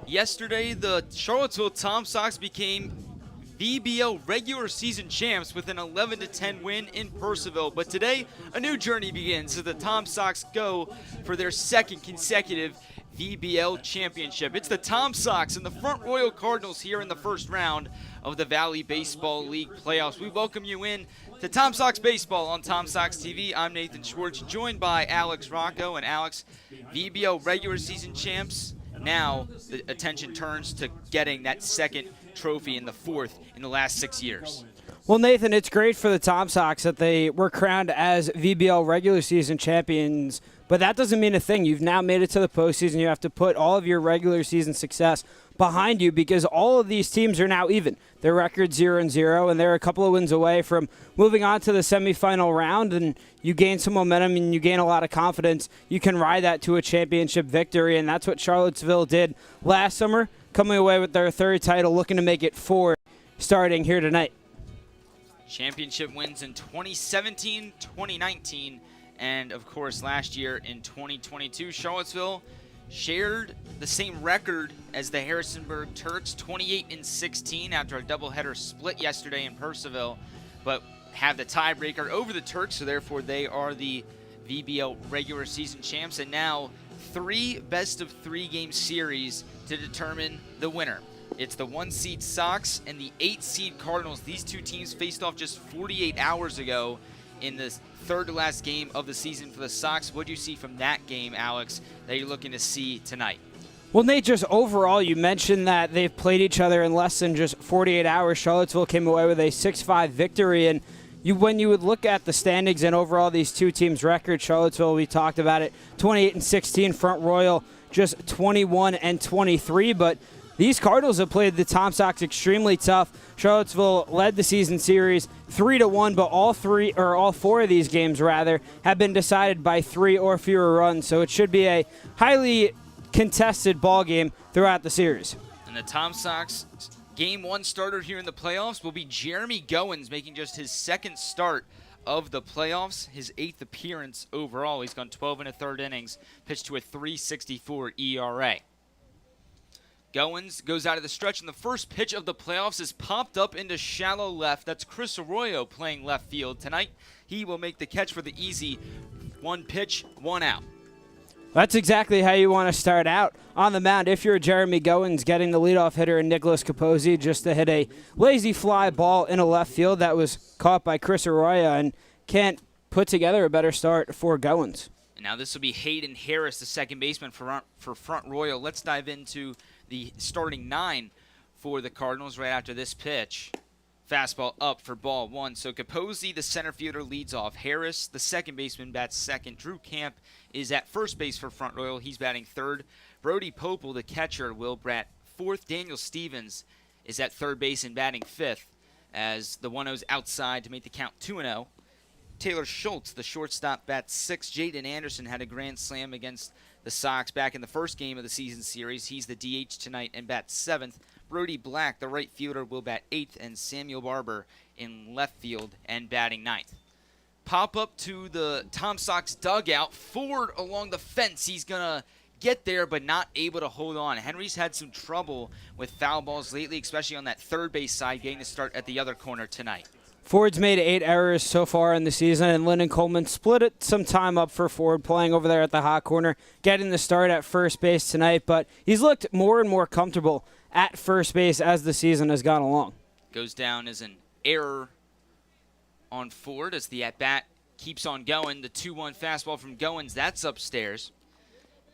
Yesterday, the Charlottesville Tom Sox became VBL regular season champs with an 11-10 win in Purcellville. But today, a new journey begins as the Tom Sox go for their second consecutive VBL championship. It's the Tom Sox and the Front Royal Cardinals here in the first round of the Valley Baseball League playoffs. We welcome you in to Tom Sox Baseball on Tom Sox TV. I'm Nathan Schwartz, joined by Alex Rocco. And Alex, VBL regular season champs. Now the attention turns to getting that second trophy in the fourth in the last 6 years. Well, Nathan, it's great for the Tom Sox that they were crowned as VBL regular season champions, but that doesn't mean a thing. You've now made it to the postseason. You have to put all of your regular season success behind you because all of these teams are now even. Their record's 0-0, and they're a couple of wins away from moving on to the semifinal round, and you gain some momentum and you gain a lot of confidence. You can ride that to a championship victory, and that's what Charlottesville did last summer, coming away with their third title, looking to make it 4 starting here tonight. Championship wins in 2017, 2019, and of course last year in 2022. Charlottesville shared the same record as the Harrisonburg Turks, 28-16 after a doubleheader split yesterday in Purcellville, but have the tiebreaker over the Turks, so therefore they are the VBL regular season champs. And now 3 best-of-3 game series to determine the winner. It's the 1-seed Sox and the 8-seed Cardinals. These two teams faced off just 48 hours ago in the third-to-last game of the season for the Sox. What do you see from that game, Alex, that you're looking to see tonight? Well, Nate, just overall, you mentioned that they've played each other in less than just 48 hours. Charlottesville came away with a 6-5 victory, and when you would look at the standings and overall these two teams' record, Charlottesville, we talked about it, 28-16, Front Royal just 21-23, but these Cardinals have played the Tom Sox extremely tough. Charlottesville led the season series 3-1, but all 4 of these games have been decided by 3 or fewer runs. So it should be a highly contested ball game throughout the series. And the Tom Sox Game 1 starter here in the playoffs will be Jeremy Goins, making just his second start of the playoffs, his 8th appearance overall. He's gone 12 1/3 innings, pitched to a 3.64 ERA. Goins goes out of the stretch, and the first pitch of the playoffs is popped up into shallow left. That's Chris Arroyo playing left field tonight. He will make the catch for the easy 1 pitch, 1 out. That's exactly how you want to start out on the mound. If you're Jeremy Goins, getting the leadoff hitter in Nicholas Capozzi just to hit a lazy fly ball in a left field that was caught by Chris Arroyo, and can't put together a better start for Goins. And now this will be Hayden Harris, the second baseman for Front Royal. Let's dive into the starting 9 for the Cardinals right after this pitch. Fastball up for ball 1. So Capozzi, the center fielder, leads off. Harris, the second baseman, bats second. Drew Camp is at first base for Front Royal. He's batting third. Brody Popel, the catcher, will bat fourth. Daniel Stevens is at third base and batting fifth as the 1-0's outside to make the count 2-0. Taylor Schultz, the shortstop, bats sixth. Jaden Anderson had a grand slam against the Sox back in the first game of the season series. He's the DH tonight and bats seventh. Brody Black, the right fielder, will bat eighth, and Samuel Barber in left field and batting ninth. Pop up to the Tom Sox dugout. Ford along the fence. He's going to get there but not able to hold on. Henry's had some trouble with foul balls lately, especially on that third base side, getting to start at the other corner tonight. Ford's made 8 errors so far in the season, and Lyndon Coleman split it some time up for Ford, playing over there at the hot corner, getting the start at first base tonight. But he's looked more and more comfortable at first base as the season has gone along. Goes down as an error on Ford as the at-bat keeps on going. The 2-1 fastball from Goins, that's upstairs.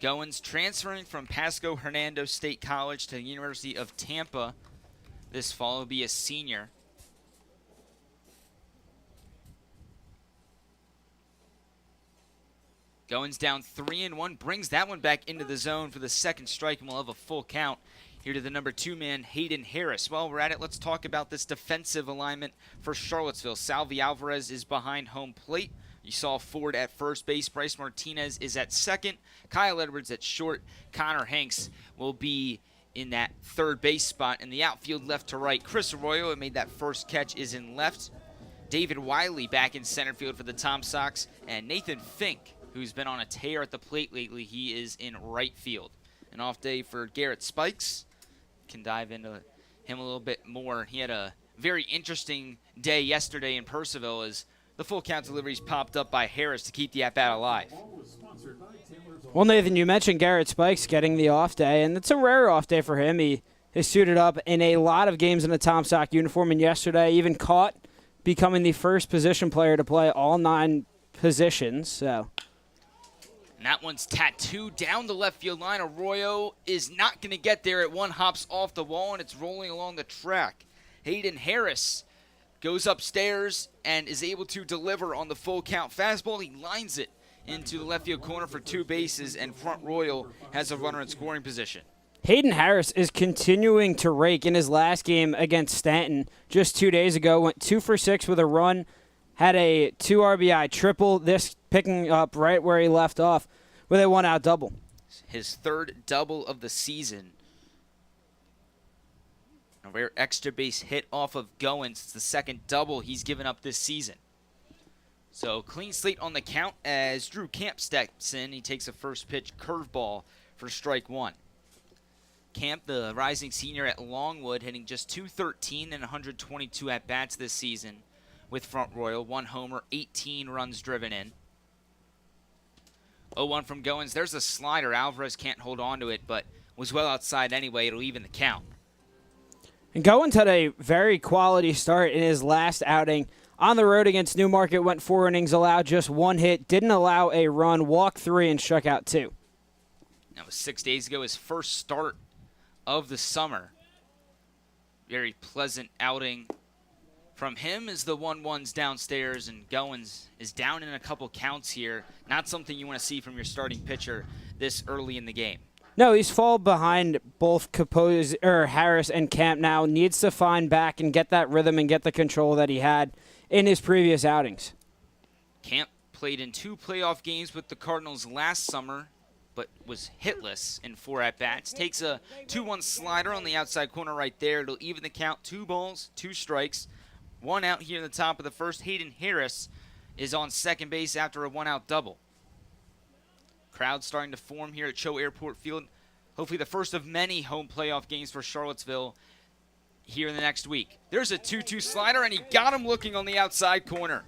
Goins transferring from Pasco Hernando State College to the University of Tampa this fall. Will be a senior. Goins down 3-1, brings that one back into the zone for the second strike, and we'll have a full count here to the number 2 man, Hayden Harris. While we're at it, let's talk about this defensive alignment for Charlottesville. Salvi Alvarez is behind home plate. You saw Ford at first base. Bryce Martinez is at second. Kyle Edwards at short. Connor Hanks will be in that third base spot. In the outfield, left to right, Chris Arroyo, who made that first catch, is in left. David Wiley back in center field for the Tom Sox. And Nathan Fink, who's been on a tear at the plate lately, he is in right field. An off day for Garrett Spikes. Can dive into him a little bit more. He had a very interesting day yesterday in Purcellville as the full count deliveries popped up by Harris to keep the at-bat alive. Well, Nathan, you mentioned Garrett Spikes getting the off day, and it's a rare off day for him. He has suited up in a lot of games in a Tom Sox uniform, and yesterday even caught becoming the first position player to play all 9 positions. So, and that one's tattooed down the left field line. Arroyo is not going to get there. It one hops off the wall, and it's rolling along the track. Hayden Harris goes upstairs and is able to deliver on the full count fastball. He lines it into the left field corner for 2 bases, and Front Royal has a runner in scoring position. Hayden Harris is continuing to rake. In his last game against Stanton just 2 days ago, went 2 for 6 with a run, had a 2 RBI triple, this picking up right where he left off with a 1-out double. His 3rd double of the season. A rare extra base hit off of Goins. It's the 2nd double he's given up this season. So clean slate on the count as Drew Camp steps in. He takes a first pitch curveball for strike 1. Camp, the rising senior at Longwood, hitting just .213 and 122 at-bats this season with Front Royal. 1 homer, 18 runs driven in. 0-1 from Goins. There's a slider. Alvarez can't hold on to it, but was well outside anyway. It'll even the count. And Goins had a very quality start in his last outing. On the road against Newmarket, went 4 innings, allowed just 1 hit, didn't allow a run, walked 3, and struck out 2. That was 6 days ago, his first start of the summer. Very pleasant outing from him as the 1-1's downstairs, and Goins is down in a couple counts here. Not something you want to see from your starting pitcher this early in the game. No, he's fallen behind both Harris and Camp now. Needs to find back and get that rhythm and get the control that he had in his previous outings. Camp played in 2 playoff games with the Cardinals last summer, but was hitless in 4 at-bats. Takes a 2-1 slider on the outside corner right there. It'll even the count. 2 balls, 2 strikes. 1 out here in the top of the first. Hayden Harris is on second base after a 1-out double. Crowd starting to form here at CHO Airport Field. Hopefully the first of many home playoff games for Charlottesville here in the next week. There's a 2-2 slider, and he got him looking on the outside corner.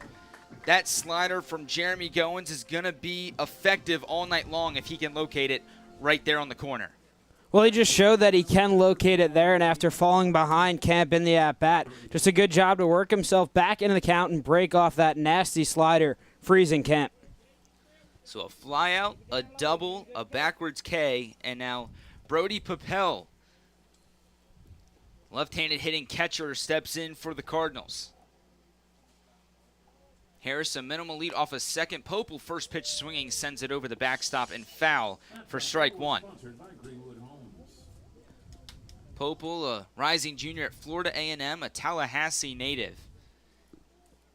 That slider from Jeremy Goins is going to be effective all night long if he can locate it right there on the corner. Well, he just showed that he can locate it there, and after falling behind Camp in the at-bat, just a good job to work himself back into the count and break off that nasty slider, freezing Camp. So a fly out, a double, a backwards K, and now Brody Papel, left-handed hitting catcher, steps in for the Cardinals. Harris, a minimal lead off a second. Popel, first pitch swinging, sends it over the backstop and foul for strike 1. Popel, a rising junior at Florida A&M, a Tallahassee native,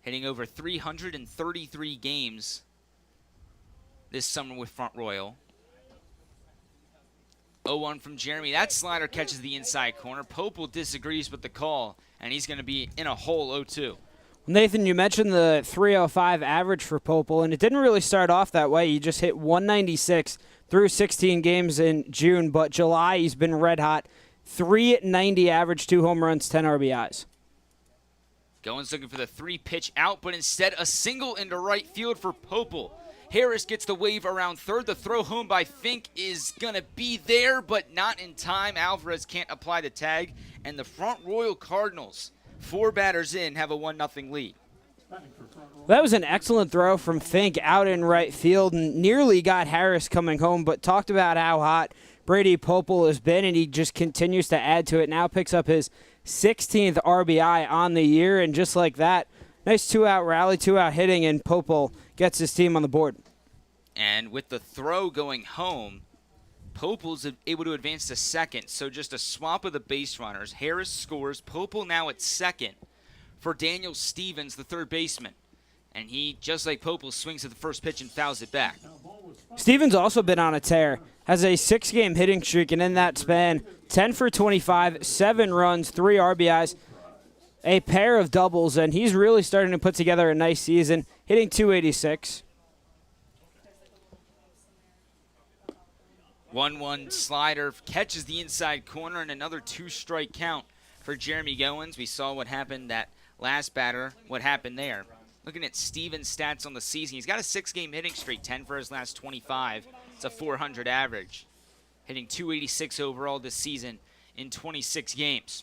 hitting over 333 games this summer with Front Royal. 0-1 from Jeremy. That slider catches the inside corner. Popel disagrees with the call, and he's going to be in a hole 0-2. Nathan, you mentioned the 305 average for Popel, and it didn't really start off that way. He just hit 196 through 16 games in June, but July he's been red hot. 390 average, 2 home runs, 10 RBIs. Goins looking for the 3-pitch out, but instead a single into right field for Popel. Harris gets the wave around third. The throw home by Fink is going to be there, but not in time. Alvarez can't apply the tag, and the Front Royal Cardinals, 4 batters in, have a 1-0 lead. That was an excellent throw from Fink out in right field and nearly got Harris coming home, but talked about how hot Brady Popel has been, and he just continues to add to it. Now picks up his 16th RBI on the year, and just like that, nice 2-out rally, 2-out hitting, and Popel gets his team on the board. And with the throw going home, Popel's able to advance to second, so just a swap of the base runners. Harris scores. Popel now at second for Daniel Stevens, the third baseman. And he, just like Popel, swings at the first pitch and fouls it back. Stevens also been on a tear. Has a 6-game hitting streak, and in that span, 10 for 25, 7 runs, 3 RBIs, a pair of doubles, and he's really starting to put together a nice season, hitting .286. 1-1 slider catches the inside corner, and another 2-strike count for Jeremy Goins. We saw what happened that last batter, what happened there. Looking at Stevens' stats on the season, he's got a 6-game hitting streak, 10 for his last 25. It's a .400 average, hitting .286 overall this season in 26 games.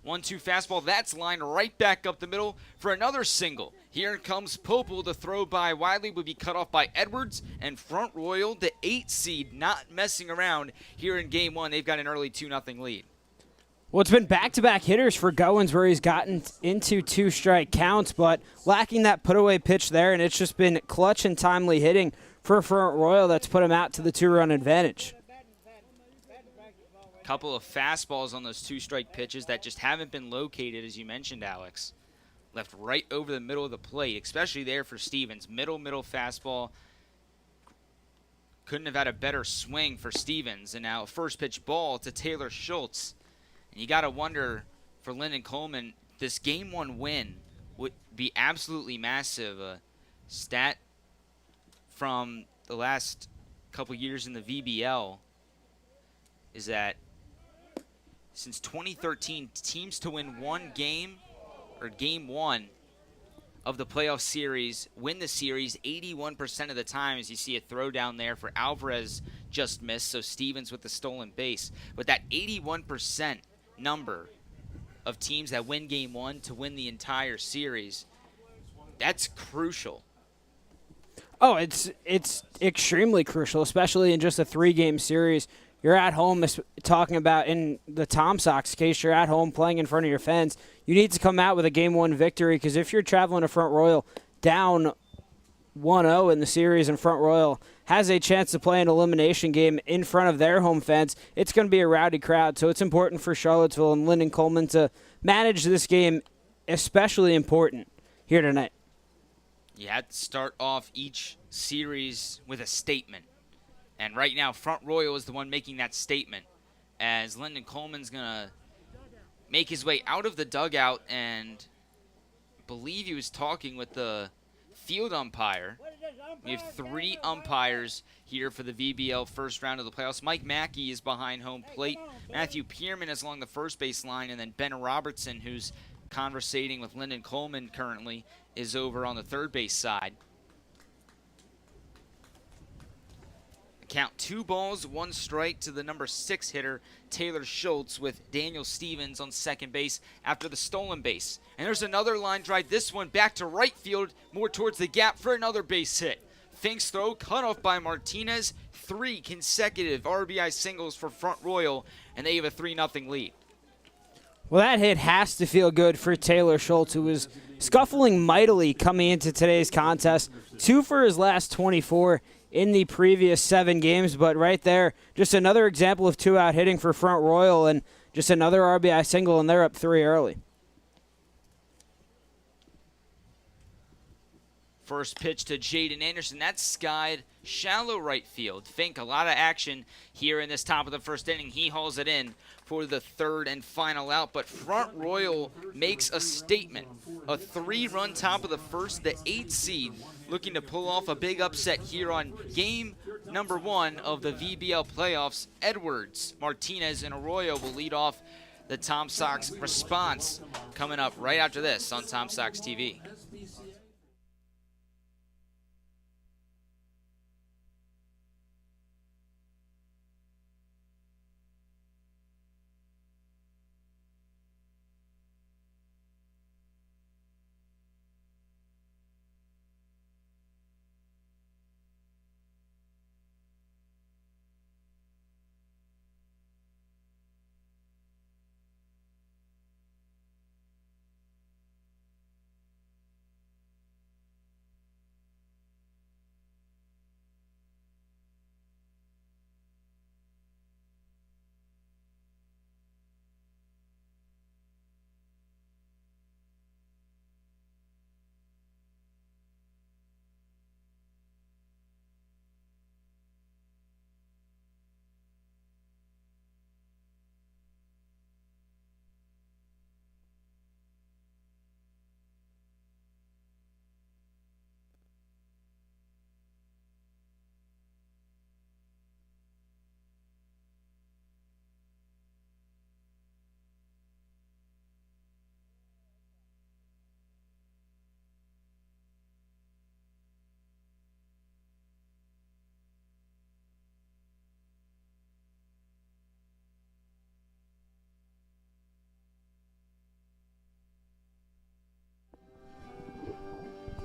1-2 fastball, that's lined right back up the middle for another single. Here comes Popel. The throw by Wiley would be cut off by Edwards, and Front Royal, the 8 seed, not messing around here in Game 1. They've got an early 2-0 lead. Well, it's been back-to-back hitters for Goins where he's gotten into 2-strike counts, but lacking that put-away pitch there, and it's just been clutch and timely hitting for Front Royal that's put him out to the 2-run advantage. Couple of fastballs on those 2-strike pitches that just haven't been located, as you mentioned, Alex. Left right over the middle of the plate, especially there for Stevens. Middle fastball. Couldn't have had a better swing for Stevens. And now a first pitch ball to Taylor Schultz. And you got to wonder for Lyndon Coleman, this Game 1 win would be absolutely massive. A stat from the last couple years in the VBL is that since 2013, teams to win one game, or Game 1 of the playoff series, win the series 81% of the time, as you see a throw down there for Alvarez just missed, so Stevens with the stolen base. But that 81% number of teams that win Game 1 to win the entire series, that's crucial. Oh, it's extremely crucial, especially in just a 3-game series. You're at home, talking about in the Tom Sox case, you're at home playing in front of your fans. You need to come out with a Game 1 victory, because if you're traveling to Front Royal down 1-0 in the series and Front Royal has a chance to play an elimination game in front of their home fans, it's going to be a rowdy crowd. So it's important for Charlottesville and Lyndon Coleman to manage this game, especially important here tonight. You had to start off each series with a statement. And right now, Front Royal is the one making that statement, as Lyndon Coleman's going to make his way out of the dugout, and believe he was talking with the field umpire. We have 3 umpires here for the VBL first round of the playoffs. Mike Mackey is behind home plate. Matthew Pierman is along the first base line, and then Ben Robertson, who's conversating with Lyndon Coleman currently, is over on the third base side. Count 2 balls, 1 strike to the number 6 hitter, Taylor Schultz, with Daniel Stevens on second base after the stolen base. And there's another line drive, this one back to right field, more towards the gap for another base hit. Fink's throw cut off by Martinez. 3 consecutive RBI singles for Front Royal, and they have a 3-0 lead. Well, that hit has to feel good for Taylor Schultz, who was scuffling mightily coming into today's contest. 2 for his last 24 in the previous 7 games, but right there, just another example of 2-out hitting for Front Royal, and just another RBI single, and they're up 3 early. First pitch to Jaden Anderson. That's skied shallow right field. Fink, a lot of action here in this top of the first inning. He hauls it in for the 3rd and final out. But Front Royal makes a statement. A 3-run top of the first, the 8th seed, looking to pull off a big upset here on game number 1 of the VBL playoffs. Edwards, Martinez, and Arroyo will lead off the Tom Sox response coming up right after this on Tom Sox TV.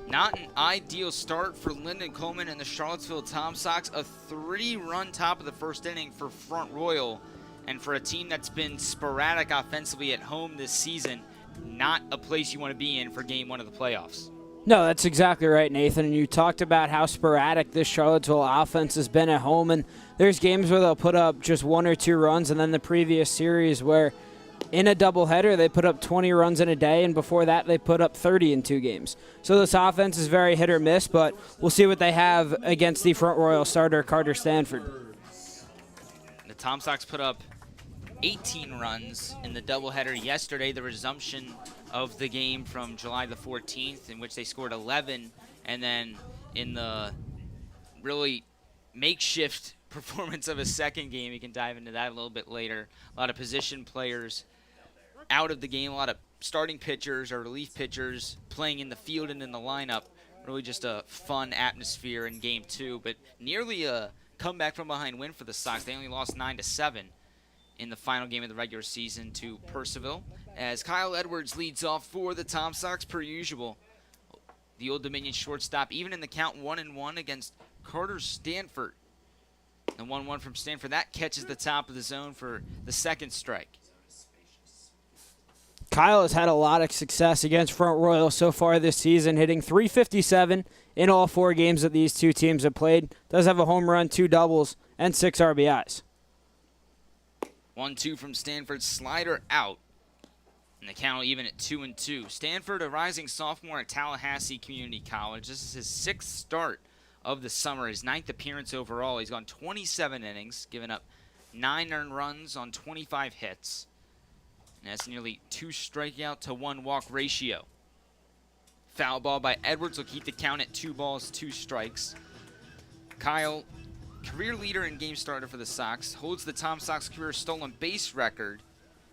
Not an ideal start for Lyndon Coleman and the Charlottesville Tom Sox. A 3-run top of the first inning for Front Royal. And for a team that's been sporadic offensively at home this season, not a place you want to be in for game 1 of the playoffs. No, that's exactly right, Nathan. And you talked about how sporadic this Charlottesville offense has been at home. And there's games where they'll put up just 1 or 2 runs, and then the previous series where in a doubleheader they put up 20 runs in a day, and before that they put up 30 in 2 games. So this offense is very hit or miss, but we'll see what they have against the Front Royal starter, Carter Stanford. The Tom Sox put up 18 runs in the doubleheader yesterday, the resumption of the game from July the 14th, in which they scored 11, and then in the really makeshift performance of a second game, we can dive into that a little bit later. A lot of position players out of the game, a lot of starting pitchers or relief pitchers playing in the field and in the lineup. Really just a fun atmosphere in game 2, but nearly a comeback from behind win for the Sox. They only lost 9-7 in the final game of the regular season to Purcellville, as Kyle Edwards leads off for the Tom Sox per usual. The Old Dominion shortstop, even in the count 1-1 against Carter Stanford. The 1-1 from Stanford, that catches the top of the zone for the second strike. Kyle has had a lot of success against Front Royal so far this season, hitting .357 in all 4 games that these two teams have played. Does have a home run, 2 doubles, and 6 RBIs. 1-2 from Stanford, slider out. And the count even at 2-2. Stanford, a rising sophomore at Tallahassee Community College. This is his 6th start of the summer, his 9th appearance overall. He's gone 27 innings, given up 9 earned runs on 25 hits. And that's nearly 2 strikeout to 1 walk ratio. Foul ball by Edwards will keep the count at 2 balls, 2 strikes. Kyle, career leader in game starter for the Sox, holds the Tom Sox career stolen base record,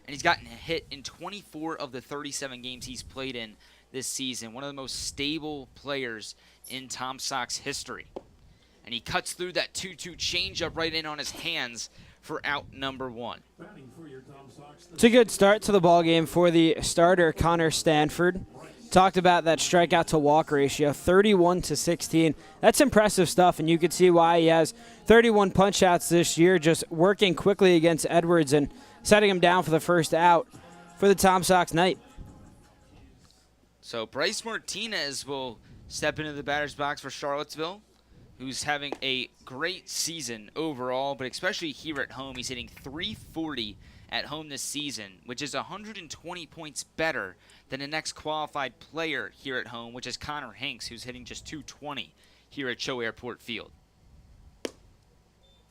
and he's gotten a hit in 24 of the 37 games he's played in this season. One of the most stable players in Tom Sox history. And he cuts through that 2-2 changeup right in on his hands for out number 1. It's a good start to the ball game for the starter, Connor Stanford. Talked about that strikeout to walk ratio, 31-16. That's impressive stuff, and you can see why he has 31 punch-outs this year, just working quickly against Edwards and setting him down for the first out for the Tom Sox night. So Bryce Martinez will step into the batter's box for Charlottesville, who's having a great season overall, but especially here at home. He's hitting .340 at home this season, which is 120 points better than the next qualified player here at home, which is Connor Hanks, who's hitting just .220 here at CHO Airport Field.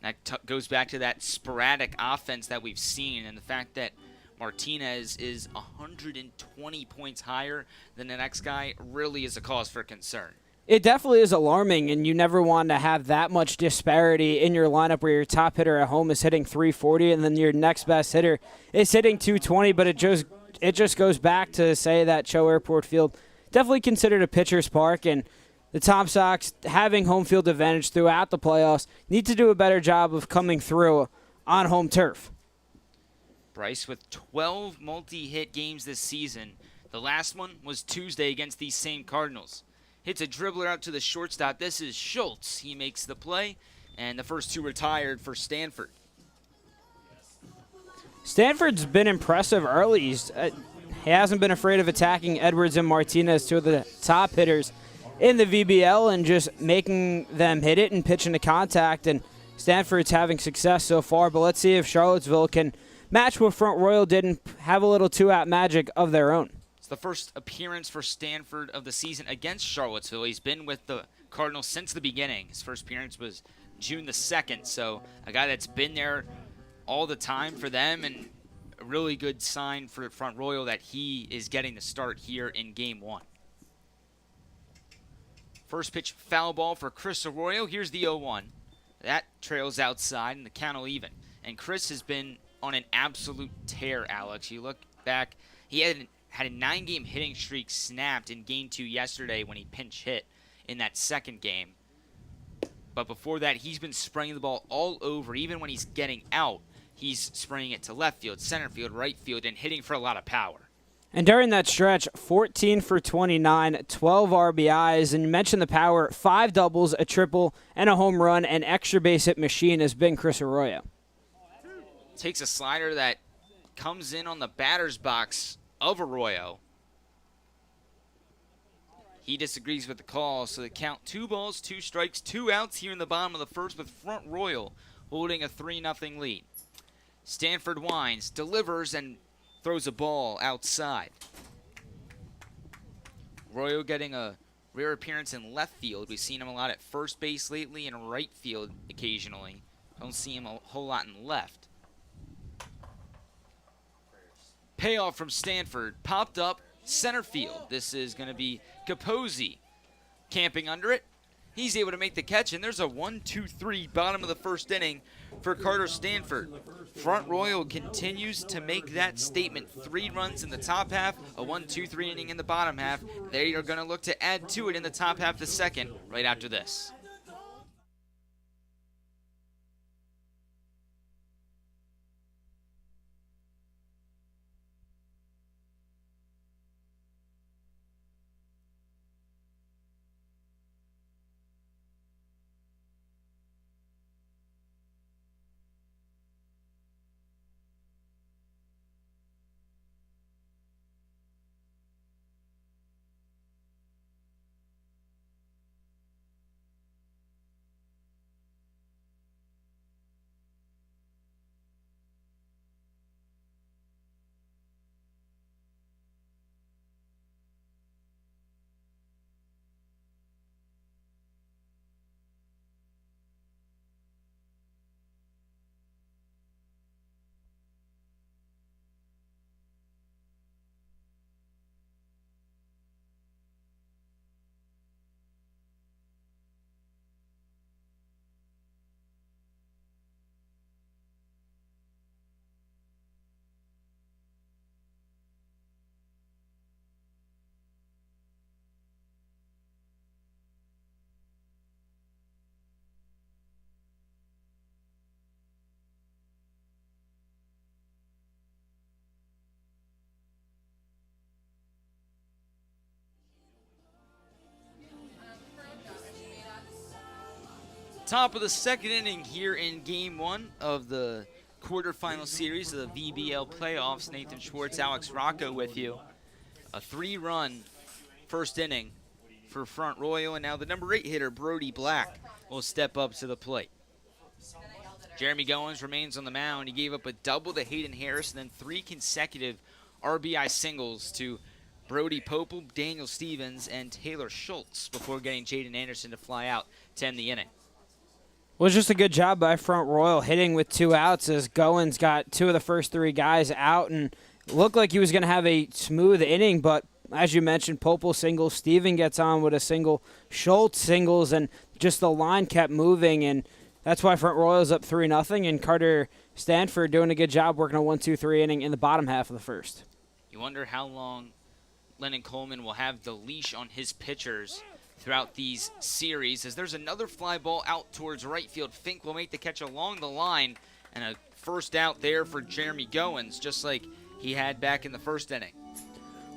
That goes back to that sporadic offense that we've seen, and the fact that Martinez is 120 points higher than the next guy really is a cause for concern. It definitely is alarming, and you never want to have that much disparity in your lineup where your top hitter at home is hitting .340 and then your next best hitter is hitting .220, but it just goes back to say that CHO Airport Field definitely considered a pitcher's park, and the Tom Sox, having home field advantage throughout the playoffs, need to do a better job of coming through on home turf. Bryce with 12 multi-hit games this season. The last one was Tuesday against these same Cardinals. Hits a dribbler out to the shortstop. This is Schultz. He makes the play, and the first 2 retired for Stanford. Stanford's been impressive early. He hasn't been afraid of attacking Edwards and Martinez, 2 of the top hitters in the VBL, and just making them hit it and pitch into contact. And Stanford's having success so far, but let's see if Charlottesville can match what Front Royal did and have a little 2-out magic of their own. It's the first appearance for Stanford of the season against Charlottesville. He's been with the Cardinals since the beginning. His first appearance was June the 2nd, so a guy that's been there all the time for them, and a really good sign for Front Royal that he is getting the start here in Game 1. First pitch foul ball for Chris Arroyo. Here's the 0-1. That trails outside, and the count will even. And Chris has been on an absolute tear, Alex. You look back, he had a 9-game hitting streak snapped in Game 2 yesterday when he pinch hit in that second game. But before that, he's been spraying the ball all over. Even when he's getting out, he's spraying it to left field, center field, right field, and hitting for a lot of power. And during that stretch, 14 for 29, 12 RBIs, and you mentioned the power, 5 doubles, a triple, and a home run, and extra base hit machine has been Chris Arroyo. Takes a slider that comes in on the batter's box of Arroyo. He disagrees with the call, so they count 2 balls, 2 strikes, 2 outs here in the bottom of the first with Front Royal holding a 3-0 lead. Stanford winds, delivers, and throws a ball outside. Arroyo getting a rare appearance in left field. We've seen him a lot at first base lately and right field occasionally. Don't see him a whole lot in left. Payoff from Stanford, popped up center field. This is going to be Capozzi camping under it. He's able to make the catch, and there's a 1-2-3 bottom of the first inning for Carter Stanford. Front Royal continues to make that statement. 3 runs in the top half, a 1-2-3 inning in the bottom half. They are going to look to add to it in the top half of the second right after this. Top of the second inning here in Game 1 of the quarterfinal series of the VBL playoffs. Nathan Schwartz, Alex Rocco with you. A 3-run first inning for Front Royal, and now the number 8 hitter, Brody Black, will step up to the plate. Jeremy Goins remains on the mound. He gave up a double to Hayden Harris and then 3 consecutive RBI singles to Brody Popel, Daniel Stevens, and Taylor Schultz before getting Jaden Anderson to fly out to end the inning. Well, it's just a good job by Front Royal hitting with 2 outs as Goins got 2 of the first 3 guys out and looked like he was going to have a smooth inning, but as you mentioned, Popel singles, Steven gets on with a single, Schultz singles, and just the line kept moving, and that's why Front Royal's up 3-0, and Carter Stanford doing a good job working a 1-2-3 inning in the bottom half of the first. You wonder how long Lennon Coleman will have the leash on his pitchers throughout these series, as there's another fly ball out towards right field. Fink will make the catch along the line, and a first out there for Jeremy Goins, just like he had back in the first inning.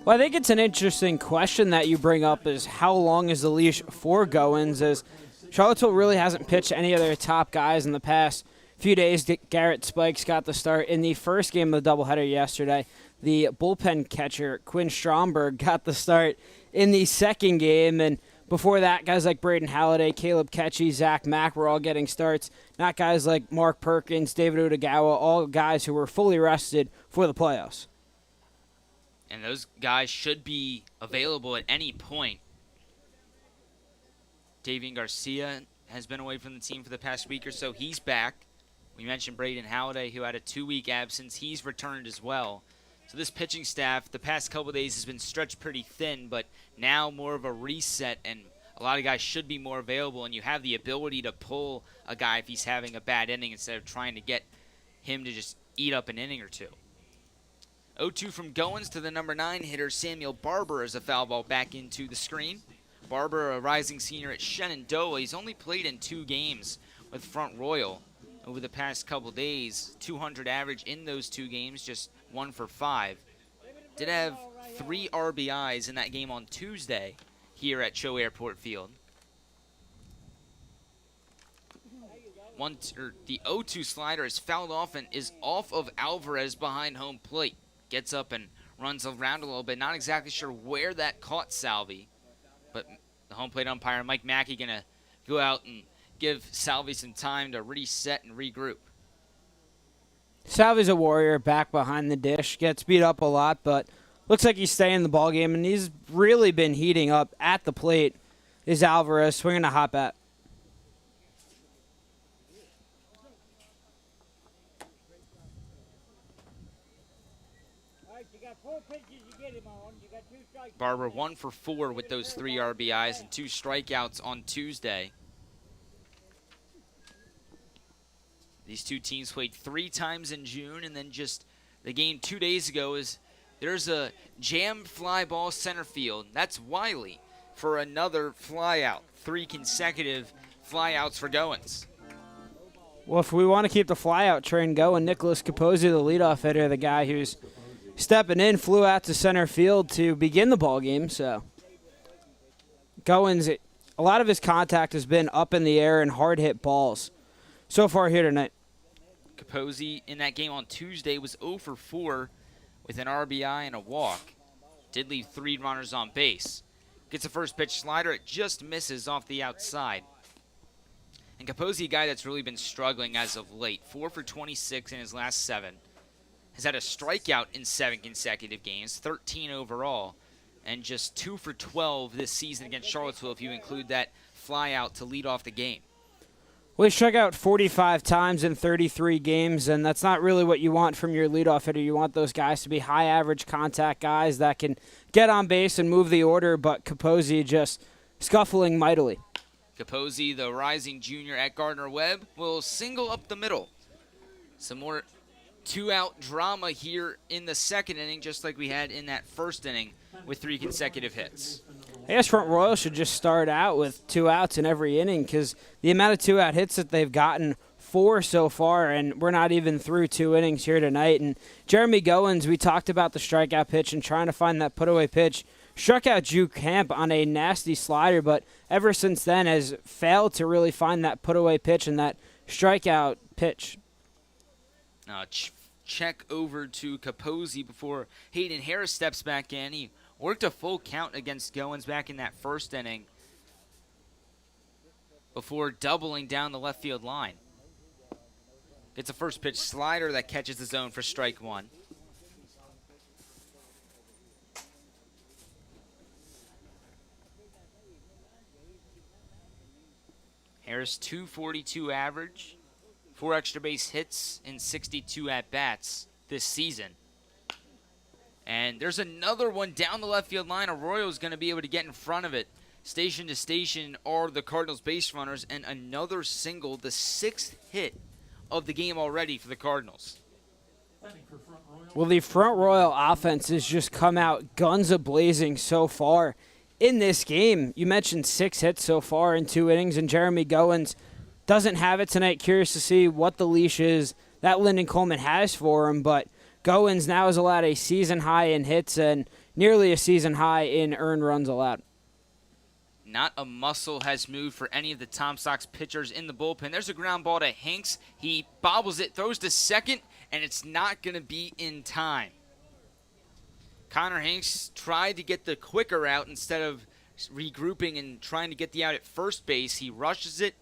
Well, I think it's an interesting question that you bring up, is how long is the leash for Goins, as Charlottesville really hasn't pitched any of their top guys in the past few days. Garrett Spikes got the start in the first game of the doubleheader yesterday. The bullpen catcher, Quinn Stromberg, got the start in the second game, and before that, guys like Braden Halliday, Caleb Ketchy, Zach Mack were all getting starts. Not guys like Mark Perkins, David Utagawa, all guys who were fully rested for the playoffs. And those guys should be available at any point. Davian Garcia has been away from the team for the past week or so. He's back. We mentioned Braden Halliday, who had a 2-week absence. He's returned as well. So this pitching staff the past couple of days has been stretched pretty thin, but now more of a reset, and a lot of guys should be more available, and you have the ability to pull a guy if he's having a bad inning instead of trying to get him to just eat up an inning or two. 0-2 from Goins to the number 9 hitter, Samuel Barber, as a foul ball back into the screen. Barber, a rising senior at Shenandoah. He's only played in 2 games with Front Royal over the past couple days. 200 average in those 2 games, just 1 for 5. did have 3 RBIs in that game on Tuesday here at CHO Airport Field. The 0-2 slider is fouled off and is off of Alvarez behind home plate. Gets up and runs around a little bit. Not exactly sure where that caught Salvi, but the home plate umpire, Mike Mackey, going to go out and give Salvi some time to reset and regroup. Salvi's a warrior back behind the dish. Gets beat up a lot, but looks like he's staying in the ballgame, and he's really been heating up at the plate. Is Alvarez swinging a hot bat. Barber 1 for 4 with those 3 RBIs and 2 strikeouts on Tuesday. These two teams played 3 times in June, and then just the game 2 days ago there's a jammed fly ball center field. That's Wiley for another flyout. 3 consecutive flyouts for Goins. Well, if we want to keep the flyout train going, Nicholas Capozzi, the leadoff hitter, the guy who's stepping in, flew out to center field to begin the ball game. So Goins, a lot of his contact has been up in the air and hard hit balls so far here tonight. Capozzi in that game on Tuesday was 0 for 4 with an RBI and a walk. Did leave 3 runners on base. Gets a first pitch slider. It just misses off the outside. And Capozzi, a guy that's really been struggling as of late. 4 for 26 in his last 7. Has had a strikeout in 7 consecutive games, 13 overall, and just 2 for 12 this season against Charlottesville if you include that flyout to lead off the game. Well, he struck out 45 times in 33 games, and that's not really what you want from your leadoff hitter. You want those guys to be high average contact guys that can get on base and move the order, but Capozzi just scuffling mightily. Capozzi, the rising junior at Gardner-Webb, will single up the middle. Some more 2-out drama here in the second inning, just like we had in that first inning with 3 consecutive hits. I guess Front Royal should just start out with 2 outs in every inning because the amount of 2-out hits that they've gotten, 4 so far, and we're not even through 2 innings here tonight. And Jeremy Goins, we talked about the strikeout pitch and trying to find that put-away pitch. Struck out Drew Camp on a nasty slider, but ever since then has failed to really find that put-away pitch and that strikeout pitch. Check over to Capozzi before Hayden Harris steps back in. He worked a full count against Goins back in that first inning before doubling down the left field line. Gets a first pitch slider that catches the zone for strike 1. Harris 242 average. 4 extra base hits in 62 at-bats this season. And there's another one down the left field line. Arroyo's going to be able to get in front of it. Station to station are the Cardinals base runners, and another single, the 6th hit of the game already for the Cardinals. Well, the Front Royal offense has just come out guns a-blazing so far in this game. You mentioned 6 hits so far in 2 innings, and Jeremy Goins doesn't have it tonight. Curious to see what the leash is that Lyndon Coleman has for him, but Goins now has allowed a season high in hits and nearly a season high in earned runs allowed. Not a muscle has moved for any of the Tom Sox pitchers in the bullpen. There's a ground ball to Hanks. He bobbles it, throws to second, and it's not going to be in time. Connor Hanks tried to get the quicker out instead of regrouping and trying to get the out at first base. He rushes it,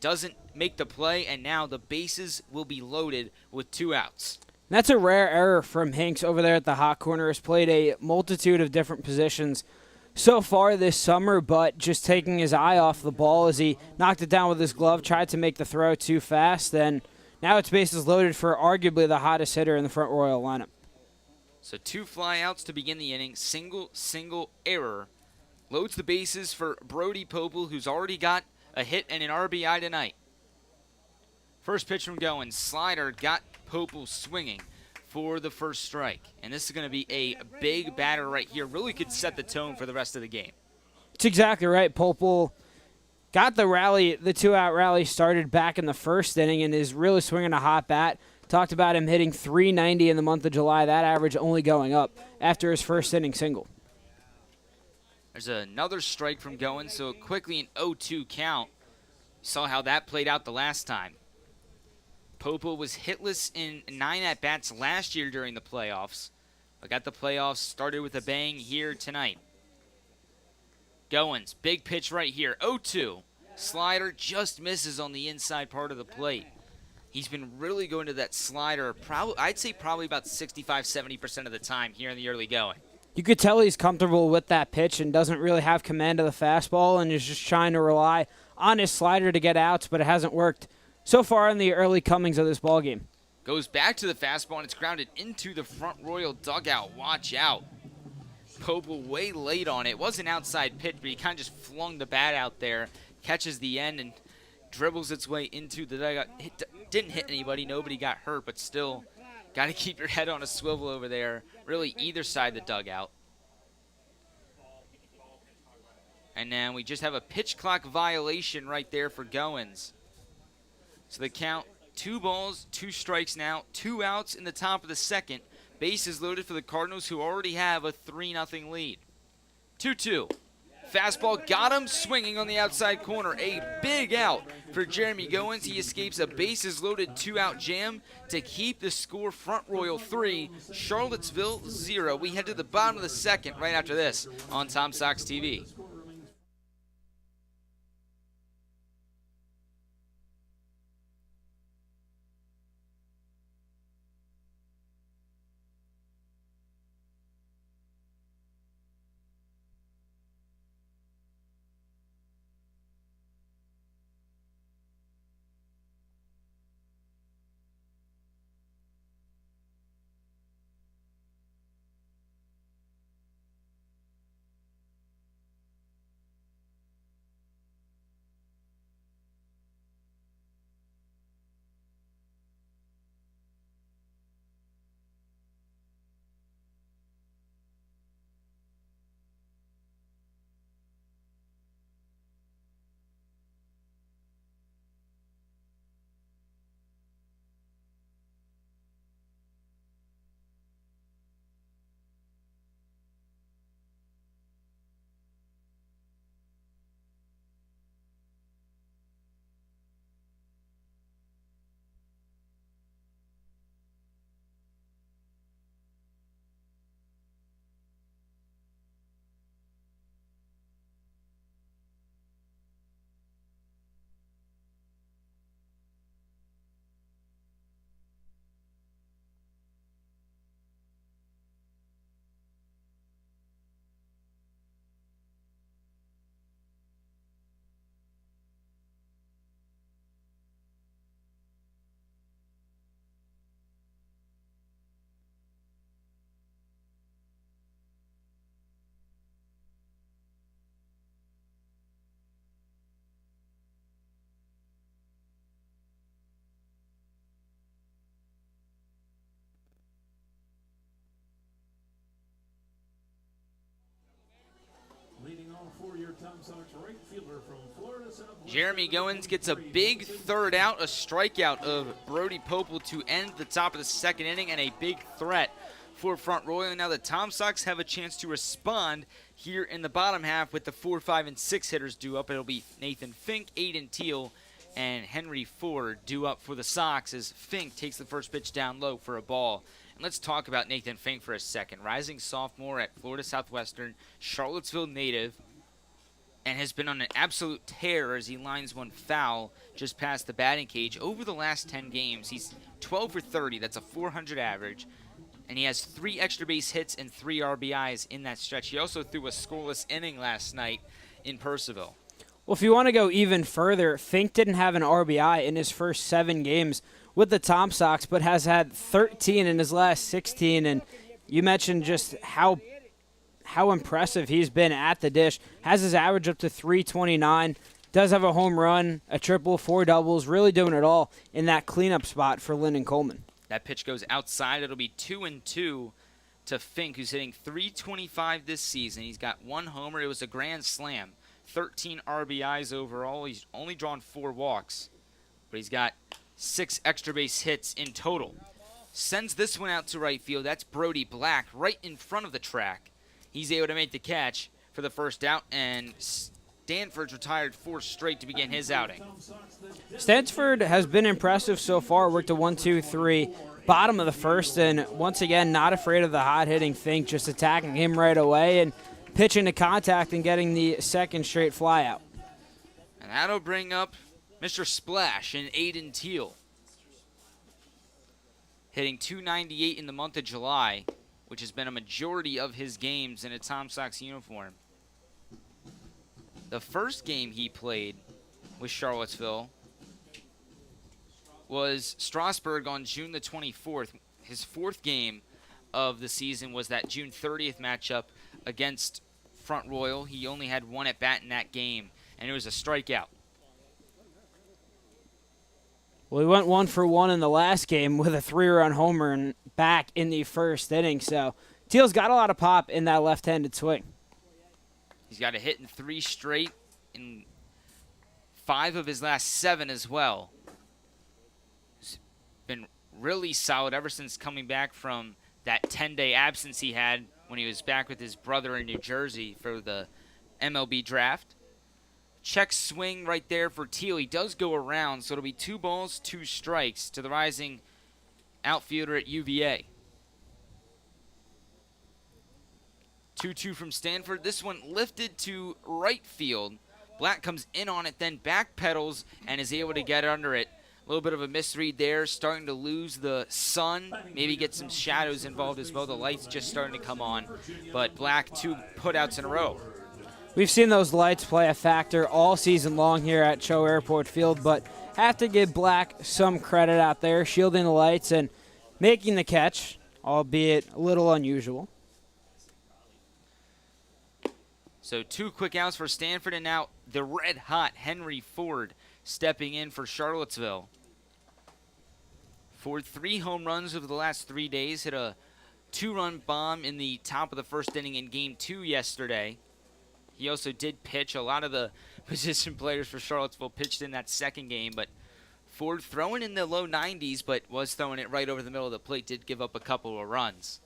doesn't make the play, and now the bases will be loaded with 2 outs. That's a rare error from Hanks over there at the hot corner. Has played a multitude of different positions so far this summer, but just taking his eye off the ball as he knocked it down with his glove, tried to make the throw too fast, and now it's bases loaded for arguably the hottest hitter in the Front Royal lineup. So 2 flyouts to begin the inning, single error. Loads the bases for Brody Popel, who's already got a hit and an RBI tonight. First pitch from Goins. Slider got Popel swinging for the first strike. And this is going to be a big batter right here. Really could set the tone for the rest of the game. It's exactly right. Popel got the rally, the 2-out rally started back in the first inning and is really swinging a hot bat. Talked about him hitting .390 in the month of July, that average only going up after his first inning single. There's another strike from Goins, so quickly an 0-2 count. Saw how that played out the last time. Popo was hitless in 9 at-bats last year during the playoffs, but got the playoffs started with a bang here tonight. Goins, big pitch right here, 0-2. Slider just misses on the inside part of the plate. He's been really going to that slider, I'd say probably about 65-70% of the time here in the early going. You could tell he's comfortable with that pitch and doesn't really have command of the fastball and is just trying to rely on his slider to get outs, but it hasn't worked so far in the early comings of this ballgame. Goes back to the fastball, and it's grounded into the Front Royal dugout. Watch out. Popo way late on it. It was an outside pitch, but he kind of just flung the bat out there, catches the end, and dribbles its way into the dugout. Didn't hit anybody. Nobody got hurt, but still got to keep your head on a swivel over there. Really either side of the dugout. And then we just have a pitch clock violation right there for Goins. So the count, 2 balls, 2 strikes now, 2 outs in the top of the second. Bases loaded for the Cardinals, who already have a 3-0 lead. 2-2. Fastball got him swinging on the outside corner. A big out for Jeremy Goins. He escapes a bases-loaded 2-out jam to keep the score Front Royal 3, Charlottesville 0. We head to the bottom of the second right after this on Tom Sox TV. Jeremy Goins gets a big third out, a strikeout of Brody Pople to end the top of the second inning, and a big threat for Front Royal. Now the Tom Sox have a chance to respond here in the bottom half with the 4, 5, and 6 hitters due up. It'll be Nathan Fink, Aiden Teal, and Henry Ford due up for the Sox as Fink takes the first pitch down low for a ball. And let's talk about Nathan Fink for a second. Rising sophomore at Florida Southwestern, Charlottesville native, and has been on an absolute tear as he lines one foul just past the batting cage. Over the last 10 games, he's 12 for 30. That's a .400 average. And he has 3 extra base hits and 3 RBIs in that stretch. He also threw a scoreless inning last night in Purcellville. Well, if you want to go even further, Fink didn't have an RBI in his first 7 games with the Tom Sox, but has had 13 in his last 16. And you mentioned just how impressive he's been at the dish. Has his average up to .329. Does have a home run, a triple, 4 doubles. Really doing it all in that cleanup spot for Lyndon Coleman. That pitch goes outside. It'll be 2-2 to Fink, who's hitting .325 this season. He's got 1 homer. It was a grand slam. 13 RBIs overall. He's only drawn 4 walks, but he's got 6 extra base hits in total. Sends this one out to right field. That's Brody Black right in front of the track. He's able to make the catch for the first out, and Stanford's retired 4 straight to begin his outing. Stanford has been impressive so far. Worked a 1-2-3, bottom of the first, and once again, not afraid of the hot-hitting Fink, just attacking him right away and pitching to contact and getting the second straight flyout. And that'll bring up Mr. Splash and Aiden Teal, hitting .298 in the month of July, which has been a majority of his games in a Tom Sox uniform. The first game he played with Charlottesville was Strasburg on June the 24th. His 4th game of the season was that June 30th matchup against Front Royal. He only had 1 at-bat in that game, and it was a strikeout. Well, he went 1 for 1 in the last game with a 3-run homer and back in the first inning. So Teal's got a lot of pop in that left-handed swing. He's got a hit in 3 straight, in 5 of his last 7 as well. He's been really solid ever since coming back from that 10-day absence he had when he was back with his brother in New Jersey for the MLB draft. Check swing right there for Teal. He does go around, so it'll be 2 balls, 2 strikes to the rising outfielder at UVA. 2-2 from Stanford. This one lifted to right field. Black comes in on it, then backpedals and is able to get under it. A little bit of a misread there, starting to lose the sun. Maybe get some shadows involved as well. The light's just starting to come on. But Black, 2 putouts in a row. We've seen those lights play a factor all season long here at CHO Airport Field, but have to give Black some credit out there, shielding the lights and making the catch, albeit a little unusual. So 2 quick outs for Stanford, and now the red-hot Henry Ford stepping in for Charlottesville. Ford 3 home runs over the last 3 days, hit a 2-run bomb in the top of the first inning in Game 2 yesterday. He also did pitch. A lot of the position players for Charlottesville pitched in that second game, but Ford throwing in the low 90s, but was throwing it right over the middle of the plate, did give up a couple of runs.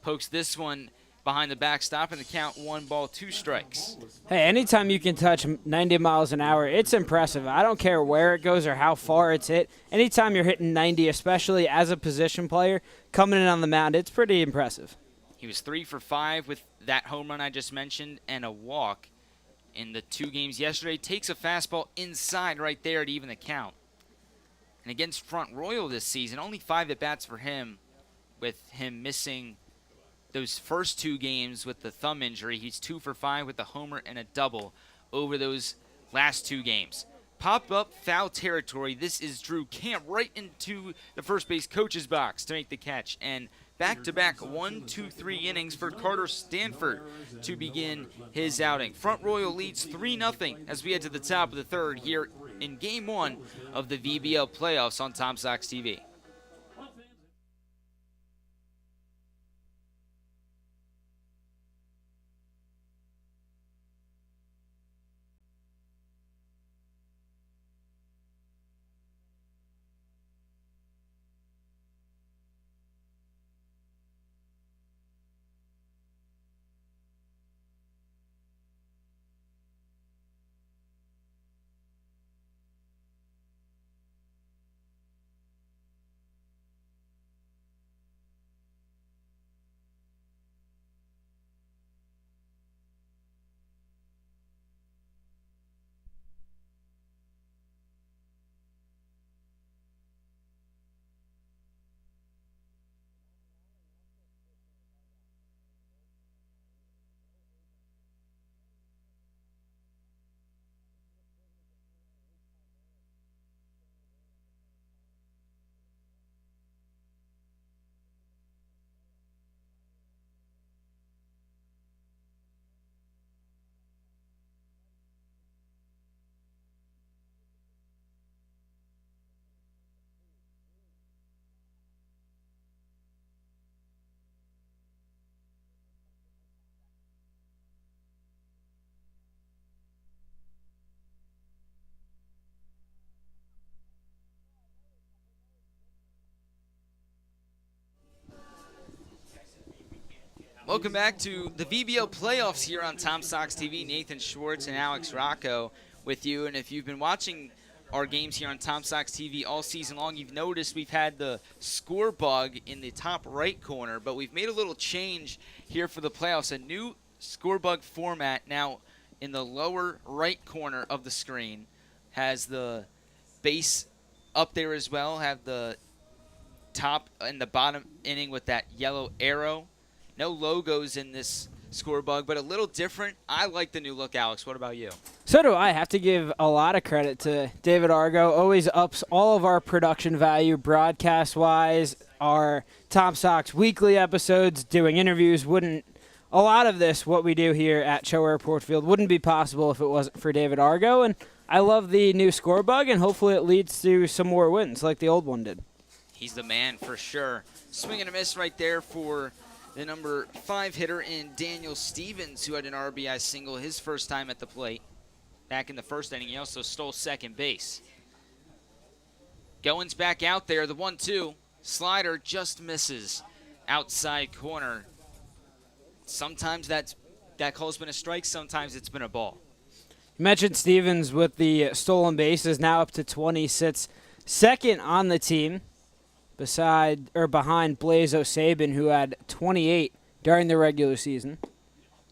Pokes this one behind the backstop, and the count 1 ball, 2 strikes. Hey, anytime you can touch 90 miles an hour, it's impressive. I don't care where it goes or how far it's hit. Anytime you're hitting 90, especially as a position player, coming in on the mound, it's pretty impressive. He was 3 for 5 with that home run I just mentioned and a walk in the 2 games yesterday. Takes a fastball inside right there to even the count. And against Front Royal this season, only 5 at-bats for him, with him missing those first 2 games with the thumb injury. He's 2 for 5 with a homer and a double over those last 2 games. Pop up foul territory. This is Drew Camp right into the first base coach's box to make the catch. And back-to-back 1-2-3 innings for Carter Stanford to begin his outing. Front Royal leads 3-0 as we head to the top of the 3rd here in Game 1 of the VBL playoffs on Tom Sox TV. Welcome back to the VBO playoffs here on Tom Sox TV. Nathan Schwartz and Alex Rocco with you. And if you've been watching our games here on Tom Sox TV all season long, you've noticed we've had the score bug in the top right corner, but we've made a little change here for the playoffs. A new score bug format now in the lower right corner of the screen has the base up there as well, have the top and the bottom inning with that yellow arrow. No logos in this score bug, but a little different. I like the new look, Alex. What about you? So do I. Have to give a lot of credit to David Argo. Always ups all of our production value broadcast-wise. Our Tom Sox weekly episodes, doing interviews, a lot of this, what we do here at CHO Airport Field, wouldn't be possible if it wasn't for David Argo. And I love the new score bug, and hopefully it leads to some more wins like the old one did. He's the man for sure. Swing and a miss right there for the number 5 hitter in Daniel Stevens, who had an RBI single his first time at the plate. Back in the first inning, he also stole second base. Goins back out there, the 1-2. Slider just misses outside corner. Sometimes that call's been a strike, sometimes it's been a ball. You mentioned Stevens with the stolen bases, now up to 20, sits second on the team. Behind Blaze O'Sabin, who had 28 during the regular season.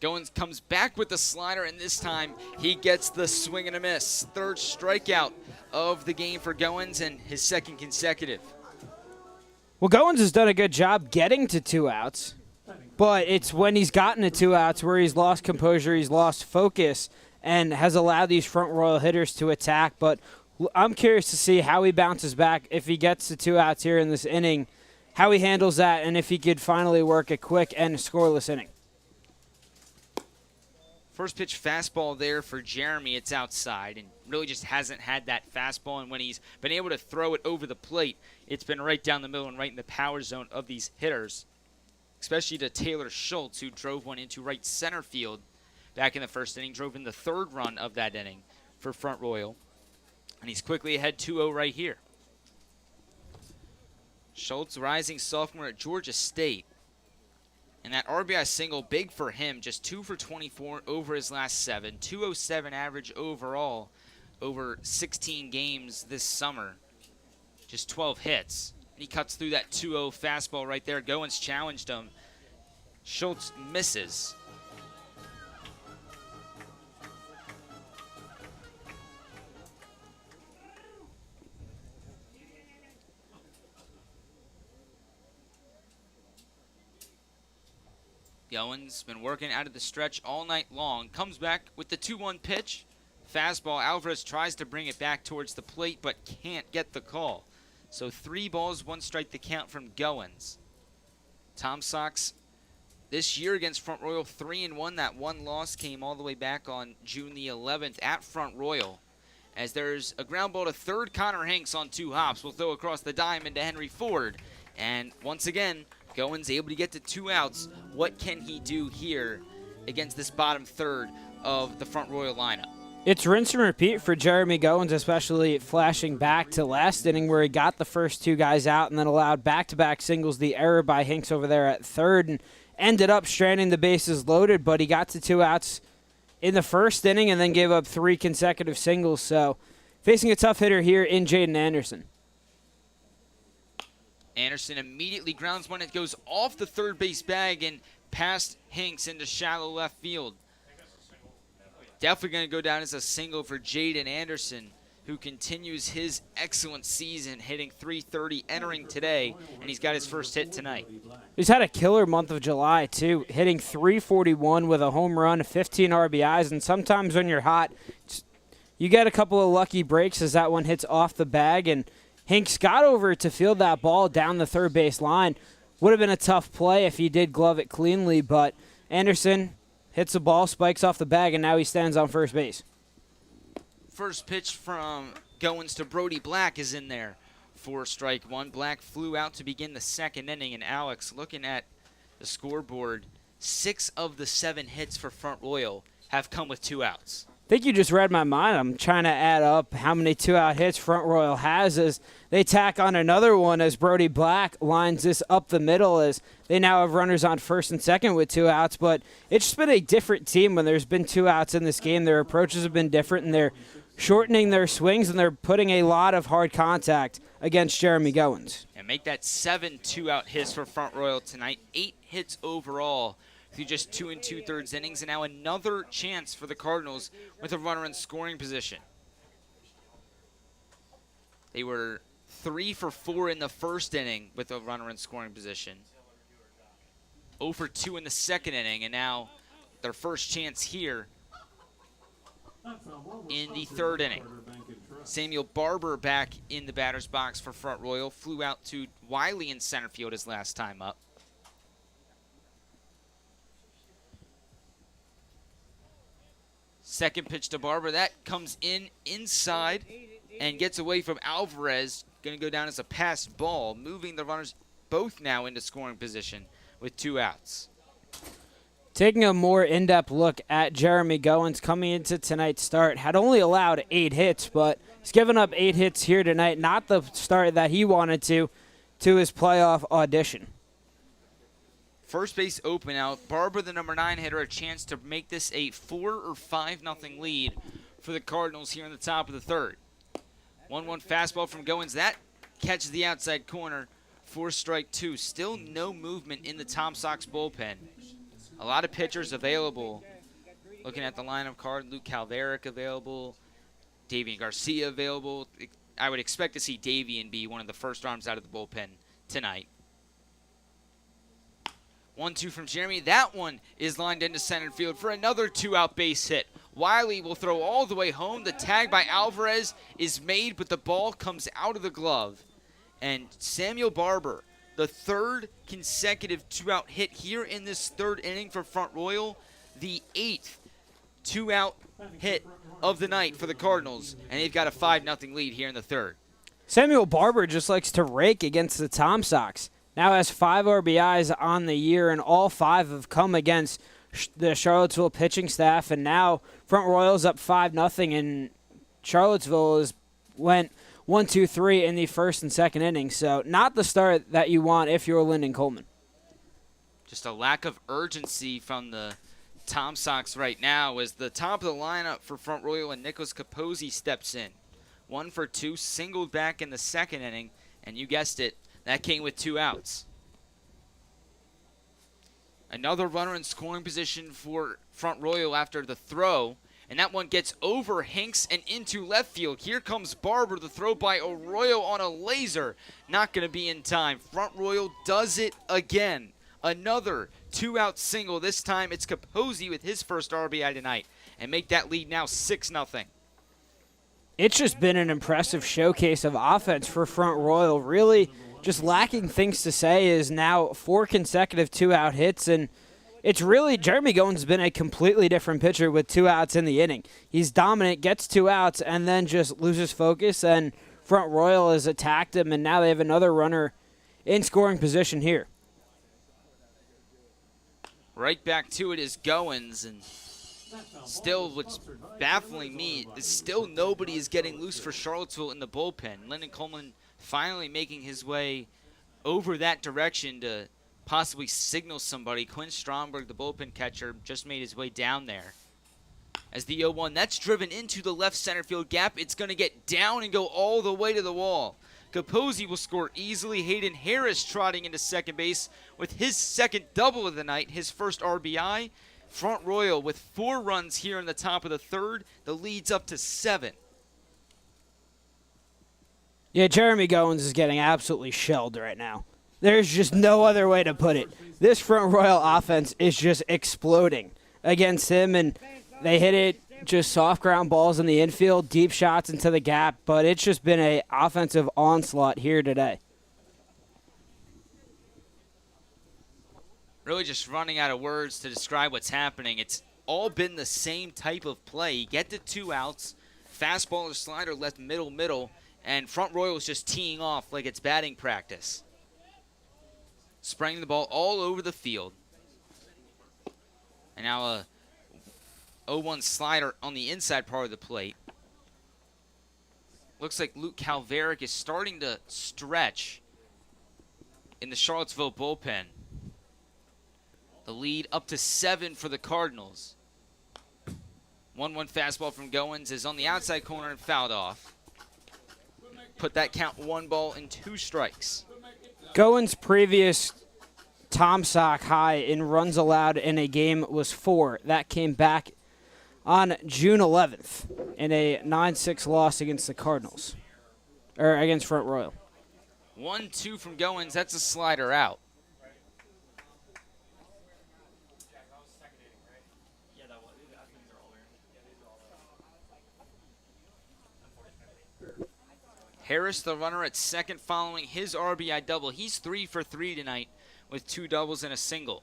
Goins comes back with the slider, and this time he gets the swing and a miss. Third strikeout of the game for Goins, and his second consecutive. Well, Goins has done a good job getting to 2 outs, but it's when he's gotten to 2 outs where he's lost composure, he's lost focus, and has allowed these Front Royal hitters to attack. But I'm curious to see how he bounces back if he gets to 2 outs here in this inning, how he handles that, and if he could finally work a quick and scoreless inning. First pitch fastball there for Jeremy. It's outside and really just hasn't had that fastball. And when he's been able to throw it over the plate, it's been right down the middle and right in the power zone of these hitters, especially to Taylor Schultz, who drove one into right center field back in the first inning, drove in the third run of that inning for Front Royal. And he's quickly ahead 2-0 right here. Schultz, rising sophomore at Georgia State. And that RBI single, big for him, just 2 for 24 over his last 7. 207 average overall over 16 games this summer. Just 12 hits. And he cuts through that 2-0 fastball right there. Goins challenged him. Schultz misses. Goins been working out of the stretch all night long. Comes back with the 2-1 pitch. Fastball. Alvarez tries to bring it back towards the plate, but can't get the call. So 3 balls, 1 strike the count from Goins. Tom Sox this year against Front Royal 3-1. That one loss came all the way back on June the 11th at Front Royal. As there's a ground ball to third, Connor Hanks on 2 hops will throw across the diamond to Henry Ford. And once again, Goins able to get to 2 outs. What can he do here against this bottom third of the Front Royal lineup? It's rinse and repeat for Jeremy Goins, especially flashing back to last inning where he got the first 2 guys out and then allowed back-to-back singles. The error by Hinks over there at third and ended up stranding the bases loaded, but he got to 2 outs in the first inning and then gave up 3 consecutive singles. So facing a tough hitter here in Jaden Anderson. Anderson immediately grounds one. It goes off the third base bag and past Hinks into shallow left field. Definitely going to go down as a single for Jaden Anderson, who continues his excellent season, hitting .330 entering today, and he's got his first hit tonight. He's had a killer month of July, too, hitting .341 with a home run, 15 RBIs, and sometimes when you're hot, you get a couple of lucky breaks as that one hits off the bag, and Hinks got over to field that ball down the third base line. Would have been a tough play if he did glove it cleanly, but Anderson hits the ball, spikes off the bag, and now he stands on first base. First pitch from Goins to Brody Black is in there for strike 1. Black flew out to begin the second inning, and Alex, looking at the scoreboard, 6 of the 7 hits for Front Royal have come with 2 outs. think you just read my mind. I'm trying to add up how many two-out hits Front Royal has as they tack on another one as Brody Black lines this up the middle as they now have runners on first and second with 2 outs. But it's just been a different team when there's been 2 outs in this game. Their approaches have been different, and they're shortening their swings, and they're putting a lot of hard contact against Jeremy Goins. And make that 7 2-out hits for Front Royal tonight. 8 hits overall through just 2 2/3 innings, and now another chance for the Cardinals with a runner in scoring position. They were 3 for 4 in the first inning with a runner in scoring position. 0 for 2 in the second inning, and now their first chance here in the third inning. Samuel Barber back in the batter's box for Front Royal. Flew out to Wiley in center field his last time up. Second pitch to Barber. That comes in inside and gets away from Alvarez. Going to go down as a passed ball, moving the runners both now into scoring position with 2 outs. Taking a more in-depth look at Jeremy Goins coming into tonight's start, had only allowed 8 hits, but he's given up 8 hits here tonight. Not the start that he wanted to his playoff audition. First base open out. Barber, the number 9 hitter, a chance to make this a 4 or 5-0 lead for the Cardinals here in the top of the third. 1-1 fastball from Goins. That catches the outside corner for strike 2. Still no movement in the Tom Sox bullpen. A lot of pitchers available. Looking at the lineup card, Luke Calveric available, Davian Garcia available. I would expect to see Davian be one of the first arms out of the bullpen tonight. 1-2 from Jeremy. That one is lined into center field for another 2-out base hit. Wiley will throw all the way home. The tag by Alvarez is made, but the ball comes out of the glove. And Samuel Barber, the third consecutive 2-out hit here in this third inning for Front Royal, the 8th 2-out hit of the night for the Cardinals, and they've got a 5-0 lead here in the third. Samuel Barber just likes to rake against the Tom Sox. Now has 5 RBIs on the year, and all 5 have come against the Charlottesville pitching staff, and now Front Royal's up 5-0, and Charlottesville went 1-2-3 in the first and second innings. So not the start that you want if you're Lyndon Coleman. Just a lack of urgency from the Tom Sox right now as the top of the lineup for Front Royal and Nicholas Capozzi steps in. 1 for 2, singled back in the second inning, and you guessed it, that came with 2 outs. Another runner in scoring position for Front Royal after the throw, and that one gets over Hinks and into left field. Here comes Barber, the throw by Arroyo on a laser. Not going to be in time. Front Royal does it again. Another 2-out single. This time it's Capozzi with his first RBI tonight, and make that lead now 6-0. It's just been an impressive showcase of offense for Front Royal. Really just lacking things to say is now 4 consecutive 2-out hits, and it's really Jeremy Goins has been a completely different pitcher with 2 outs in the inning. He's dominant, gets 2 outs, and then just loses focus, and Front Royal has attacked him, and now they have another runner in scoring position here. Right back to it is Goins, and still what's baffling me is still nobody is getting loose for Charlottesville in the bullpen. Lyndon Coleman finally making his way over that direction to possibly signal somebody. Quinn Stromberg, the bullpen catcher, just made his way down there. As the 0-1, that's driven into the left center field gap. It's going to get down and go all the way to the wall. Capozzi will score easily. Hayden Harris trotting into second base with his second double of the night, his first RBI. Front Royal with 4 runs here in the top of the third. The lead's up to 7. Yeah, Jeremy Goins is getting absolutely shelled right now. There's just no other way to put it. This Front Royal offense is just exploding against him, and they hit it just soft ground balls in the infield, deep shots into the gap, but it's just been an offensive onslaught here today. Really just running out of words to describe what's happening. It's all been the same type of play. You get the 2 outs, fastball or slider left middle, and Front Royal is just teeing off like it's batting practice. Spraying the ball all over the field. And now 0-1 slider on the inside part of the plate. Looks like Luke Calveric is starting to stretch in the Charlottesville bullpen. The lead up to 7 for the Cardinals. 1-1 fastball from Goins is on the outside corner and fouled off. Put that count 1 ball and 2 strikes. Goins' previous Tom Sox high in runs allowed in a game was 4. That came back on June 11th in a 9-6 loss against the Cardinals, or against Front Royal. 1-2 from Goins. That's a slider out. Harris, the runner at second, following his RBI double. He's 3 for 3 tonight with 2 doubles and a single.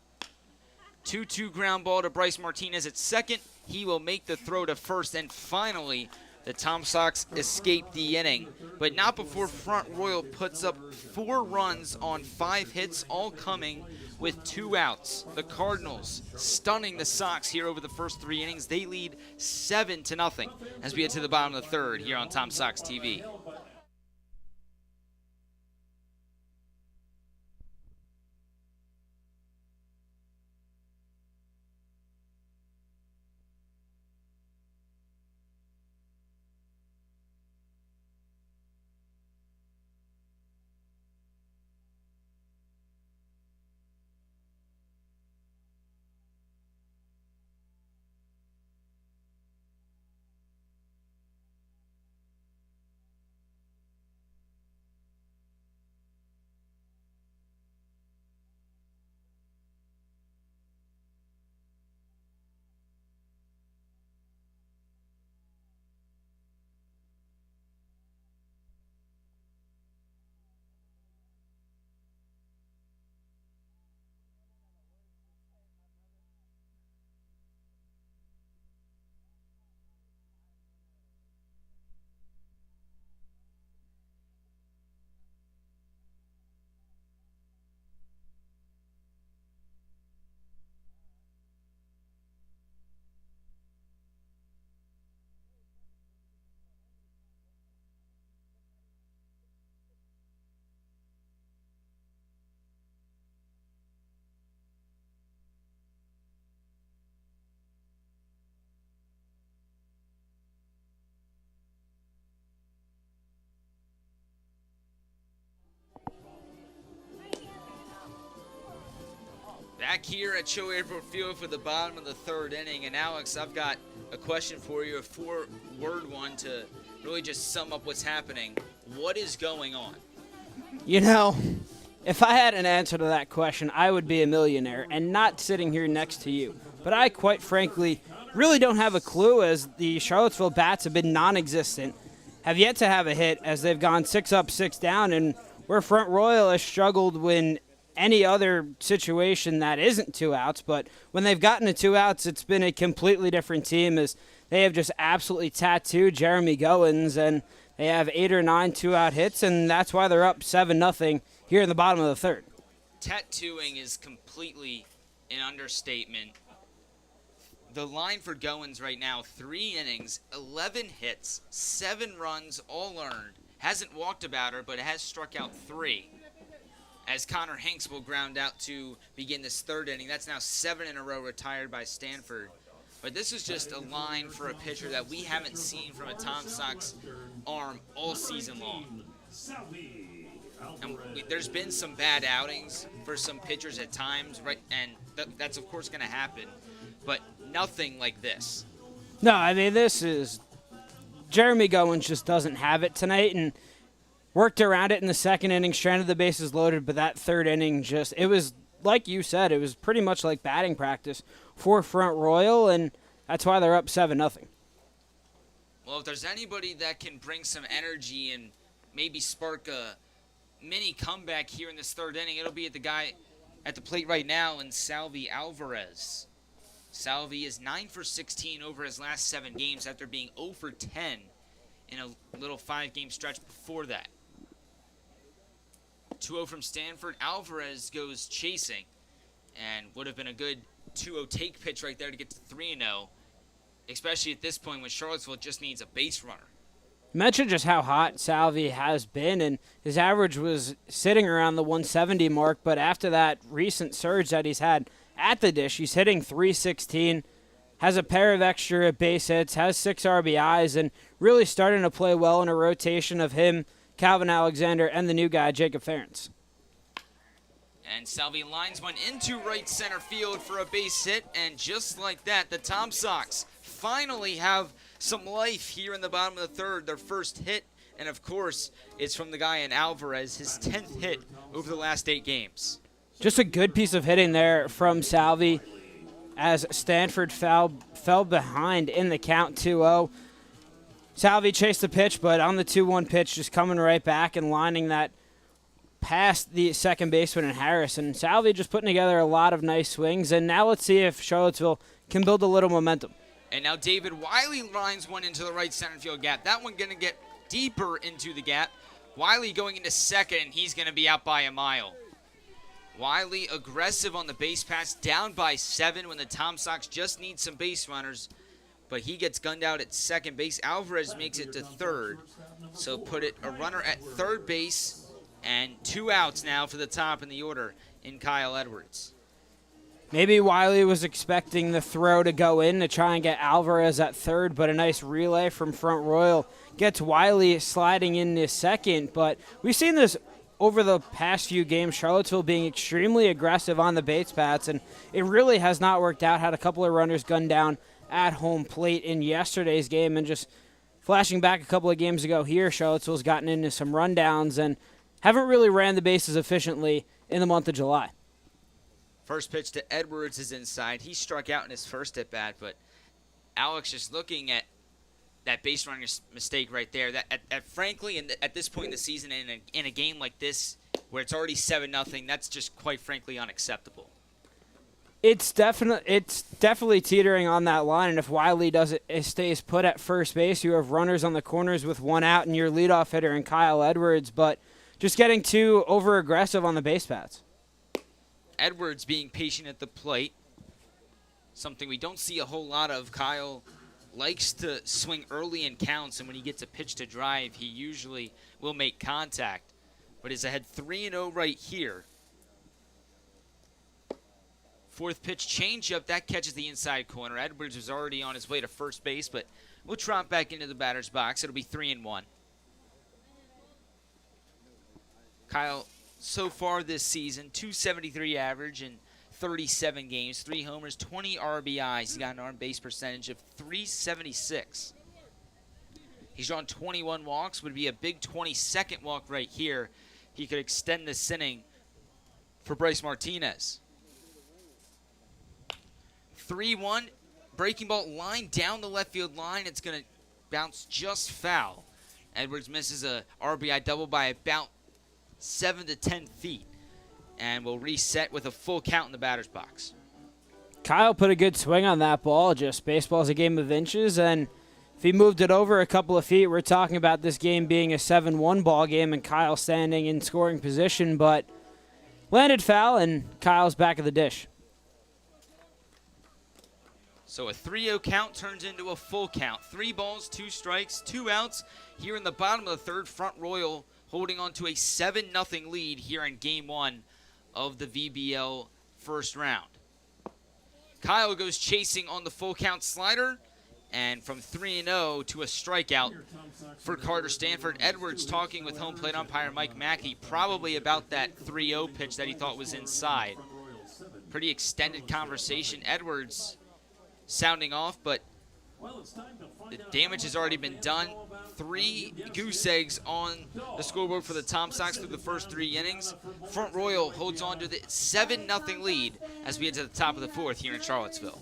2-2 ground ball to Bryce Martinez at second. He will make the throw to first, and finally the Tom Sox escape the inning, but not before Front Royal puts up 4 runs on 5 hits, all coming with 2 outs. The Cardinals stunning the Sox here over the first 3 innings. They lead 7-0 as we get to the bottom of the third here on Tom Sox TV. Back here at CHO Airport Field for the bottom of the third inning. And Alex, I've got a question for you, a 4-word one to really just sum up what's happening. What is going on? You know, if I had an answer to that question, I would be a millionaire and not sitting here next to you. But I, quite frankly, really don't have a clue, as the Charlottesville bats have been non-existent, have yet to have a hit as they've gone 6 up, 6 down, and where Front Royal has struggled when any other situation that isn't 2 outs, but when they've gotten to 2 outs, it's been a completely different team, as they have just absolutely tattooed Jeremy Goins, and they have 8 or 9 2-out hits, and that's why they're up 7-0 here in the bottom of the third. Tattooing is completely an understatement. The line for Goins right now, 3 innings, 11 hits, 7 runs, all earned. Hasn't walked a batter, but has struck out 3. As Connor Hanks will ground out to begin this third inning. That's now 7 in a row retired by Stanford. But this is just a line for a pitcher that we haven't seen from a Tom Sox arm all season long. And there's been some bad outings for some pitchers at times, right? And that's of course going to happen. But nothing like this. No, I mean, this is Jeremy Goins just doesn't have it tonight, and worked around it in the second inning, stranded the bases loaded, but that third inning just, it was, like you said, it was pretty much like batting practice for Front Royal, and that's why they're up 7-0. Well, if there's anybody that can bring some energy and maybe spark a mini comeback here in this third inning, it'll be at the guy at the plate right now in Salvi Alvarez. Salvi is 9 for 16 over his last 7 games after being 0 for 10 in a little 5-game stretch before that. 2-0 from Stanford. Alvarez goes chasing and would have been a good 2-0 take pitch right there to get to 3-0. especially at this point when Charlottesville just needs a base runner. You mentioned just how hot Salvi has been, and his average was sitting around the 170 mark, but after that recent surge that he's had at the dish, he's hitting 316, has a pair of extra base hits, has 6 RBIs, and really starting to play well in a rotation of him, Calvin Alexander, and the new guy, Jacob Ferentz. And Salvi lines one into right center field for a base hit, and just like that, the Tom Sox finally have some life here in the bottom of the third, their first hit, and of course, it's from the guy in Alvarez, his 10th hit over the last 8 games. Just a good piece of hitting there from Salvi as Stanford fell behind in the count 2-0. Salvi chased the pitch, but on the 2-1 pitch, just coming right back and lining that past the second baseman in Harris. And Salvi just putting together a lot of nice swings. And now let's see if Charlottesville can build a little momentum. And now David Wiley lines one into the right center field gap. That one going to get deeper into the gap. Wiley going into second, and he's going to be out by a mile. Wiley aggressive on the base pass, down by 7 when the Tom Sox just need some base runners. But he gets gunned out at second base. Alvarez makes it to third. So put it a runner at third base. And 2 outs now for the top in the order in Kyle Edwards. Maybe Wiley was expecting the throw to go in to try and get Alvarez at third, but a nice relay from Front Royal gets Wiley sliding into second. But we've seen this over the past few games, Charlottesville being extremely aggressive on the base paths, and it really has not worked out. Had a couple of runners gunned down at home plate in yesterday's game, and just flashing back a couple of games ago here, Charlottesville's gotten into some rundowns and haven't really ran the bases efficiently in the month of July. First pitch to Edwards is inside. He struck out in his first at bat, but Alex just looking at that base runner's mistake right there. That frankly, at this point in the season, in a game like this where it's already 7-0, that's just quite frankly unacceptable. It's definitely teetering on that line, and if Wiley stays put at first base, you have runners on the corners with 1 out, and your leadoff hitter in Kyle Edwards, but just getting too over-aggressive on the base paths. Edwards being patient at the plate, something we don't see a whole lot of. Kyle likes to swing early in counts, and when he gets a pitch to drive, he usually will make contact, but is ahead 3-0 right here. Fourth pitch changeup, that catches the inside corner. Edwards was already on his way to first base, but we'll trot back into the batter's box. It'll be 3-1. Kyle, so far this season, .273 average in 37 games, 3 homers, 20 RBIs. He's got an on-base percentage of .376. He's drawn 21 walks, would be a big 22nd walk right here. He could extend this inning for Bryce Martinez. 3-1, breaking ball line down the left field line. It's going to bounce just foul. Edwards misses a RBI double by about 7 to 10 feet, and will reset with a full count in the batter's box. Kyle put a good swing on that ball. Just baseball's a game of inches, and if he moved it over a couple of feet, we're talking about this game being a 7-1 ball game and Kyle standing in scoring position, but landed foul, and Kyle's back of the dish. So a 3-0 count turns into a full count. 3 balls, 2 strikes, 2 outs here in the bottom of the third. Front Royal holding on to a 7-0 lead here in Game 1 of the VBL first round. Kyle goes chasing on the full count slider, and from 3-0 to a strikeout for Carter Stanford. Edwards talking with home plate umpire Mike Mackey, probably about that 3-0 pitch that he thought was inside. Pretty extended conversation. Edwards sounding off, but the damage has already been done. 3 goose eggs on the scoreboard for the Tom Sox through the first 3 innings. Front Royal holds on to the 7-0 lead as we get to the top of the 4th here in Charlottesville.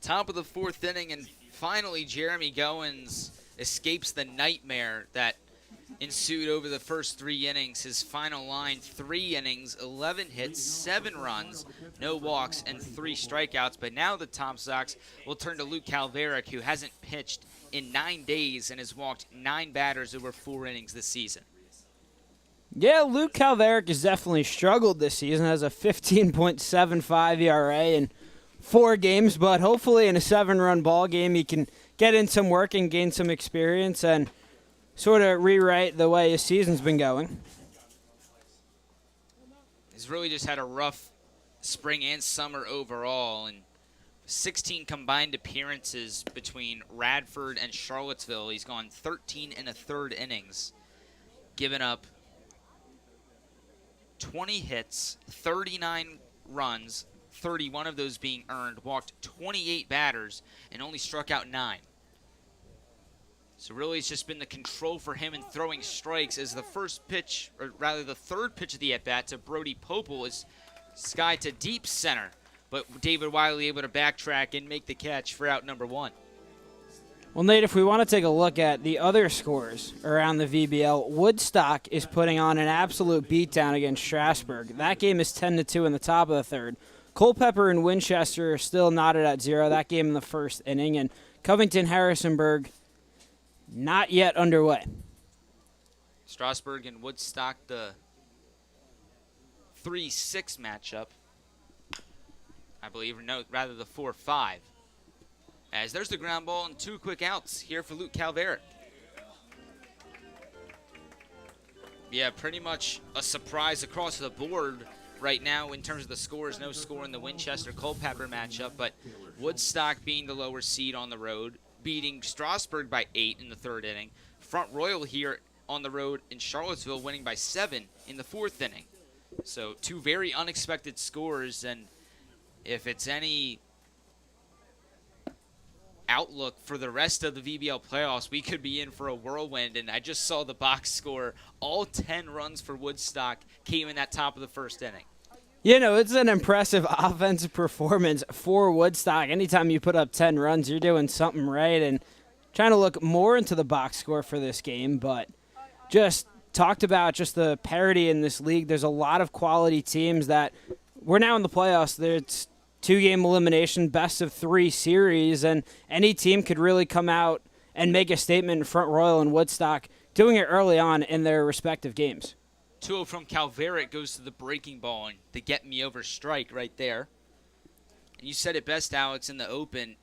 Top of the fourth inning, and finally Jeremy Goins escapes the nightmare that ensued over the first 3 innings. His final line, 3 innings, 11 hits, 7 runs, no walks, and 3 strikeouts. But now the Tom Sox will turn to Luke Calveric, who hasn't pitched in 9 days and has walked 9 batters over 4 innings this season. Yeah, Luke Calveric has definitely struggled this season, has a 15.75 ERA in 4 games, but hopefully in a 7-run ball game he can get in some work and gain some experience and sort of rewrite the way his season's been going. He's really just had a rough spring and summer overall, and 16 combined appearances between Radford and Charlottesville. He's gone 13 1/3 innings, given up 20 hits, 39 runs, 31 of those being earned, walked 28 batters, and only struck out 9. So really it's just been the control for him in throwing strikes as the first pitch, or rather the third pitch of the at-bat to Brody Popel is sky to deep center. But David Wiley able to backtrack and make the catch for out number 1. Well, Nate, if we want to take a look at the other scores around the VBL, Woodstock is putting on an absolute beatdown against Strasburg. That game is 10-2 in the top of the third. Culpeper and Winchester are still knotted at 0. That game in the first inning. And Covington-Harrisonburg not yet underway. Strasburg and Woodstock, the 3-6 matchup, I believe, or no, rather the 4-5. As there's the ground ball and 2 quick outs here for Luke Calveric. Yeah, pretty much a surprise across the board right now in terms of the scores. No score in the Winchester-Culpeper matchup, but Woodstock being the lower seed on the road, beating Strasburg by 8 in the 3rd inning. Front Royal here on the road in Charlottesville winning by 7 in the 4th inning. So 2 very unexpected scores, and if it's any outlook for the rest of the VBL playoffs, we could be in for a whirlwind. And I just saw the box score. All 10 runs for Woodstock came in that top of the 1st inning. You know, it's an impressive offensive performance for Woodstock. Anytime you put up 10 runs, you're doing something right. And trying to look more into the box score for this game, but just talked about just the parity in this league. There's a lot of quality teams that we're now in the playoffs. It's 2-game elimination, best of 3 series, and any team could really come out and make a statement in Front Royal and Woodstock, doing it early on in their respective games. 2-0 from Calveric goes to the breaking ball and the get me over strike right there. And you said it best, Alex, in the open.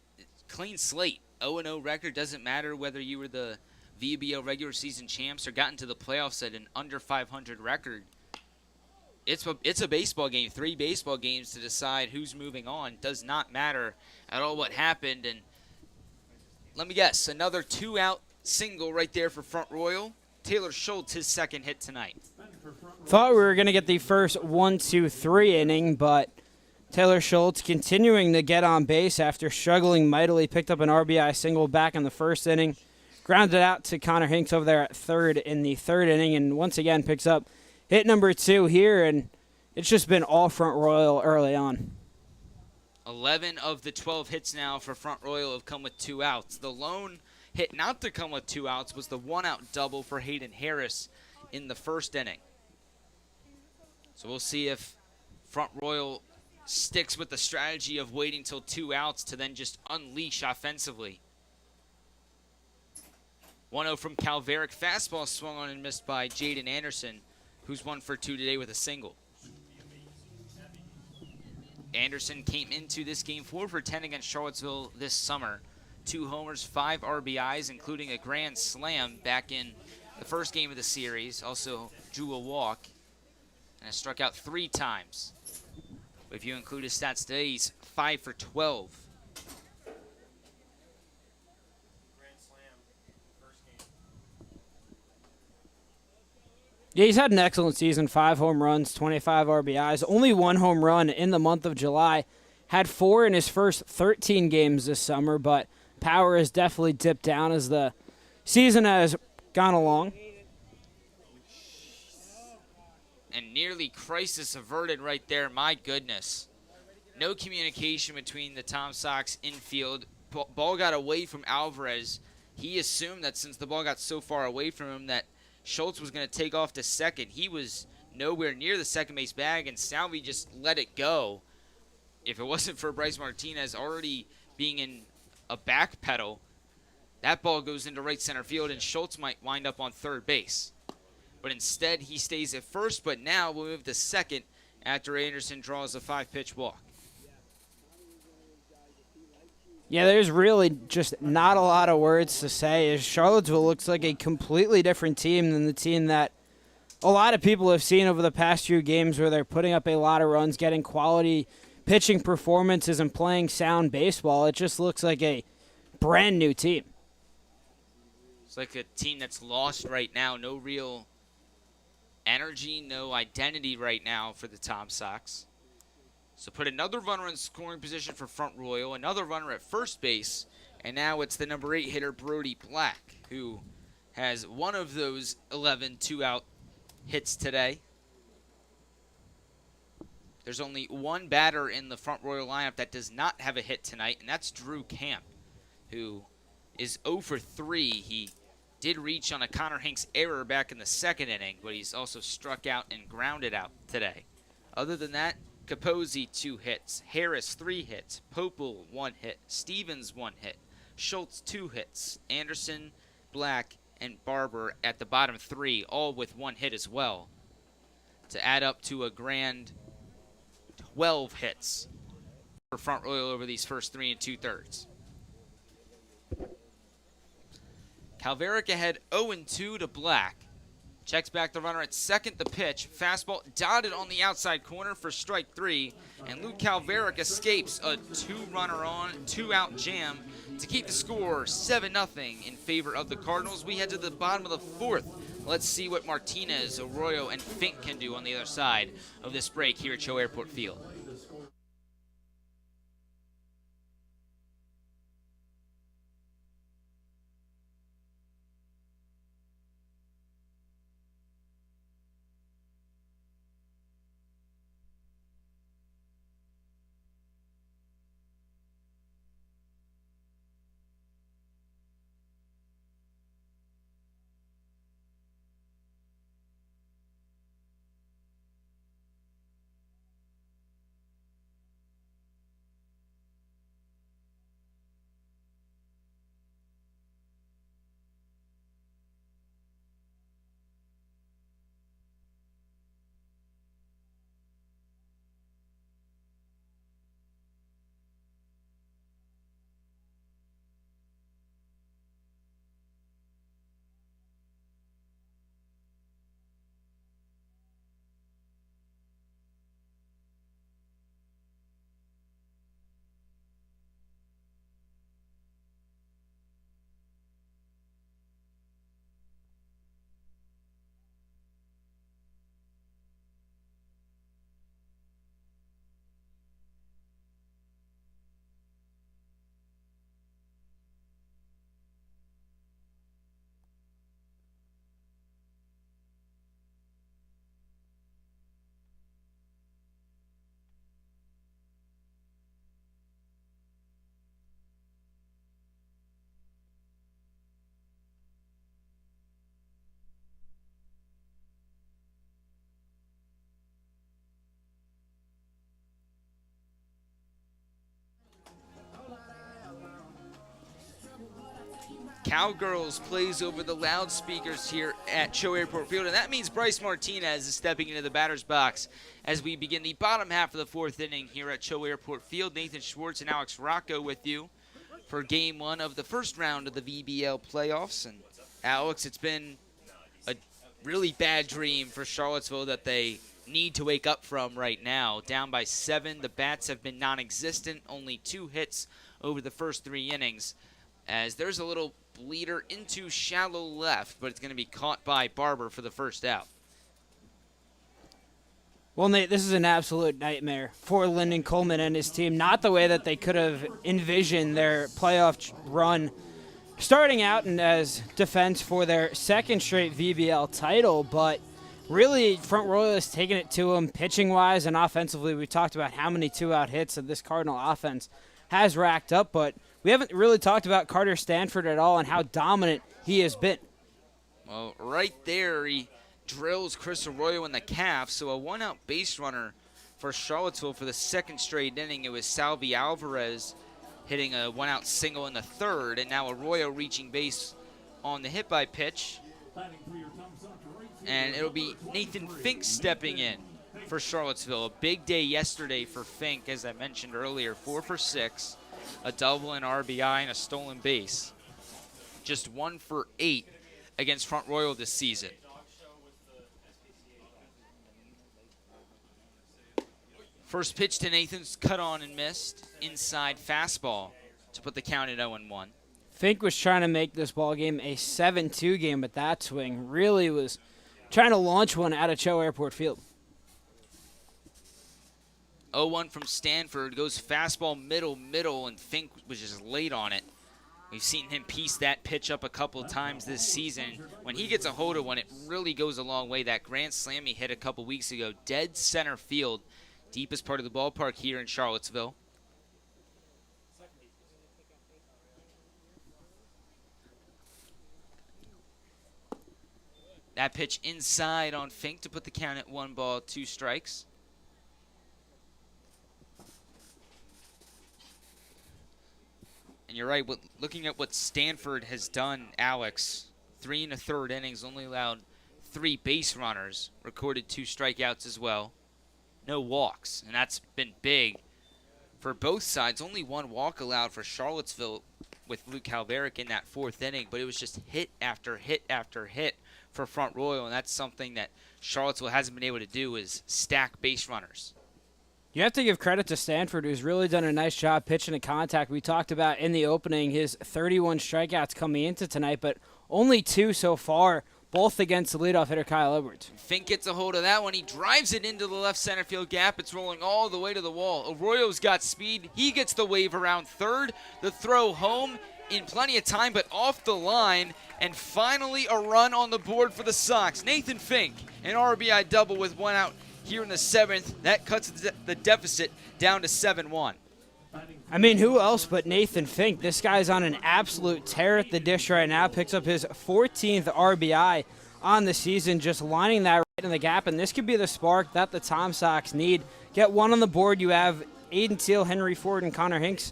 Clean slate. 0-0 record. Doesn't matter whether you were the VBL regular season champs or got into the playoffs at an under 500 record. It's a baseball game. 3 baseball games to decide who's moving on. Does not matter at all what happened. And let me guess, another 2-out single right there for Front Royal. Taylor Schultz, his 2nd hit tonight. Thought we were going to get the first 1-2-3 inning, but Taylor Schultz continuing to get on base after struggling mightily. Picked up an RBI single back in the 1st inning. Grounded out to Connor Hinks over there at 3rd in the 3rd inning, and once again picks up hit number 2 here, and it's just been all Front Royal early on. 11 of the 12 hits now for Front Royal have come with 2 outs. The lone hit not to come with 2 outs was the 1-out double for Hayden Harris in the 1st inning. So we'll see if Front Royal sticks with the strategy of waiting till 2 outs to then just unleash offensively. 1-0 from Calveric. Fastball swung on and missed by Jaden Anderson, who's 1 for 2 today with a single. Anderson came into this game 4 for 10 against Charlottesville this summer. 2 homers, 5 RBIs, including a grand slam back in the first game of the series. Also drew a walk and has struck out 3 times. If you include his stats today, he's 5 for 12. Yeah, he's had an excellent season. 5 home runs, 25 RBIs. Only 1 home run in the month of July. Had 4 in his first 13 games this summer, but power has definitely dipped down as the season has gone along. And nearly crisis averted right there. My goodness. no communication between the Tom Sox infield. Ball got away from Alvarez. He assumed that since the ball got so far away from him that Schultz was going to take off to second. He was nowhere near the second base bag, and Salvi just let it go. If it wasn't for Bryce Martinez already being in a back pedal, that ball goes into right center field, and Schultz might wind up on third base. But instead, he stays at first, but now we'll move to second after Anderson draws a 5-pitch walk. Yeah, there's really just not a lot of words to say. As Charlottesville looks like a completely different team than the team that a lot of people have seen over the past few games, where they're putting up a lot of runs, getting quality pitching performances, and playing sound baseball. It just looks like a brand new team. It's like a team that's lost right now. No real energy, no identity right now for the Tom Sox. So put another runner in scoring position for Front Royal, another runner at first base, and now it's the number 8 hitter, Brody Black, who has one of those 11 two-out hits today. There's only one batter in the Front Royal lineup that does not have a hit tonight, and that's Drew Camp, who is 0 for 3. He did reach on a Connor Hanks error back in the second inning, but he's also struck out and grounded out today. Other than that, Capozzi 2 hits, Harris 3 hits, Popel 1 hit, Stevens 1 hit, Schultz 2 hits, Anderson, Black, and Barber at the bottom 3, all with 1 hit as well, to add up to a grand 12 hits for Front Royal over these first 3 2/3. Calveric ahead 0-2 to Black. Checks back the runner at second. The pitch, fastball dotted on the outside corner for strike 3, and Luke Calveric escapes a 2-runner on, 2-out jam to keep the score 7-0 in favor of the Cardinals. We head to the bottom of the 4th. Let's see what Martinez, Arroyo, and Fink can do on the other side of this break here at CHO Airport Field. Cowgirls plays over the loudspeakers here at CHO Airport Field, and that means Bryce Martinez is stepping into the batter's box as we begin the bottom half of the 4th inning here at CHO Airport Field. Nathan Schwartz and Alex Rocco with you for Game 1 of the first round of the VBL playoffs. And Alex, it's been a really bad dream for Charlottesville that they need to wake up from right now. Down by 7, the bats have been non-existent, only 2 hits over the first 3 innings, as there's a little bleeder into shallow left, but it's going to be caught by Barber for the first out. Well, Nate, this is an absolute nightmare for Lyndon Coleman and his team. Not the way that they could have envisioned their playoff run, starting out and as defense for their 2nd straight VBL title, but really, Front Royal has taken it to him pitching-wise and offensively. We talked about how many two-out hits that this Cardinal offense has racked up, but we haven't really talked about Carter Stanford at all and how dominant he has been. Well, right there, he drills Chris Arroyo in the calf, so a one-out base runner for Charlottesville for the second straight inning. It was Salvi Alvarez hitting a one-out single in the third, and now Arroyo reaching base on the hit-by pitch. And it'll be Nathan Fink stepping in for Charlottesville. A big day yesterday for Fink, as I mentioned earlier. 4 for 6, a double, an RBI, and a stolen base. Just 1 for 8 against Front Royal this season. First pitch to Nathan's cut on and missed. Inside fastball to put the count at 0-1. Fink was trying to make this ball game a 7-2 game, but that swing really was trying to launch one out of CHO Airport Field. 0-1 from Stanford. Goes fastball middle, and Fink was just late on it. We've seen him piece that pitch up a couple of times this season. When he gets a hold of one, it really goes a long way. That grand slam he hit a couple weeks ago, dead center field, deepest part of the ballpark here in Charlottesville. That pitch inside on Fink to put the count at 1 ball, 2 strikes. And you're right, looking at what Stanford has done, Alex, 3 1/3 innings, only allowed 3 base runners, recorded 2 strikeouts as well. No walks, and that's been big for both sides. Only 1 walk allowed for Charlottesville with Luke Calveric in that 4th inning, but it was just hit after hit after hit for Front Royal, and that's something that Charlottesville hasn't been able to do, is stack base runners. You have to give credit to Stanford, who's really done a nice job pitching to contact. We talked about in the opening his 31 strikeouts coming into tonight, but only 2 so far, both against the leadoff hitter Kyle Edwards. Fink gets a hold of that one. He drives it into the left center field gap. It's rolling all the way to the wall. Arroyo's got speed. He gets the wave around third. The throw home in plenty of time, but off the line. And finally a run on the board for the Sox. Nathan Fink, an RBI double with 1 out here in the 7th. That cuts the deficit down to 7-1. I mean, who else but Nathan Fink? This guy's on an absolute tear at the dish right now. Picks up his 14th RBI on the season, just lining that right in the gap. And this could be the spark that the Tom Sox need. Get 1 on the board. You have Aiden Teal, Henry Ford, and Connor Hinks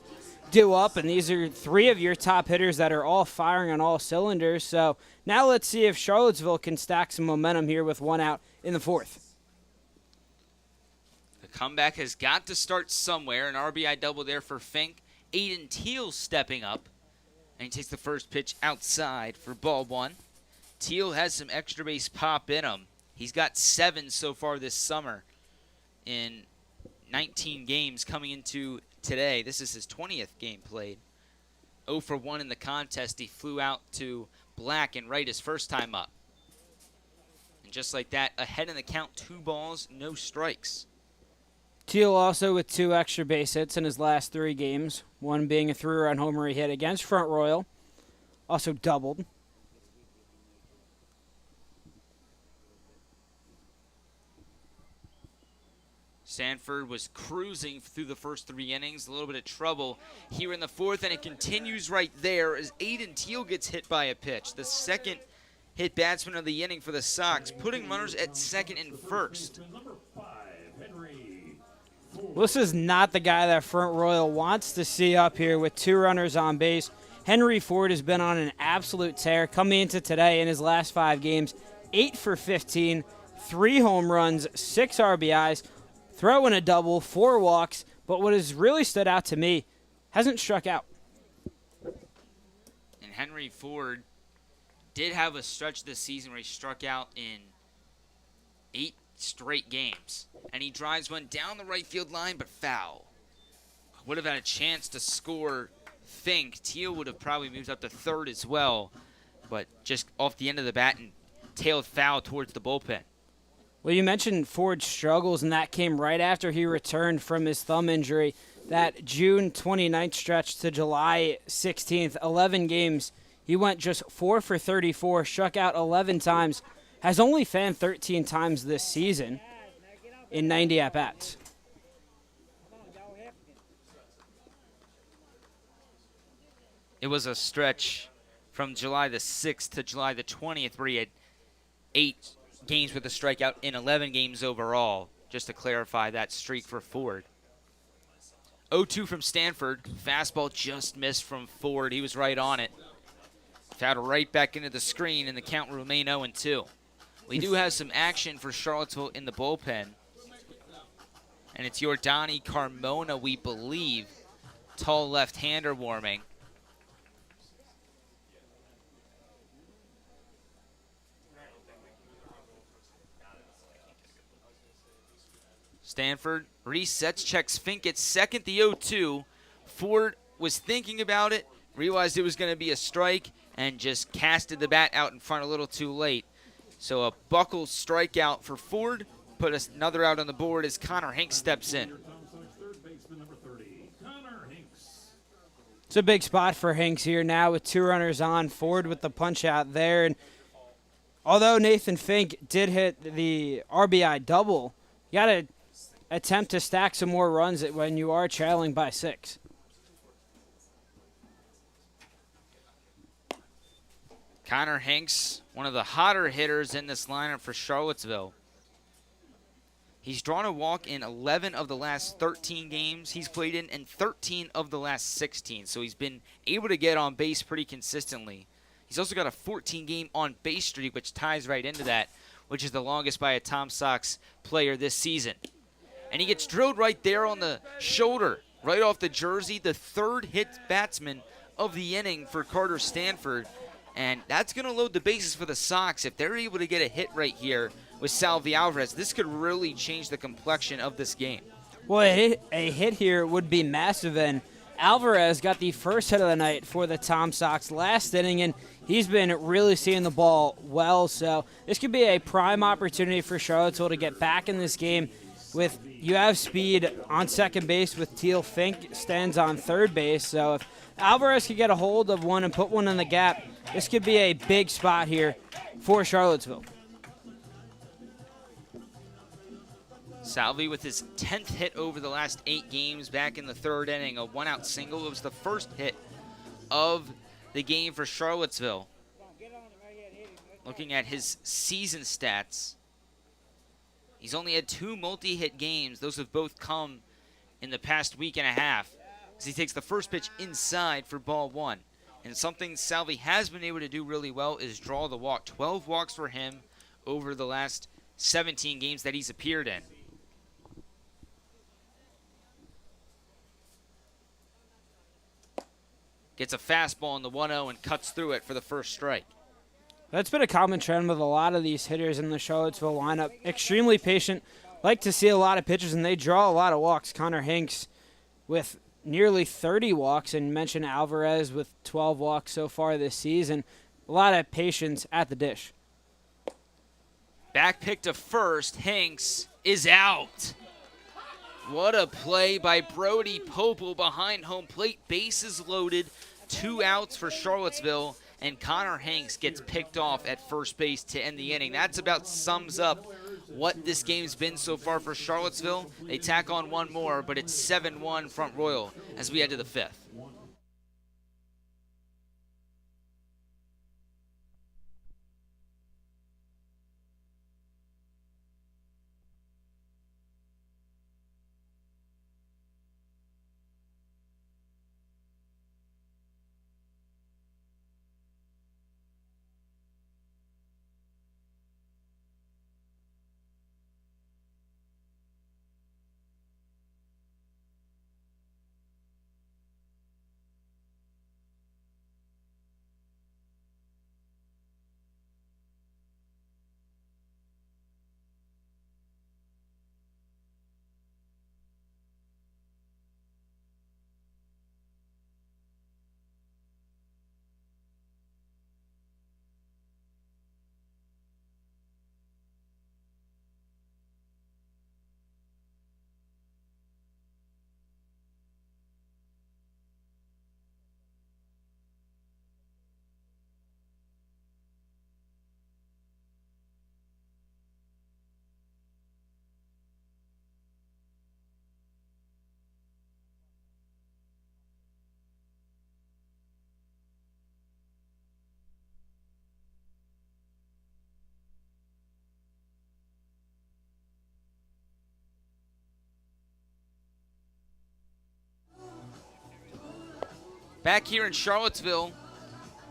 due up. And these are 3 of your top hitters that are all firing on all cylinders. So now let's see if Charlottesville can stack some momentum here with 1 out in the 4th. Comeback has got to start somewhere. An RBI double there for Fink. Aiden Teal stepping up. And he takes the first pitch outside for ball 1. Teal has some extra base pop in him. He's got 7 so far this summer in 19 games coming into today. This is his 20th game played. 0 for 1 in the contest. He flew out to black and right his first time up. And just like that, ahead in the count, 2 balls, no strikes. Teal also with 2 extra base hits in his last 3 games, one being a 3-run homer he hit against Front Royal, also doubled. Stanford was cruising through the first 3 innings, a little bit of trouble here in the 4th, and it continues right there as Aiden Teal gets hit by a pitch. The second hit batsman of the inning for the Sox, putting runners at 2nd and 1st. Well, this is not the guy that Front Royal wants to see up here with 2 runners on base. Henry Ford has been on an absolute tear coming into today in his last 5 games. 8 for 15, 3 home runs, 6 RBIs, throwing a double, 4 walks. But what has really stood out to me, hasn't struck out. And Henry Ford did have a stretch this season where he struck out in 8 straight games. And he drives one down the right field line, but foul. Would have had a chance to score Fink. Teal would have probably moved up to 3rd as well, but just off the end of the bat and tailed foul towards the bullpen. Well, you mentioned Ford's struggles, and that came right after he returned from his thumb injury. That June 29th stretch to July 16th, 11 games. He went just 4 for 34, struck out 11 times, has only fanned 13 times this season in 90 at-bats. It was a stretch from July the 6th to July the 20th where he had 8 games with a strikeout in 11 games overall, just to clarify that streak for Ford. 0-2 from Stanford. Fastball just missed from Ford. He was right on it. Fouled right back into the screen, and the count will remain 0-2. We do have some action for Charlottesville in the bullpen. And it's Yordani Carmona, we believe, tall left-hander warming. Stanford resets, checks Fink at second, the 0-2. Ford was thinking about it, realized it was going to be a strike, and just casted the bat out in front a little too late. So a buckle strikeout for Ford, put another out on the board as Connor Hinks steps in. It's a big spot for Hinks here now with 2 runners on. Ford with the punch out there. And although Nathan Fink did hit the RBI double, you got to attempt to stack some more runs when you are trailing by 6. Connor Hinks, one of the hotter hitters in this lineup for Charlottesville. He's drawn a walk in 11 of the last 13 games he's played in and 13 of the last 16. So he's been able to get on base pretty consistently. He's also got a 14-game on-base streak, which ties right into that, which is the longest by a Tom Sox player this season. And he gets drilled right there on the shoulder, right off the jersey, the 3rd hit batsman of the inning for Carter Stanford. And that's going to load the bases for the Sox. If they're able to get a hit right here with Salvi Alvarez, this could really change the complexion of this game. Well, a hit here would be massive, and Alvarez got the first hit of the night for the Tom Sox last inning, and he's been really seeing the ball well. So this could be a prime opportunity for Charlottesville to get back in this game. With you have speed on second base with Teal. Fink stands on third base. So if Alvarez could get a hold of one and put one in the gap, this could be a big spot here for Charlottesville. Salvi with his 10th hit over the last 8 games back in the 3rd inning, a 1-out single. It was the first hit of the game for Charlottesville. Looking at his season stats, he's only had 2 multi-hit games. Those have both come in the past week and a half, as he takes the first pitch inside for ball 1. And something Salvi has been able to do really well is draw the walk. 12 walks for him over the last 17 games that he's appeared in. Gets a fastball in the 1-0 and cuts through it for the first strike. That's been a common trend with a lot of these hitters in the Charlottesville lineup. Extremely patient, like to see a lot of pitches, and they draw a lot of walks. Connor Hinks with nearly 30 walks, and you mentioned Alvarez with 12 walks so far this season. A lot of patience at the dish. Back pick to first. Hinks is out. What a play by Brody Popel behind home plate. Bases loaded. 2 outs for Charlottesville, and Connor Hinks gets picked off at first base to end the inning. That's about sums up what this game's been so far for Charlottesville. They tack on one more, but it's 7-1 Front Royal as we head to the 5th. Back here in Charlottesville,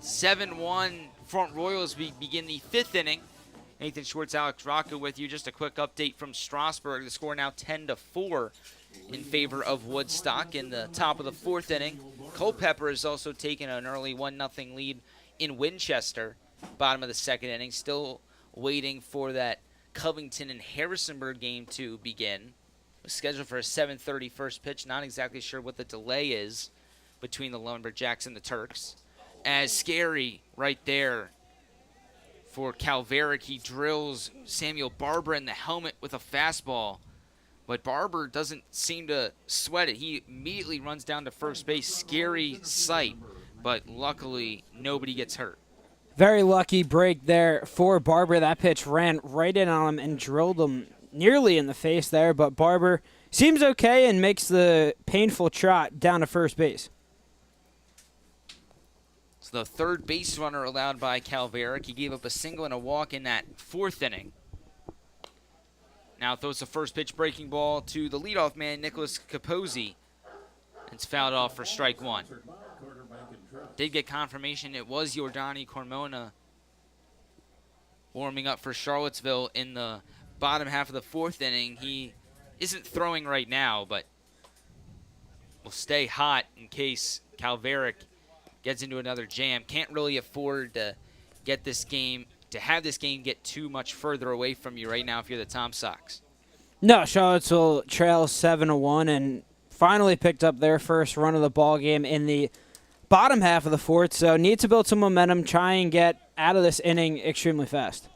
7-1 Front Royal as we begin the 5th inning. Nathan Schwartz, Alex Rocco with you. Just a quick update from Strasburg. The score now 10-4 in favor of Woodstock in the top of the 4th inning. Culpeper has also taken an early 1-0 lead in Winchester. Bottom of the 2nd inning. Still waiting for that Covington and Harrisonburg game to begin. It was scheduled for a 7:30 first pitch. Not exactly sure what the delay is between the Lumberjacks and the Turks. As Scary right there for Calveric. He drills Samuel Barber in the helmet with a fastball. But Barber doesn't seem to sweat it. He immediately runs down to first base. Scary sight. But luckily, nobody gets hurt. Very lucky break there for Barber. That pitch ran right in on him and drilled him nearly in the face there. But Barber seems okay and makes the painful trot down to first base. So the third base runner allowed by Calveric. He gave up a single and a walk in that 4th inning. Now throws the first pitch breaking ball to the leadoff man, Nicholas Capozzi. It's fouled off for strike 1. Did get confirmation it was Yordani Carmona warming up for Charlottesville in the bottom half of the 4th inning. He isn't throwing right now, but will stay hot in case Calveric gets into another jam. Can't really afford to get this game, to have this game get too much further away from you right now if you're the Tom Sox. No, Charlottesville trails 7-1 and finally picked up their first run of the ball game in the bottom half of the 4th. So need to build some momentum, try and get out of this inning extremely fast.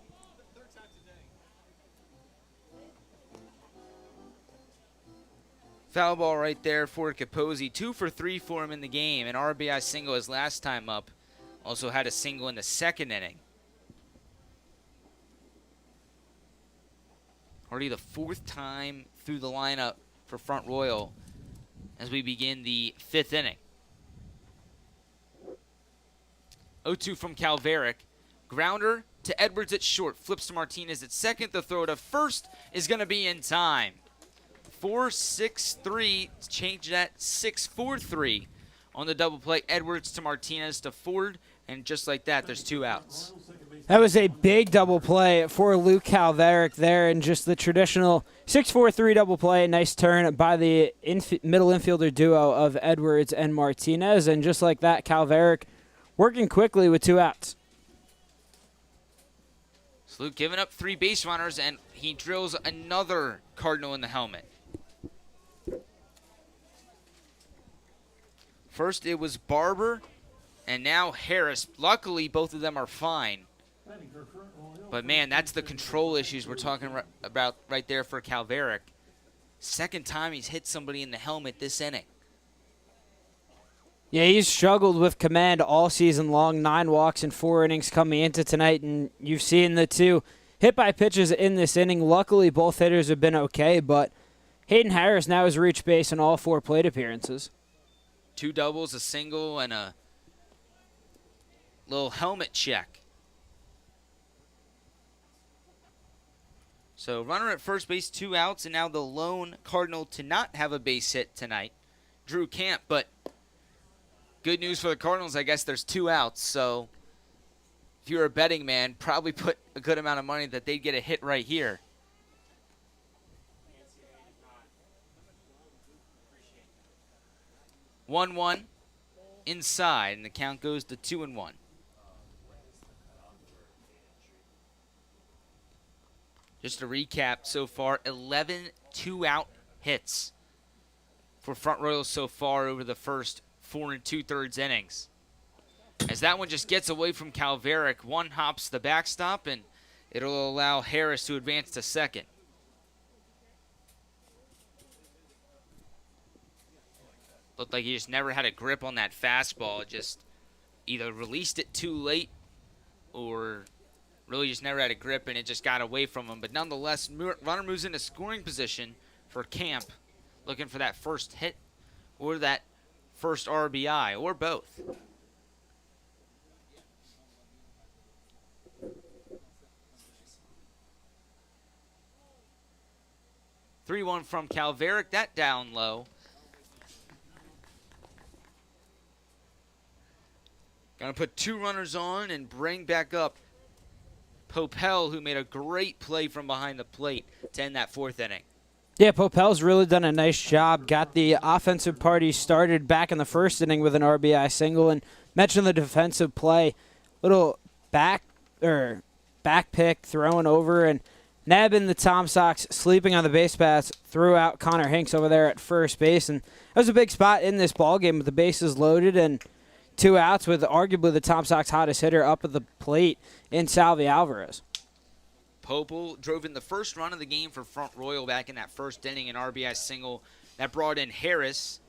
Foul ball right there for Capozzi. 2 for 3 for him in the game. An RBI single his last time up. Also had a single in the 2nd inning. Already the 4th time through the lineup for Front Royal as we begin the 5th inning. 0-2 from Calveric. Grounder to Edwards at short. Flips to Martinez at second. The throw to first is going to be in time. 4-6-3, change that 6-4-3 on the double play. Edwards to Martinez to Ford, and just like that, there's 2 outs. That was a big double play for Luke Calveric there, and just the traditional 6-4-3 double play. Nice turn by the middle infielder duo of Edwards and Martinez, and just like that, Calveric working quickly with 2 outs. So Luke giving up 3 base runners, and he drills another Cardinal in the helmet. First it was Barber, and now Harris. Luckily, both of them are fine. But, man, that's the control issues we're talking about right there for Calveric. Second time he's hit somebody in the helmet this inning. Yeah, he's struggled with command all season long. 9 walks in 4 innings coming into tonight, and you've seen the 2 hit-by pitches in this inning. Luckily, both hitters have been okay, but Hayden Harris now has reached base in all 4 plate appearances. 2 doubles, a single, and a little helmet check. So runner at first base, 2 outs, and now the lone Cardinal to not have a base hit tonight, Drew Camp. But good news for the Cardinals, I guess there's 2 outs. So if you're a betting man, probably put a good amount of money that they'd get a hit right here. 1-1 inside, and the count goes to 2-1. Just to recap so far, 11 2-out hits for Front Royal so far over the first 4 2/3 innings. As that one just gets away from Calveric, one hops the backstop, and it'll allow Harris to advance to second. Looked like he just never had a grip on that fastball. It just either released it too late or really just never had a grip, and it just got away from him. But nonetheless, runner moves into scoring position for Camp, looking for that first hit or that first RBI, or both. Three-one from Calveric, that down low. Going to put 2 runners on and bring back up Popel, who made a great play from behind the plate to end that 4th inning. Yeah, Popel's really done a nice job. Got the offensive party started back in the 1st inning with an RBI single, and mentioned the defensive play. Little back pick, throwing over, and nabbing the Tom Sox, sleeping on the base paths, threw out Connor Hinks over there at first base. And that was a big spot in this ballgame with the bases loaded and 2 outs with arguably the Tom Sox hottest hitter up at the plate in Salvi Alvarez. Popel drove in the first run of the game for Front Royal back in that 1st inning, an RBI single that brought in Harris.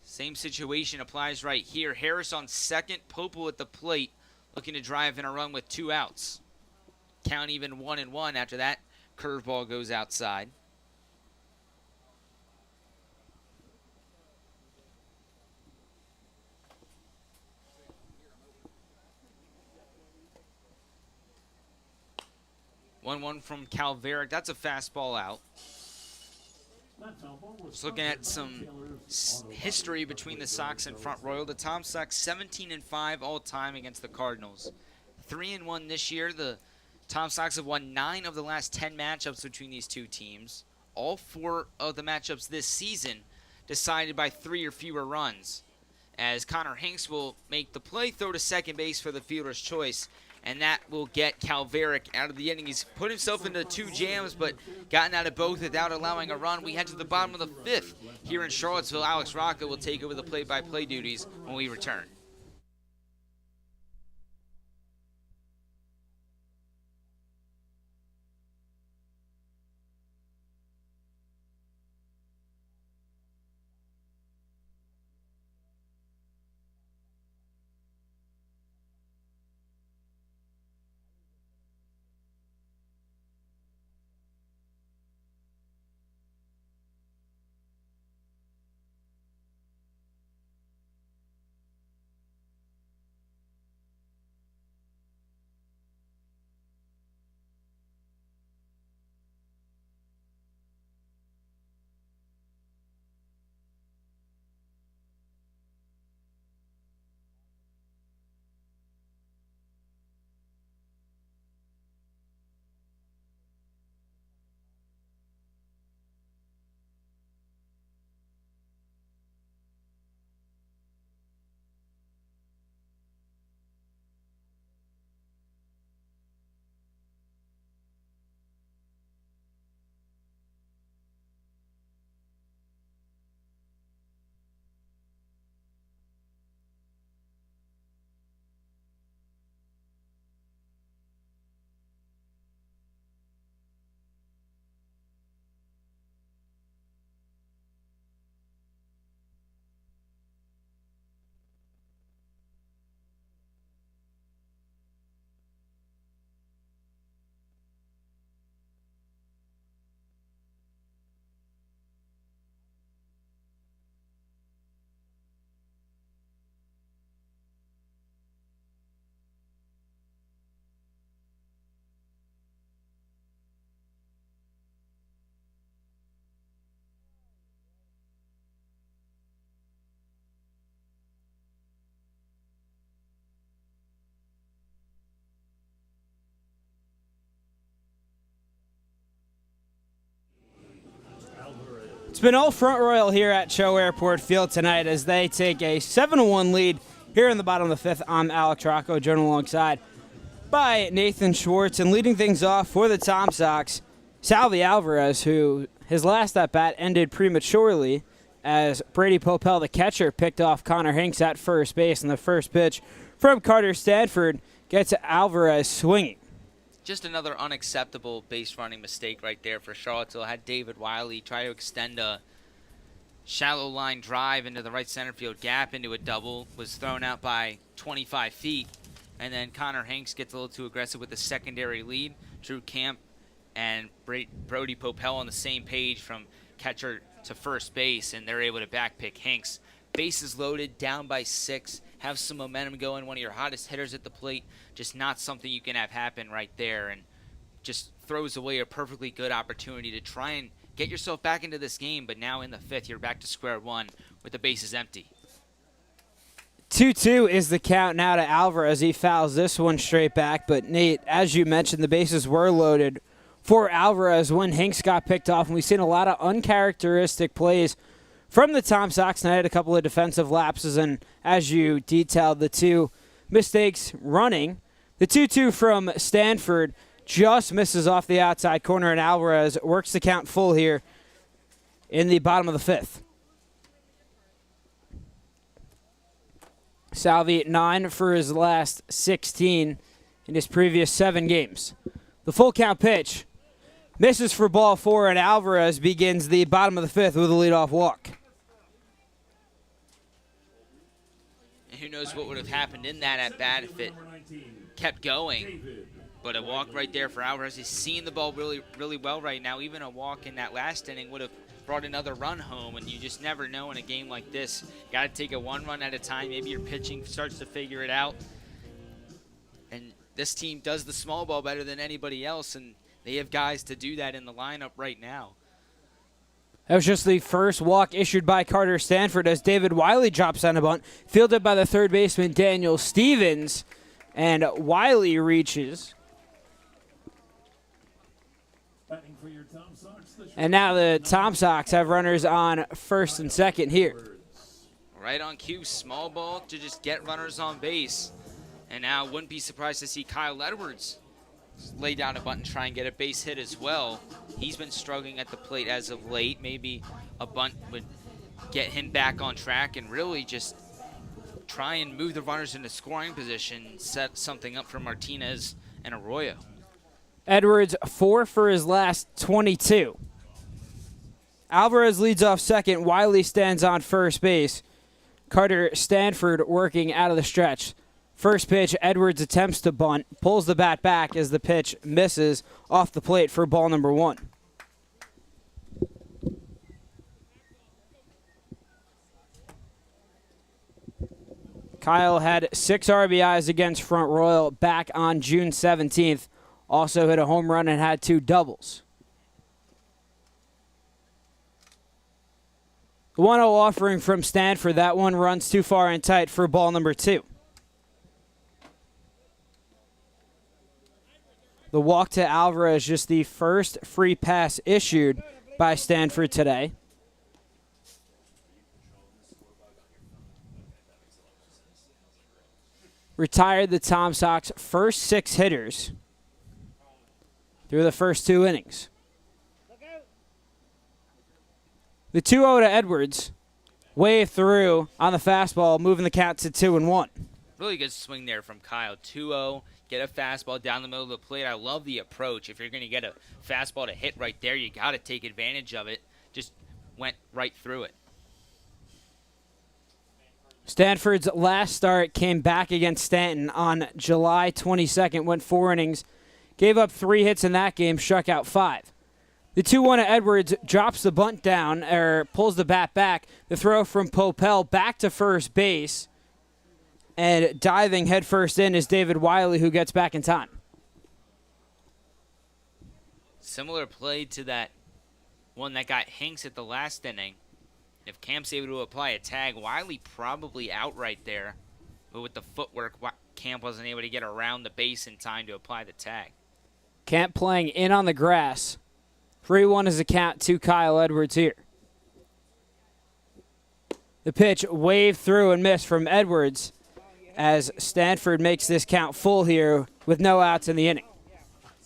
Same situation applies right here. Harris on second, Popel at the plate, looking to drive in a run with 2 outs. Count even 1-1 after that curveball goes outside. One from Calveric. That's a fastball out. Just looking at some history between the Sox and Front Royal. The Tom Sox 17-5 all time against the Cardinals. 3-1 this year. The Tom Sox have won 9 of the last 10 matchups between these two teams. All 4 of the matchups this season decided by 3 or fewer runs. As Connor Hinks will make the play, throw to second base for the fielder's choice. And that will get Calveric out of the inning. He's put himself into 2 jams, but gotten out of both without allowing a run. We head to the bottom of the 5th here in Charlottesville. Alex Rocco will take over the play-by-play duties when we return. It's been all Front Royal here at CHO Airport Field tonight as they take a 7-1 lead here in the bottom of the 5th. I'm Alex Rocco, joined alongside by Nathan Schwartz, and leading things off for the Tom Sox, Salvi Alvarez, who his last at-bat ended prematurely as Brady Popel, the catcher, picked off Connor Hinks at first base, and the first pitch from Carter Stanford gets Alvarez swinging. Just another unacceptable base running mistake right there for Charlottesville. Had David Wiley try to extend a shallow line drive into the right center field gap into a double, was thrown out by 25 feet, and then Connor Hinks gets a little too aggressive with the secondary lead. Drew Camp and Brody Popel on the same page from catcher to first base, and they're able to backpick Hinks. Bases loaded, down by 6, have some momentum going, one of your hottest hitters at the plate, just not something you can have happen right there, and just throws away a perfectly good opportunity to try and get yourself back into this game. But now in the 5th, you're back to square one with the bases empty. 2-2 is the count now to Alvarez. He fouls this one straight back. But, Nate, as you mentioned, the bases were loaded for Alvarez when Hinks got picked off. And we've seen a lot of uncharacteristic plays from the Tom Sox tonight, a couple of defensive lapses. And as you detailed, the two mistakes running. The 2-2 from Stanford just misses off the outside corner, and Alvarez works the count full here in the bottom of the fifth. Salvi 9 for his last 16 in his previous 7 games. The full count pitch misses for ball 4, and Alvarez begins the bottom of the fifth with a leadoff walk. And who knows what would have happened in that at bat if it kept going. But a walk right there for Alvarez. He's seeing the ball really, really well right now. Even a walk in that last inning would have brought another run home, and you just never know in a game like this. Got to take it one run at a time. Maybe your pitching starts to figure it out. And this team does the small ball better than anybody else, and they have guys to do that in the lineup right now. That was just the first walk issued by Carter Stanford as David Wiley drops on a bunt, fielded by the third baseman Daniel Stevens, and Wiley reaches. And now the Tom Sox have runners on first and second here. Right on cue, small ball to just get runners on base. And now wouldn't be surprised to see Kyle Edwards lay down a bunt and try and get a base hit as well. He's been struggling at the plate as of late. Maybe a bunt would get him back on track and really just try and move the runners into scoring position, set something up for Martinez and Arroyo. Edwards 4 for his last 22. Alvarez leads off second. Wiley stands on first base. Carter Stanford working out of the stretch. First pitch, Edwards attempts to bunt, pulls the bat back as the pitch misses off the plate for ball number 1. Kyle had 6 RBIs against Front Royal back on June 17th. Also hit a home run and had 2 doubles. The 1-0 offering from Stanford. That one runs too far and tight for ball number 2. The walk to Alvarez, just the first free pass issued by Stanford today. Retired the Tom Sox first 6 hitters through the first 2 innings. The 2-0 to Edwards, wave through on the fastball, moving the count to 2-1. Really good swing there from Kyle. 2-0, get a fastball down the middle of the plate. I love the approach. If you're going to get a fastball to hit right there, you got to take advantage of it. Just went right through it. Stanford's last start came back against Stanton on July 22nd, went 4 innings, gave up 3 hits in that game, struck out 5. The 2-1 to Edwards drops the bunt down, or pulls the bat back. The throw from Popel back to first base, and diving headfirst in is David Wiley, who gets back in time. Similar play to that one that got Hinks at the last inning. If Camp's able to apply a tag, Wiley probably out right there. But with the footwork, Camp wasn't able to get around the base in time to apply the tag. Camp playing in on the grass. 3-1 is the count to Kyle Edwards here. The pitch waved through and missed from Edwards as Stanford makes this count full here with no outs in the inning.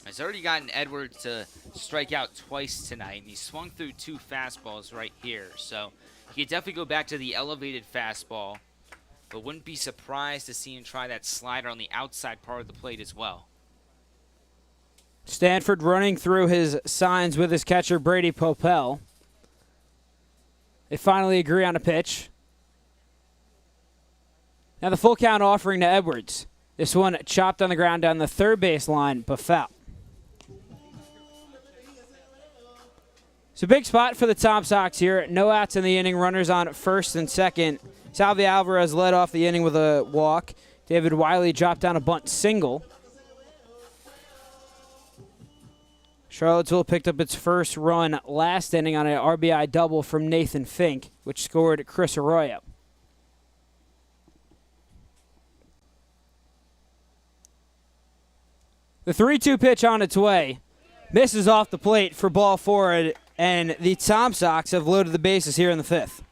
He's already gotten Edwards to strike out twice tonight, and he swung through 2 fastballs right here. So he could definitely go back to the elevated fastball, but wouldn't be surprised to see him try that slider on the outside part of the plate as well. Stanford running through his signs with his catcher, Brady Popel. They finally agree on a pitch. Now the full count offering to Edwards. This one chopped on the ground down the third base line, but foul. It's a big spot for the Tom Sox here. No outs in the inning. Runners on first and second. Salvi Alvarez led off the inning with a walk. David Wiley dropped down a bunt single. Charlottesville picked up its first run last inning on an RBI double from Nathan Fink, which scored Chris Arroyo. The 3-2 pitch on its way. Misses off the plate for ball forward, and the Tom Sox have loaded the bases here in the 5th.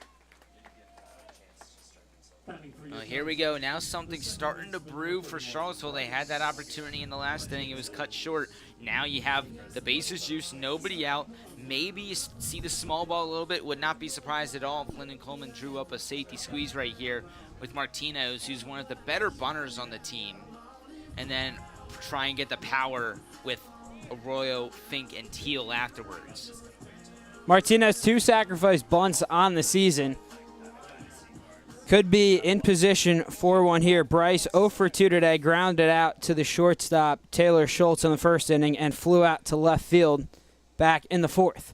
Here we go. Now something's starting to brew for Charlottesville. They had that opportunity in the last inning. It was cut short. Now you have the bases juice, nobody out. Maybe you see the small ball a little bit. Would not be surprised at all if Lyndon Coleman drew up a safety squeeze right here with Martinez, who's one of the better bunters on the team. And then try and get the power with Arroyo, Fink, and Teal afterwards. Martinez 2 sacrifice bunts on the season. Could be in position for one here. Bryce 0 for 2 today, grounded out to the shortstop, Taylor Schultz, in the first inning, and flew out to left field back in the 4th.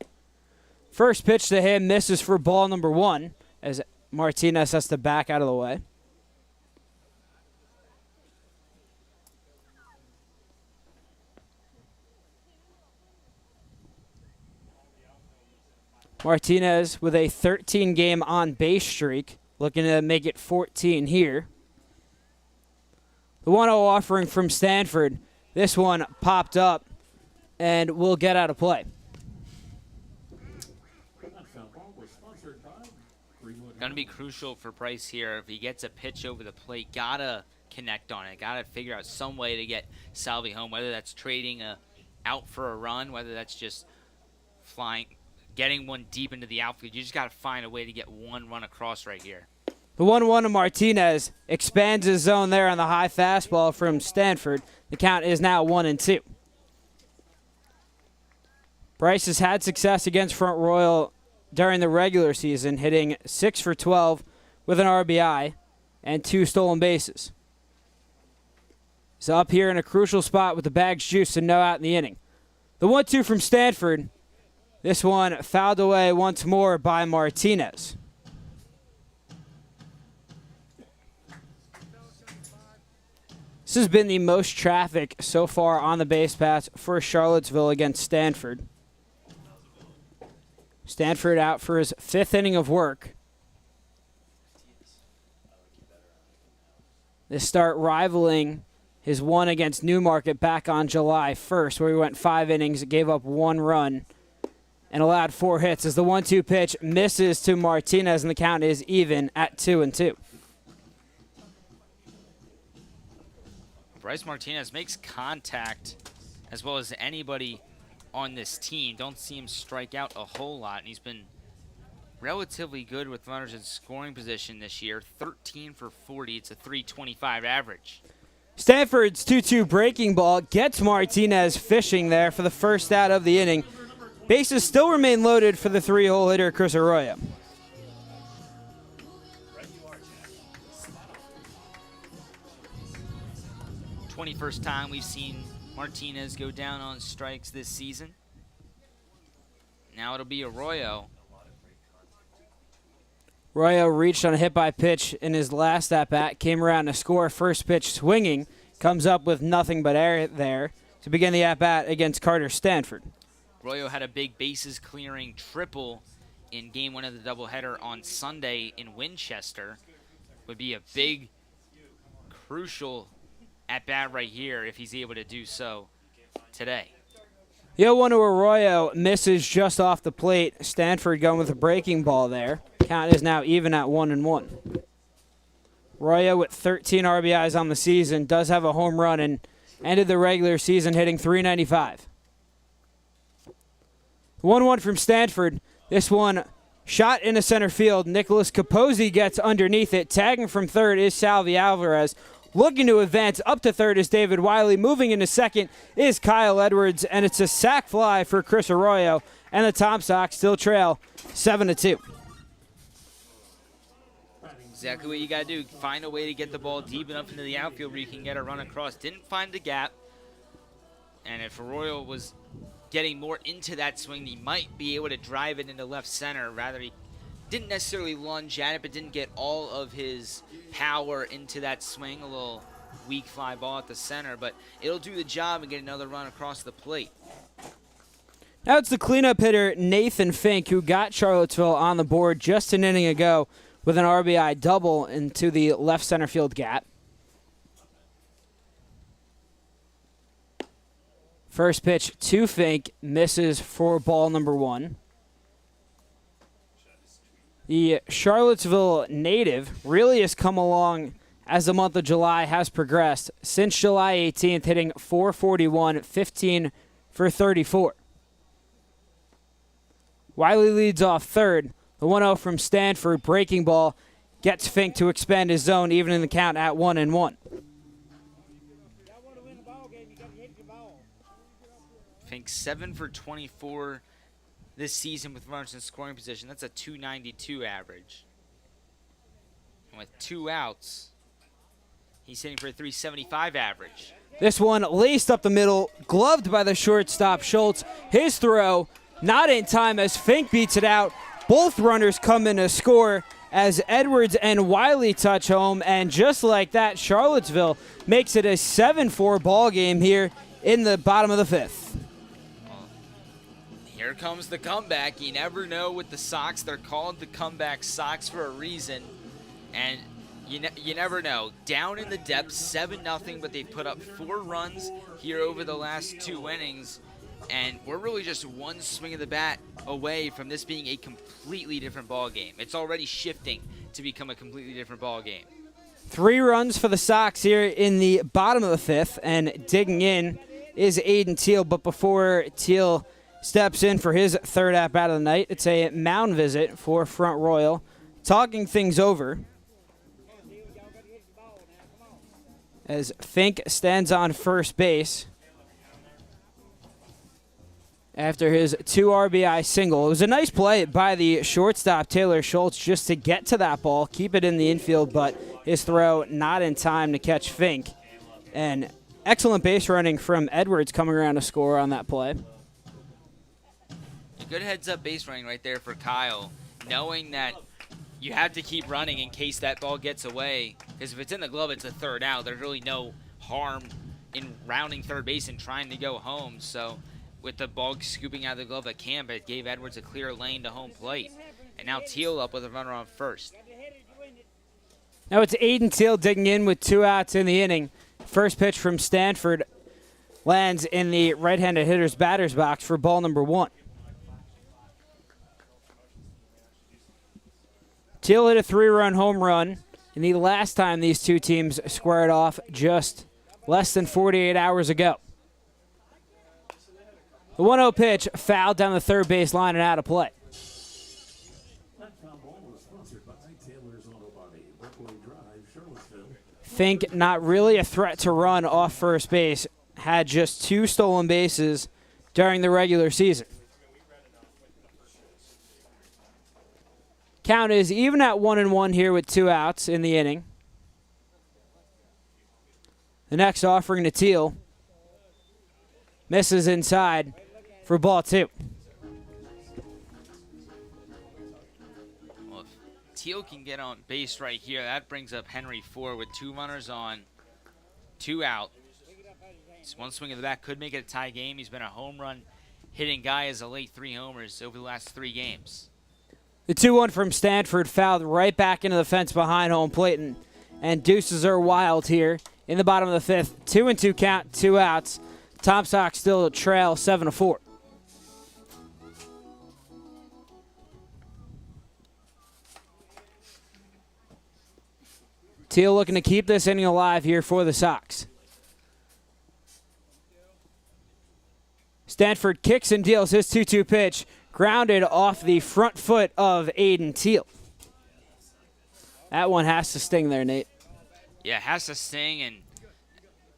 First pitch to him misses for ball number 1 as Martinez has to back out of the way. Martinez with a 13-game on-base streak. Looking to make it 14 here. The 1-0 offering from Stanford. This one popped up and will get out of play. Going to be crucial for Bryce here. If he gets a pitch over the plate, got to connect on it. Got to figure out some way to get Salvi home, whether that's trading out for a run, whether that's just flying, getting one deep into the outfield. You just got to find a way to get one run across right here. The 1-1 to Martinez expands his zone there on the high fastball from Stanford. The count is now 1-2. Bryce has had success against Front Royal during the regular season, hitting 6 for 12 with an RBI and 2 stolen bases. He's up here in a crucial spot with the bag's juice and no out in the inning. The 1-2 from Stanford. This one fouled away once more by Martinez. This has been the most traffic so far on the base paths for Charlottesville against Stanford. Stanford out for his 5th inning of work. This start rivaling his one against Newmarket back on July 1st, where he went 5 innings, gave up 1 run, and allowed 4 hits as the 1-2 pitch misses to Martinez, and the count is even at 2-2. Bryce Martinez makes contact as well as anybody on this team. Don't see him strike out a whole lot, and he's been relatively good with runners in scoring position this year. 13 for 40. It's a .325 average. Stanford's 2-2 breaking ball gets Martinez fishing there for the first out of the inning. Bases still remain loaded for the 3-hole hitter, Chris Arroyo. 21st time we've seen Martinez go down on strikes this season. Now it'll be Arroyo. Arroyo reached on a hit by pitch in his last at-bat, came around to score. First pitch swinging, comes up with nothing but air there to begin the at-bat against Carter Stanford. Arroyo had a big bases clearing triple in game 1 of the doubleheader on Sunday in Winchester. Would be a big, crucial at-bat right here if he's able to do so today. The 0-1 to Arroyo misses just off the plate. Stanford going with a breaking ball there. Count is now even at 1-1. Arroyo with 13 RBIs on the season does have a home run and ended the regular season hitting .395. 1-1 from Stanford. This one shot into center field. Nicholas Capozzi gets underneath it. Tagging from third is Salvi Alvarez. Looking to advance up to third is David Wiley. Moving into second is Kyle Edwards, and it's a sac fly for Chris Arroyo, and the Tom Sox still trail 7-2. Exactly what you got to do. Find a way to get the ball deep enough into the outfield where you can get a run across. Didn't find the gap, and if Arroyo was getting more into that swing, he might be able to drive it into left center. Rather, he didn't necessarily lunge at it, but didn't get all of his power into that swing. A little weak fly ball at the center, but it'll do the job and get another run across the plate. Now it's the cleanup hitter, Nathan Fink, who got Charlottesville on the board just an inning ago with an RBI double into the left center field gap. First pitch to Fink, misses for ball number 1. The Charlottesville native really has come along as the month of July has progressed. Since July 18th, hitting .441, 15 for 34. Wiley leads off third. The 1-0 from Stanford, breaking ball, gets Fink to expand his zone, even in the count at 1-1. Fink 7 for 24 this season with runners in scoring position. That's a .292 average. And with 2 outs, he's hitting for a .375 average. This one laced up the middle, gloved by the shortstop Schultz. His throw not in time as Fink beats it out. Both runners come in to score as Edwards and Wiley touch home, and just like that, Charlottesville makes it a 7-4 ball game here in the bottom of the 5th. Here comes the comeback. You never know with the Sox. They're called the comeback Sox for a reason, and you never know. Down in the depths, 7-0, but they put up 4 runs here over the last 2 innings. And we're really just one swing of the bat away from this being a completely different ball game. It's already shifting to become a completely different ball game. 3 runs for the Sox here in the bottom of the 5th, and digging in is Aiden Teal. But before Teal steps in for his third at-bat of the night, it's a mound visit for Front Royal. Talking things over as Fink stands on first base after his 2 RBI single. It was a nice play by the shortstop, Taylor Schultz, just to get to that ball, keep it in the infield, but his throw not in time to catch Fink. And excellent base running from Edwards coming around to score on that play. A good heads-up base running right there for Kyle, knowing that you have to keep running in case that ball gets away, because if it's in the glove, it's a 3rd out. There's really no harm in rounding third base and trying to go home, so with the ball scooping out of the glove at Camp, it gave Edwards a clear lane to home plate. And now Teal up with a runner on first. Now it's Aiden Teal digging in with 2 outs in the inning. First pitch from Stanford lands in the right-handed hitter's batter's box for ball number 1. Teal hit a 3-run home run, and the last time these 2 teams squared off just less than 48 hours ago. The 1-0 pitch fouled down the third base line and out of play. Fink, not really a threat to run off first base, had just 2 stolen bases during the regular season. Count is even at 1-1 here with 2 outs in the inning. The next offering to Teal. Misses inside for ball 2. Well, if Teal can get on base right here, that brings up Henry Ford with 2 runners on, 2 out. It's 1 swing of the bat, could make it a tie game. He's been a home run hitting guy as a late 3 homers over the last 3 games. The 2-1 from Stanford fouled right back into the fence behind home plate, and deuces are wild here in the bottom of the 5th. 2-2 count, 2 outs. Tom Sox still trail 7-4. Teal looking to keep this inning alive here for the Sox. Stanford kicks and deals his 2-2 pitch, grounded off the front foot of Aiden Teal. That one has to sting there, Nate. Yeah, it has to sting, and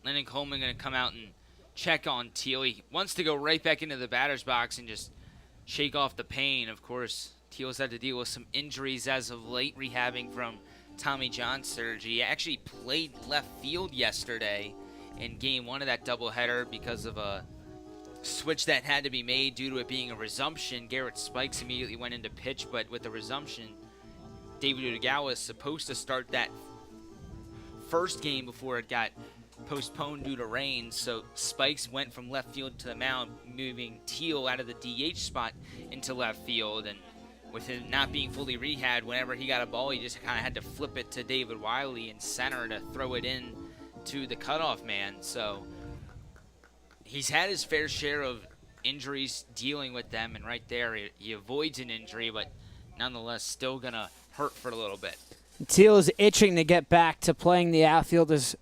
Lennon Coleman going to come out and check on Teal. He wants to go right back into the batter's box and just shake off the pain. Of course, Teal's had to deal with some injuries as of late, rehabbing from Tommy John surgery. He actually played left field yesterday in game 1 of that doubleheader because of a switch that had to be made due to it being a resumption. Garrett Spikes immediately went into pitch, but with the resumption, David Udagawa is supposed to start that first game before it got postponed due to rain. So Spikes went from left field to the mound, moving Teal out of the DH spot into left field. And with him not being fully rehabbed, whenever he got a ball, he just kind of had to flip it to David Wiley in center to throw it in to the cutoff man. So he's had his fair share of injuries, dealing with them, and right there he avoids an injury, but nonetheless still going to hurt for a little bit. Teal is itching to get back to playing the outfield. Has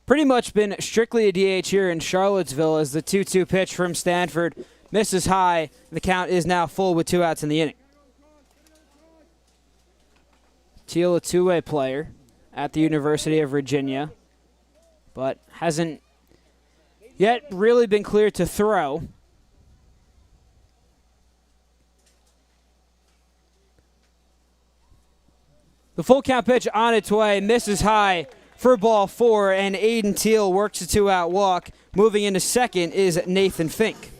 pretty much been strictly a DH here in Charlottesville as the 2-2 pitch from Stanford misses high. The count is now full with 2 outs in the inning. Teal, a two-way player at the University of Virginia, but hasn't yet really been cleared to throw. The full count pitch on its way, misses high for ball 4, and Aiden Teal works a 2-out walk. Moving into second is Nathan Fink.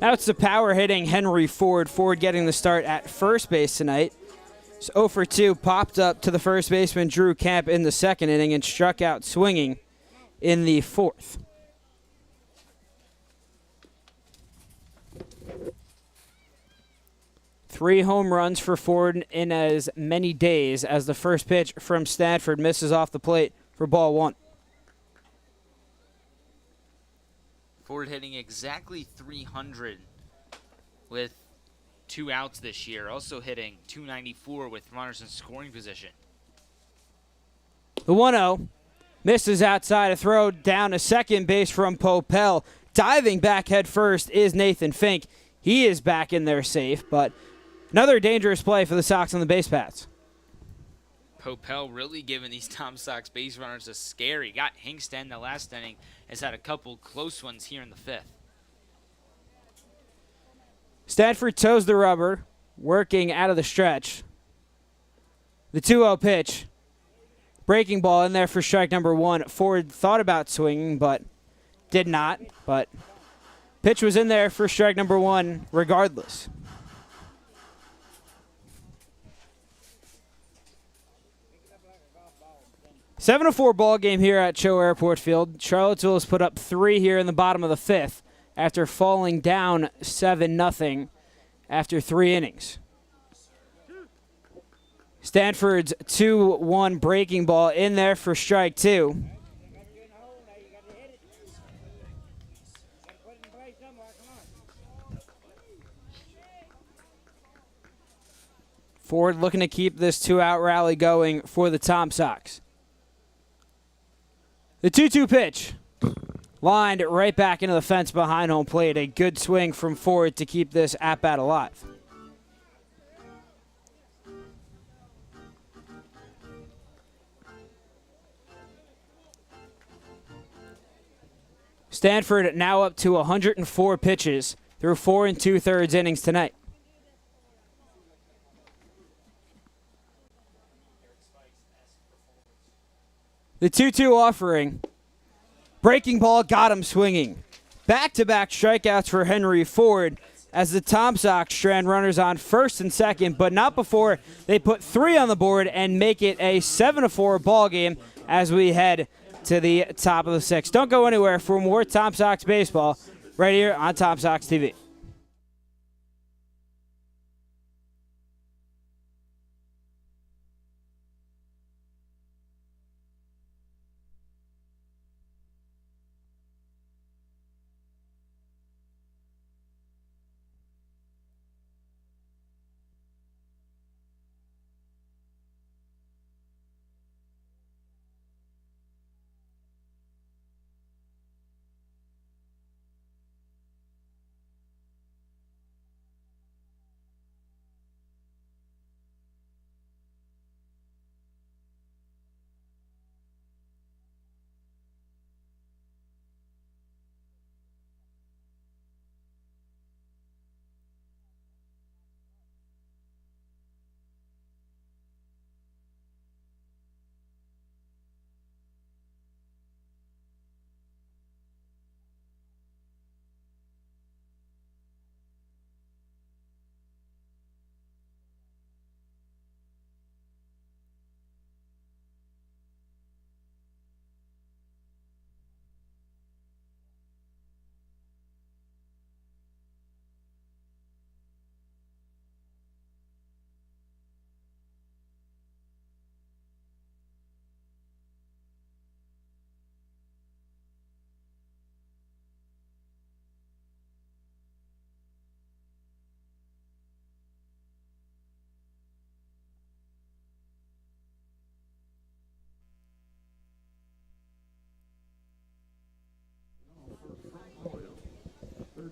Now it's the power hitting Henry Ford. Ford getting the start at first base tonight. So 0 for 2, popped up to the first baseman Drew Camp in the second inning and struck out swinging in the fourth. Three home runs for Ford in as many days as the first pitch from Stanford misses off the plate for ball 1. Ford hitting exactly 300 with 2 outs this year. Also hitting .294 with runners in scoring position. The 1-0 misses outside, a throw down to second base from Popel. Diving back head first is Nathan Fink. He is back in there safe, but another dangerous play for the Sox on the base paths. Popel really giving these Tom Sox base runners a scare. He got Hinkstead in the last inning. Has had a couple close ones here in the 5th. Stanford toes the rubber, working out of the stretch. The 2-0 pitch. Breaking ball in there for strike number 1. Ford thought about swinging, but did not. But pitch was in there for strike number 1 regardless. Seven to 4 ball game here at CHO Airport Field. Charlottesville has put up 3 here in the bottom of the 5th after falling down 7-0 after 3 innings. Stanford's 2-1 breaking ball in there for strike 2. Ford looking to keep this 2-out rally going for the Tom Sox. The 2-2 pitch, lined right back into the fence behind home plate. A good swing from Ford to keep this at-bat alive. Stanford now up to 104 pitches through 4 2/3 innings tonight. The 2-2 offering. Breaking ball got him swinging. Back-to-back strikeouts for Henry Ford as the Tom Sox strand runners on first and second, but not before they put 3 on the board and make it a 7-4 ball game as we head to the top of the 6th. Don't go anywhere for more Tom Sox baseball right here on Tom Sox TV.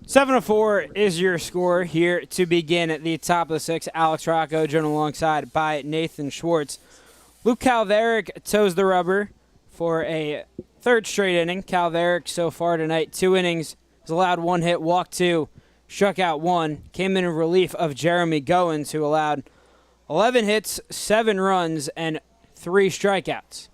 7-4 is your score here to begin at the top of the sixth. Alex Rocco joined alongside by Nathan Schwartz. Luke Calveric toes the rubber for a third straight inning. Calveric so far tonight, 2 innings, has allowed 1 hit, walked 2, struck out 1, came in relief of Jeremy Goins, who allowed 11 hits, 7 runs, and 3 strikeouts.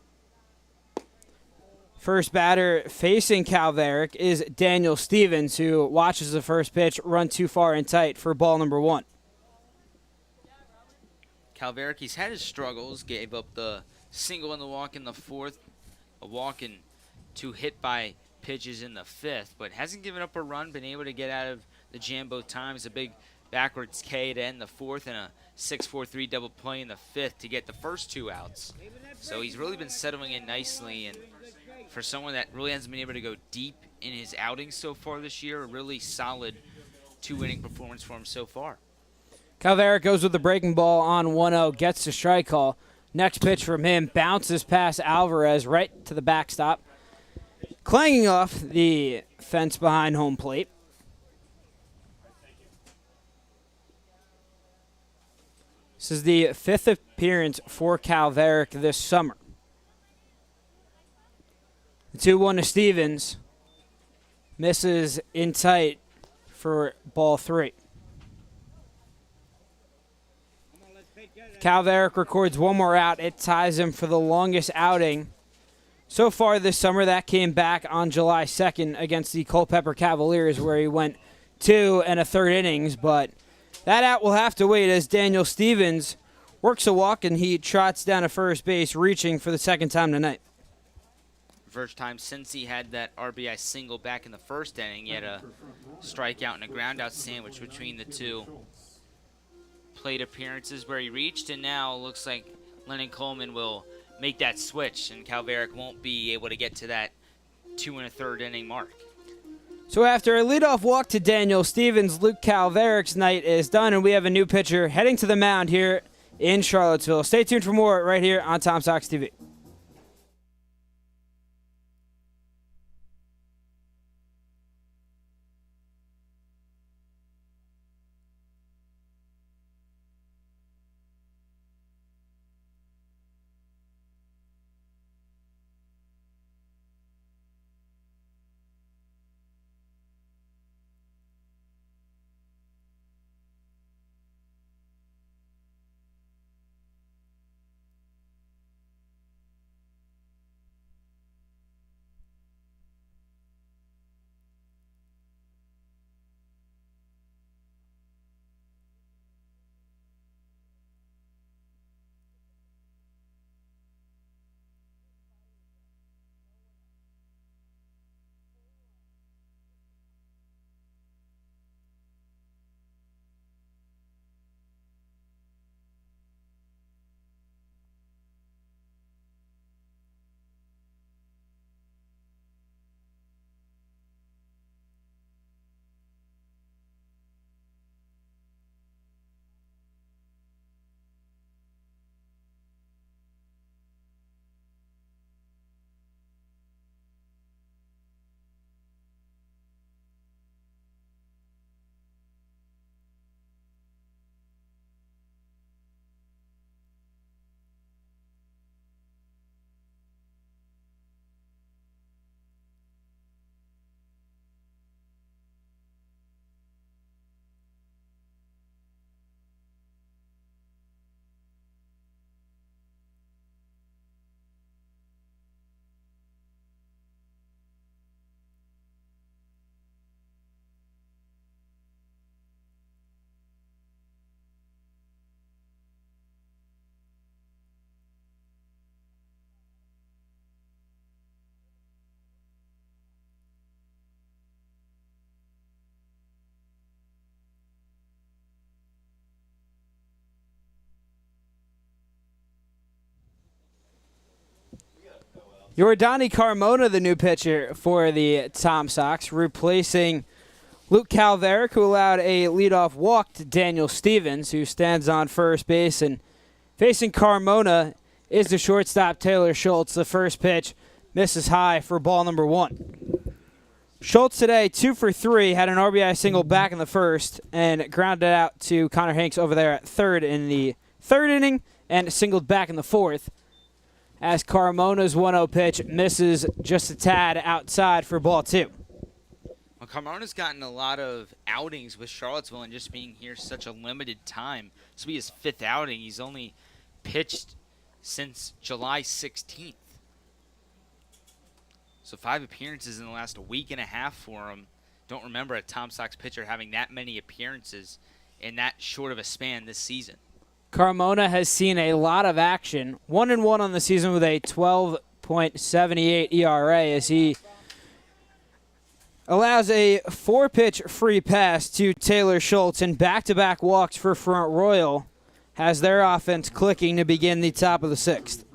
First batter facing Calveric is Daniel Stevens, who watches the first pitch run too far and tight for ball number 1. Calveric, he's had his struggles, gave up the single and the walk in the 4th, a walk and 2 hit by pitches in the 5th, but hasn't given up a run, been able to get out of the jam both times. A big backwards K to end the 4th and a 6-4-3 double play in the 5th to get the first 2 outs. So he's really been settling in nicely, and for someone that really hasn't been able to go deep in his outings so far this year, a really solid 2-inning performance for him so far. Calveric goes with the breaking ball on 1-0, gets the strike call. Next pitch from him bounces past Alvarez right to the backstop, clanging off the fence behind home plate. This is the 5th appearance for Calveric this summer. The 2-1 to Stevens. Misses in tight for ball 3. Calveric records 1 more out. It ties him for the longest outing so far this summer. That came back on July 2nd against the Culpeper Cavaliers, where he went 2 1/3 innings. But that out will have to wait as Daniel Stevens works a walk and he trots down to first base, reaching for the 2nd time tonight. First time since he had that RBI single back in the 1st inning. He had a strikeout and a groundout sandwich between the 2 plate appearances where he reached, and now it looks like Lennon Coleman will make that switch, and Calveric won't be able to get to that 2 1/3 inning mark. So after a leadoff walk to Daniel Stevens, Luke Calveric's night is done, and we have a new pitcher heading to the mound here in Charlottesville. Stay tuned for more right here on Tom Sox TV. Yordani Carmona, the new pitcher for the Tom Sox, replacing Luke Calveric, who allowed a leadoff walk to Daniel Stevens, who stands on first base. And facing Carmona is the shortstop Taylor Schultz. The first pitch misses high for ball number 1. Schultz today, 2 for 3, had an RBI single back in the first and grounded out to Connor Hanks over there at third in the third inning and singled back in the fourth. As Carmona's 1-0 pitch misses just a tad outside for ball 2. Well, Carmona's gotten a lot of outings with Charlottesville and just being here such a limited time. This will be his 5th outing. He's only pitched since July 16th. So 5 appearances in the last week and a half for him. Don't remember a Tom Sox pitcher having that many appearances in that short of a span this season. Carmona has seen a lot of action. 1-1 on the season with a 12.78 ERA as he allows a 4-pitch free pass to Taylor Schultz and back-to-back walks for Front Royal. Has their offense clicking to begin the top of the 6th.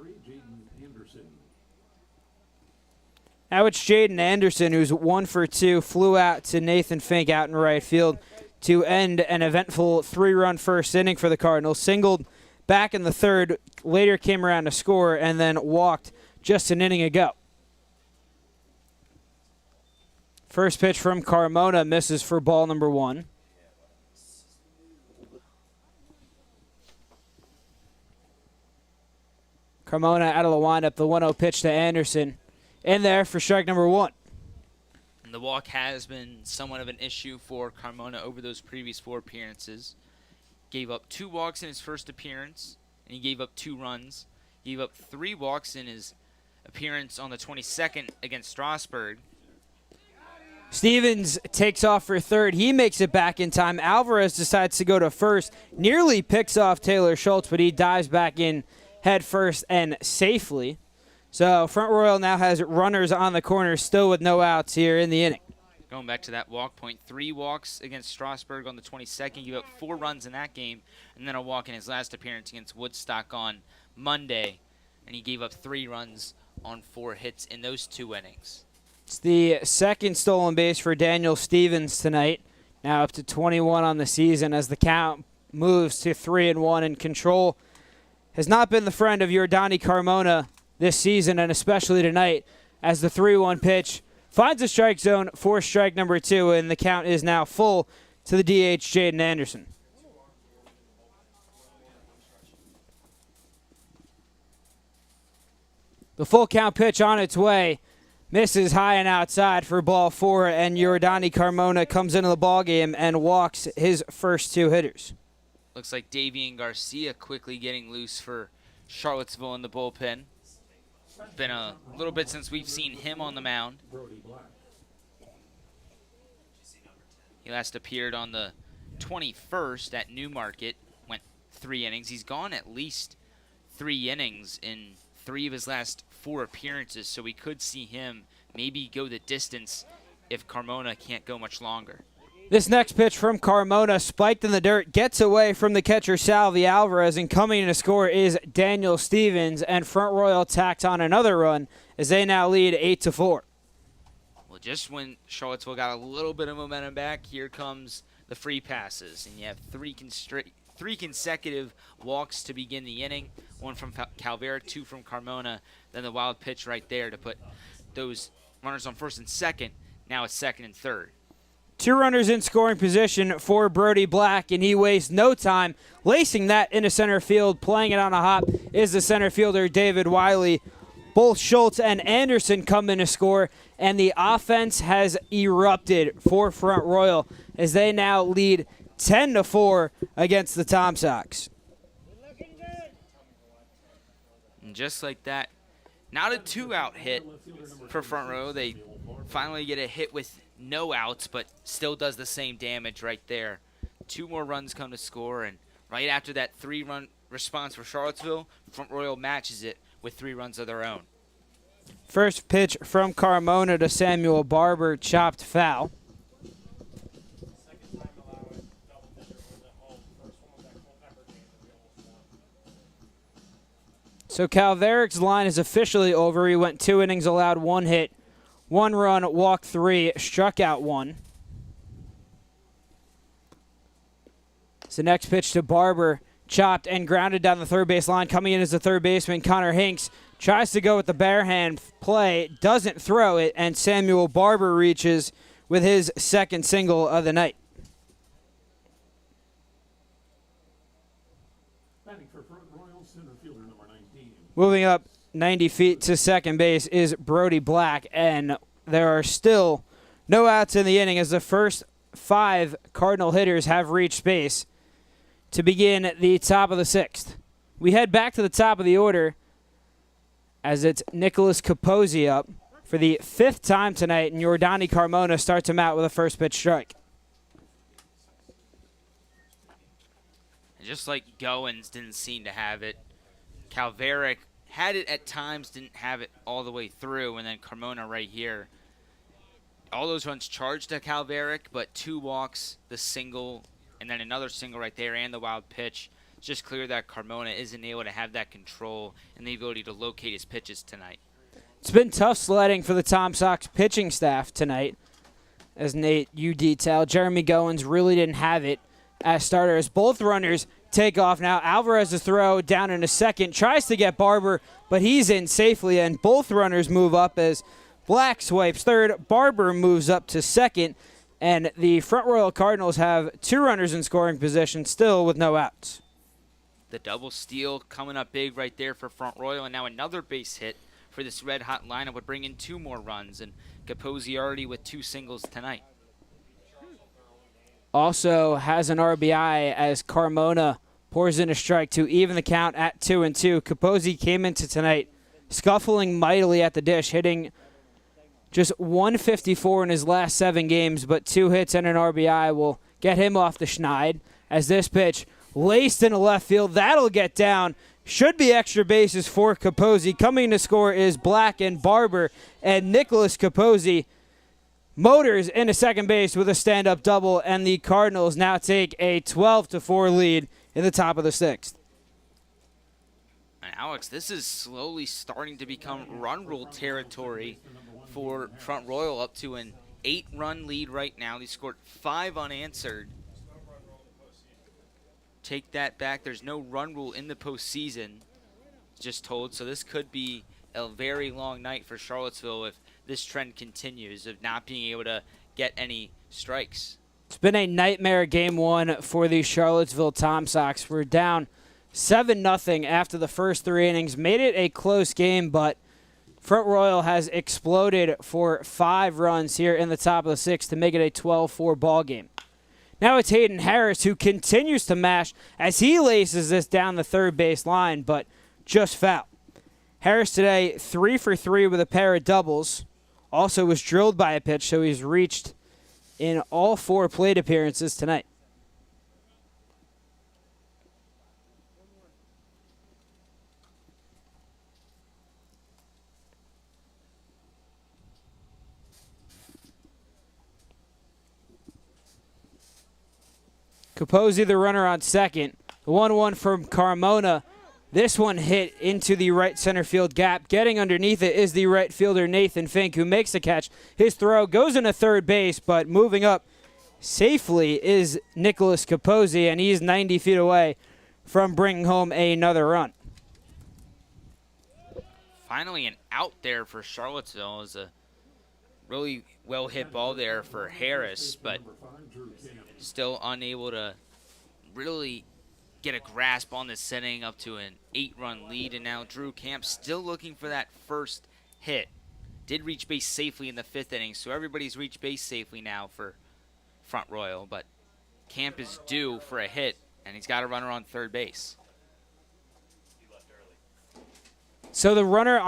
Now it's Jaden Anderson, who's 1 for 2, flew out to Nathan Fink out in right field to end an eventful 3-run first inning for the Cardinals. Singled back in the third, later came around to score, and then walked just an inning ago. First pitch from Carmona misses for ball number 1. Carmona out of the windup, the 1-0 pitch to Anderson. In there for strike number 1. And the walk has been somewhat of an issue for Carmona over those previous 4 appearances. Gave up 2 walks in his first appearance, and he gave up 2 runs. He gave up 3 walks in his appearance on the 22nd against Strasburg. Stevens takes off for third. He makes it back in time. Alvarez decides to go to first. Nearly picks off Taylor Schultz, but he dives back in head first and safely. So Front Royal now has runners on the corner, still with no outs here in the inning. Going back to that walk point, 3 walks against Strasburg on the 22nd. He gave up 4 runs in that game, and then a walk in his last appearance against Woodstock on Monday. And he gave up 3 runs on 4 hits in those 2 innings. It's the second stolen base for Daniel Stevens tonight. Now up to 21 on the season as the count moves to 3-1, and control has not been the friend of Yordani Carmona this season, and especially tonight, as the 3-1 pitch finds the strike zone for strike number 2, and the count is now full to the DH, Jaden Anderson. The full count pitch on its way. Misses high and outside for ball 4, and Yordani Carmona comes into the ballgame and walks his first 2 hitters. Looks like Davian Garcia quickly getting loose for Charlottesville in the bullpen. Been a little bit since we've seen him on the mound. He last appeared on the 21st at Newmarket, went 3 innings. He's gone at least 3 innings in 3 of his last 4 appearances, so we could see him maybe go the distance if Carmona can't go much longer. This next pitch from Carmona, spiked in the dirt, gets away from the catcher Salvi Alvarez, and coming in to score is Daniel Stevens, and Front Royal tacks on another run as they now lead 8-4. Well, just when Charlottesville got a little bit of momentum back, here comes the free passes, and you have 3 consecutive walks to begin the inning, 1 from Calvera, 2 from Carmona, then the wild pitch right there to put those runners on first and second. Now it's second and third. 2 runners in scoring position for Brody Black, and he wastes no time lacing that into center field. Playing it on a hop is the center fielder, David Wiley. Both Schultz and Anderson come in to score, and the offense has erupted for Front Royal as they now lead 10-4 against the Tom Sox. And just like that, not a 2-out hit for Front Royal. They finally get a hit with no outs, but still does the same damage right there. 2 more runs come to score, and right after that 3-run response for Charlottesville, Front Royal matches it with 3 runs of their own. First pitch from Carmona to Samuel Barber, chopped foul. So Calveric's line is officially over. He went 2 innings, allowed 1 hit, 1 run, walked 3, struck out 1. So next pitch to Barber, chopped and grounded down the third base line. Coming in as the third baseman, Connor Hinks tries to go with the bare hand play, doesn't throw it, and Samuel Barber reaches with his second single of the night. Batting for Front Royal, center fielder number 19. Moving up 90 feet to second base is Brody Black, and there are still no outs in the inning as the first 5 Cardinal hitters have reached base to begin the top of the 6th. We head back to the top of the order as it's Nicholas Capozzi up for the 5th time tonight, and Yordani Carmona starts him out with a first pitch strike. And just like Goins didn't seem to have it, Calveric had it at times, didn't have it all the way through, and then Carmona right here. All those runs charged to Calveric, but 2 walks, the single, and then another single right there, and the wild pitch. It's just clear that Carmona isn't able to have that control and the ability to locate his pitches tonight. It's been tough sledding for the Tom Sox pitching staff tonight. As Nate, you detailed, Jeremy Goins really didn't have it as starter as both runners take off now. Alvarez's throw down in a second, tries to get Barber, but he's in safely, and both runners move up as Black swipes third, Barber moves up to second, and the Front Royal Cardinals have 2 runners in scoring position still with no outs. The double steal coming up big right there for Front Royal, and now another base hit for this red-hot lineup would bring in 2 more runs, and Capozzi already with 2 singles tonight. Also has an RBI as Carmona pours in a strike to even the count at 2-2. Capozzi came into tonight scuffling mightily at the dish, hitting just 154 in his last 7 games, but 2 hits and an RBI will get him off the schneid as this pitch laced into left field. That'll get down. Should be extra bases for Capozzi. Coming to score is Black and Barber, and Nicholas Capozzi motors into second base with a stand-up double, and the Cardinals now take a 12-4 lead in the top of the 6th. And Alex, this is slowly starting to become run rule territory for Front Royal, up to an 8-run lead right now. They scored 5 unanswered. Take that back. There's no run rule in the postseason, just told. So this could be a very long night for Charlottesville if this trend continues of not being able to get any strikes. It's been a nightmare game 1 for the Charlottesville Tom Sox. We're down 7-0 after the first 3 innings. Made it a close game, but Front Royal has exploded for 5 runs here in the top of the 6th to make it a 12-4 ball game. Now it's Hayden Harris who continues to mash as he laces this down the third base line, but just foul. Harris today 3 for 3 with a pair of doubles. Also was drilled by a pitch, so he's reached in all 4 plate appearances tonight. Capozzi, the runner on second. The 1-1 from Carmona. This one hit into the right center field gap. Getting underneath it is the right fielder Nathan Fink, who makes the catch. His throw goes into third base, but moving up safely is Nicholas Capozzi, and he's 90 feet away from bringing home another run. Finally an out there for Charlottesville. Is a really well-hit ball there for Harris, but still unable to really get a grasp on this inning, up to an 8-run lead. And now Drew Camp still looking for that first hit. Did reach base safely in the 5th inning, so everybody's reached base safely now for Front Royal, but Camp is due for a hit, and he's got a runner on third base. So the runner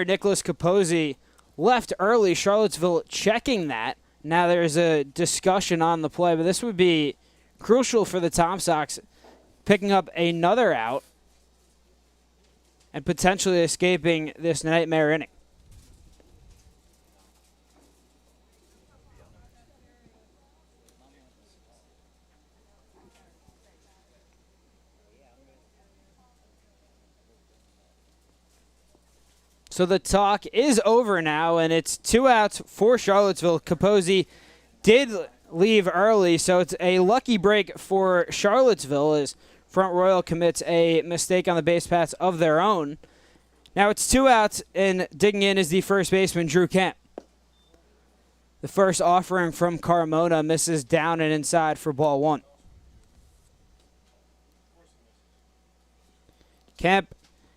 Nicholas Capozzi left early. Charlottesville checking that. Now there's a discussion on the play, but this would be crucial for the Tom Sox, picking up another out and potentially escaping this nightmare inning. So the talk is over now, and it's 2 outs for Charlottesville. Capozzi did leave early, so it's a lucky break for Charlottesville as Front Royal commits a mistake on the base paths of their own. Now it's 2 outs, and digging in is the first baseman, Drew Kemp. The first offering from Carmona misses down and inside for ball 1. Kemp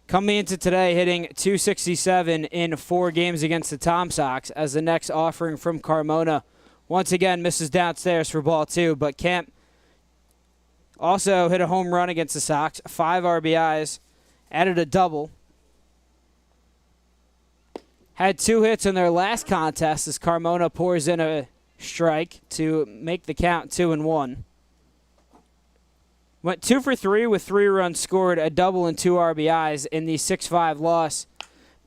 coming into today hitting .267 in 4 games against the Tom Sox, as the next offering from Carmona once again misses downstairs for ball 2. But Kemp also hit a home run against the Sox, 5 RBIs, added a double. Had 2 hits in their last contest as Carmona pours in a strike to make the count 2-1. Went 2 for 3 with 3 runs scored, a double and 2 RBIs in the 6-5 loss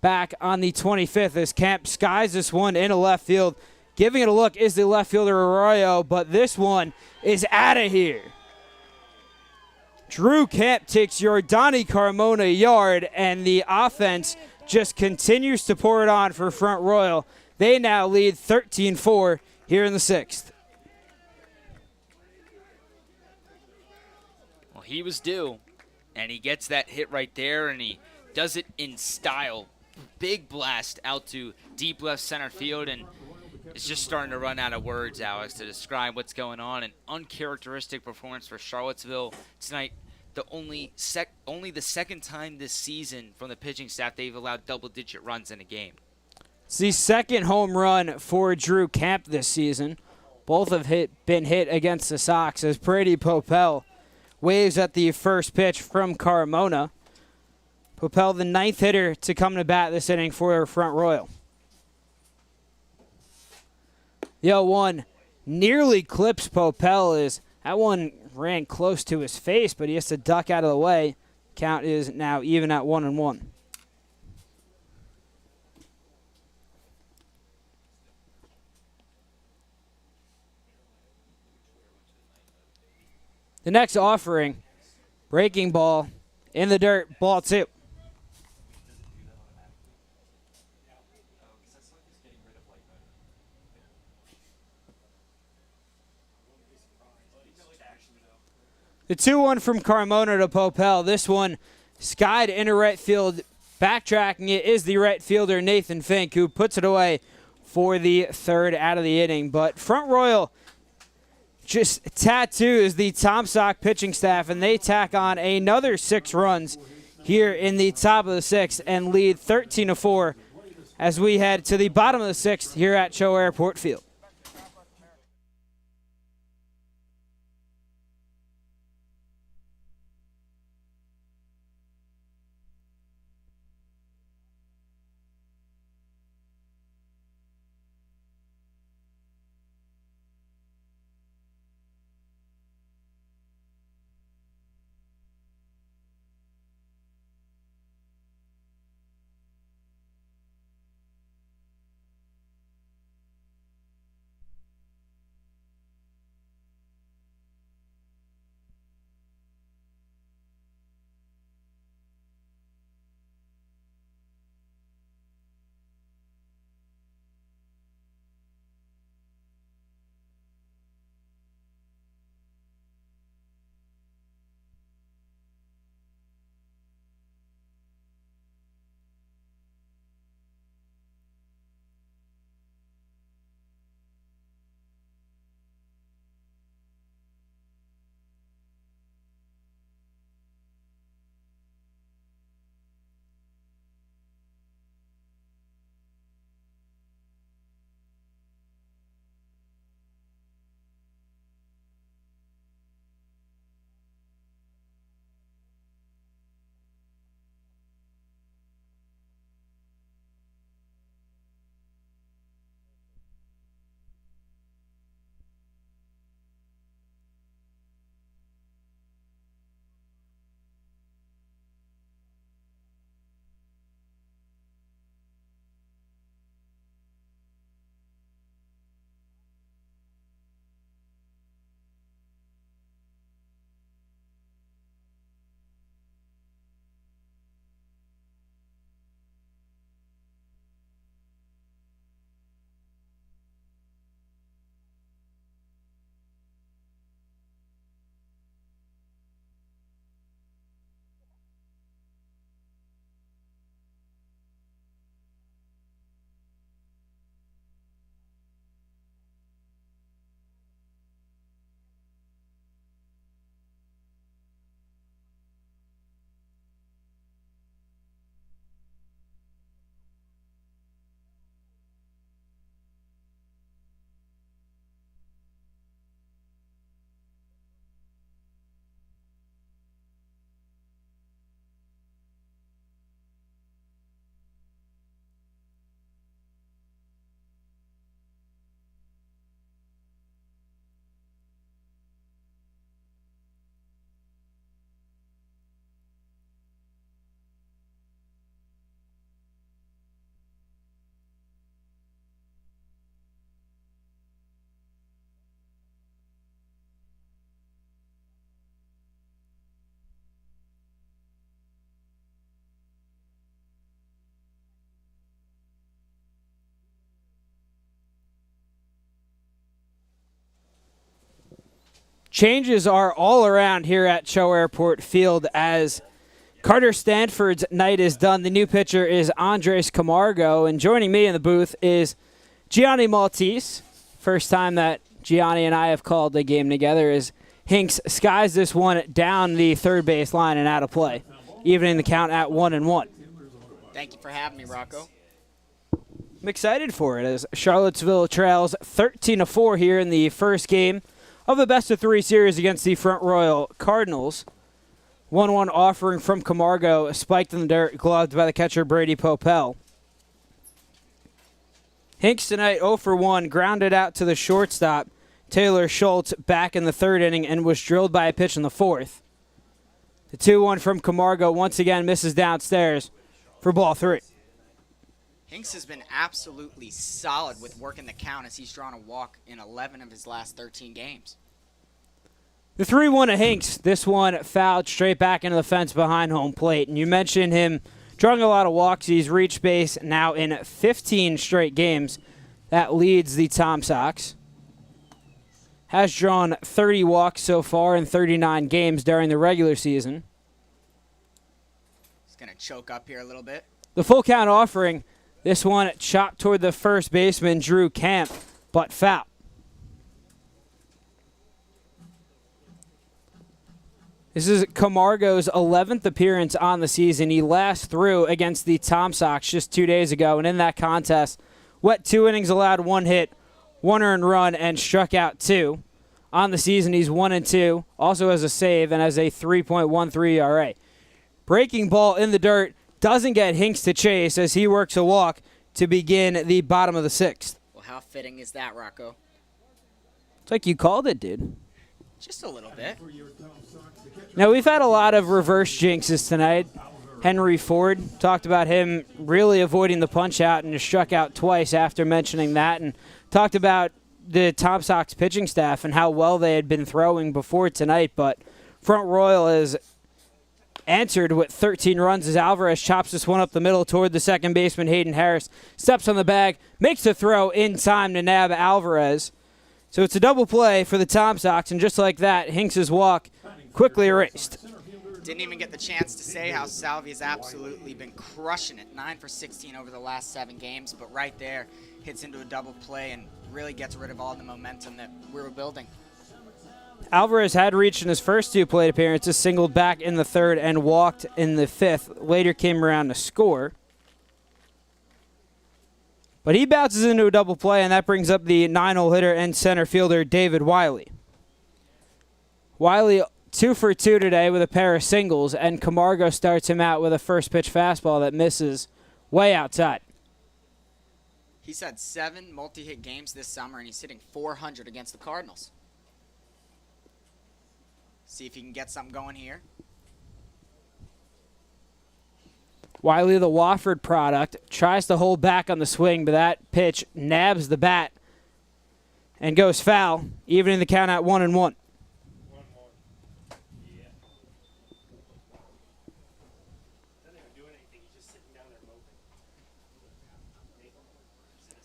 back on the 25th as Kemp skies this one into left field. Giving it a look is the left fielder Arroyo, but this one is out of here. Drew Kemp takes Yordani Carmona a yard, and the offense just continues to pour it on for Front Royal. They now lead 13-4 here in the 6th. Well, he was due, and he gets that hit right there, and he does it in style. Big blast out to deep left center field, and it's just starting to run out of words, Alex, to describe what's going on. An uncharacteristic performance for Charlottesville tonight. Only the second time this season from the pitching staff they've allowed double-digit runs in a game. It's the second home run for Drew Kemp this season. Both have been hit against the Sox as Brady Popel waves at the first pitch from Carmona. Popel, the 9th hitter to come to bat this inning for Front Royal. The 0-1 nearly clips Popel as that one ran close to his face, but he has to duck out of the way. Count is now even at 1-1. The next offering, breaking ball in the dirt, ball 2. The 2-1 from Carmona to Popel. This one skied into right field. Backtracking it is the right fielder, Nathan Fink, who puts it away for the 3rd out of the inning. But Front Royal just tattoos the Tom Sox pitching staff, and they tack on another 6 runs here in the top of the 6th and lead 13-4 as we head to the bottom of the 6th here at CHO Airport Field. Changes are all around here at CHO Airport Field as Carter Stanford's night is done. The new pitcher is Andres Camargo, and joining me in the booth is Gianni Maltese. First time that Gianni and I have called a game together as Hinks skies this one down the third base line and out of play, evening the count at 1-1. Thank you for having me, Rocco. I'm excited for it as Charlottesville trails 13-4 here in the first game of the best-of-3 series against the Front Royal Cardinals. 1-1 offering from Camargo, spiked in the dirt, gloved by the catcher Brady Popel. Hinks tonight 0 for 1, grounded out to the shortstop, Taylor Schultz, back in the third inning and was drilled by a pitch in the fourth. The 2-1 from Camargo once again misses downstairs for ball 3. Hinks has been absolutely solid with working the count as he's drawn a walk in 11 of his last 13 games. The 3-1 to Hinks, this one fouled straight back into the fence behind home plate. And you mentioned him drawing a lot of walks. He's reached base now in 15 straight games. That leads the Tom Sox. Has drawn 30 walks so far in 39 games during the regular season. He's going to choke up here a little bit. The full count offering, this one chopped toward the first baseman, Drew Camp, but foul. This is Camargo's 11th appearance on the season. He last threw against the Tom Sox just 2 days ago, and in that contest, went 2 innings, allowed 1 hit, 1 earned run, and struck out 2. On the season, he's 1-2, also has a save and has a 3.13 ERA. Breaking ball in the dirt doesn't get Hinks to chase as he works a walk to begin the bottom of the 6th. Well, how fitting is that, Rocco? It's like you called it, dude. Just a little bit. Now, we've had a lot of reverse jinxes tonight. Henry Ford talked about him really avoiding the punch-out and just struck out twice after mentioning that, and talked about the Tom Sox pitching staff and how well they had been throwing before tonight. But Front Royal has answered with 13 runs as Alvarez chops this one up the middle toward the second baseman, Hayden Harris. Steps on the bag, makes the throw in time to nab Alvarez. So it's a double play for the Tom Sox, and just like that, Hinks' walk quickly erased. Didn't even get the chance to say how Salvia's absolutely been crushing it. 9 for 16 over the last 7 games, but right there hits into a double play and really gets rid of all the momentum that we were building. Alvarez had reached in his first 2 plate appearances, singled back in the 3rd and walked in the 5th. Later came around to score. But he bounces into a double play, and that brings up the 9-hole hitter and center fielder David Wiley. Wiley 2 for 2 today with a pair of singles, and Camargo starts him out with a first pitch fastball that misses way outside. He's had 7 multi-hit games this summer, and he's hitting .400 against the Cardinals. See if he can get something going here. Wiley, the Wofford product, tries to hold back on the swing, but that pitch nabs the bat and goes foul, evening the count at 1-1.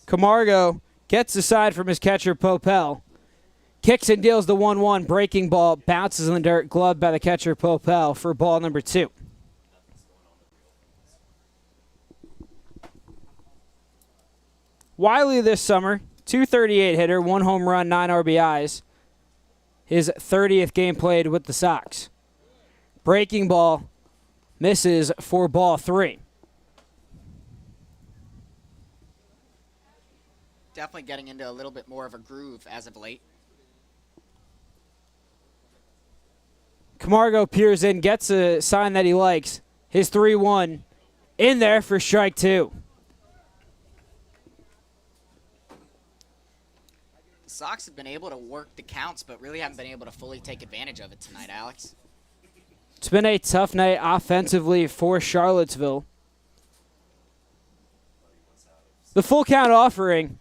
Camargo gets aside from his catcher, Popel. Kicks and deals the 1-1. Breaking ball bounces in the dirt, gloved by the catcher, Popel, for ball number 2. Wiley this summer, .238 hitter, 1 home run, 9 RBIs. His 30th game played with the Sox. Breaking ball misses for ball 3. Definitely getting into a little bit more of a groove as of late. Camargo peers in, gets a sign that he likes. His 3-1 in there for strike 2. The Sox have been able to work the counts, but really haven't been able to fully take advantage of it tonight, Alex. It's been a tough night offensively for Charlottesville. The full count offering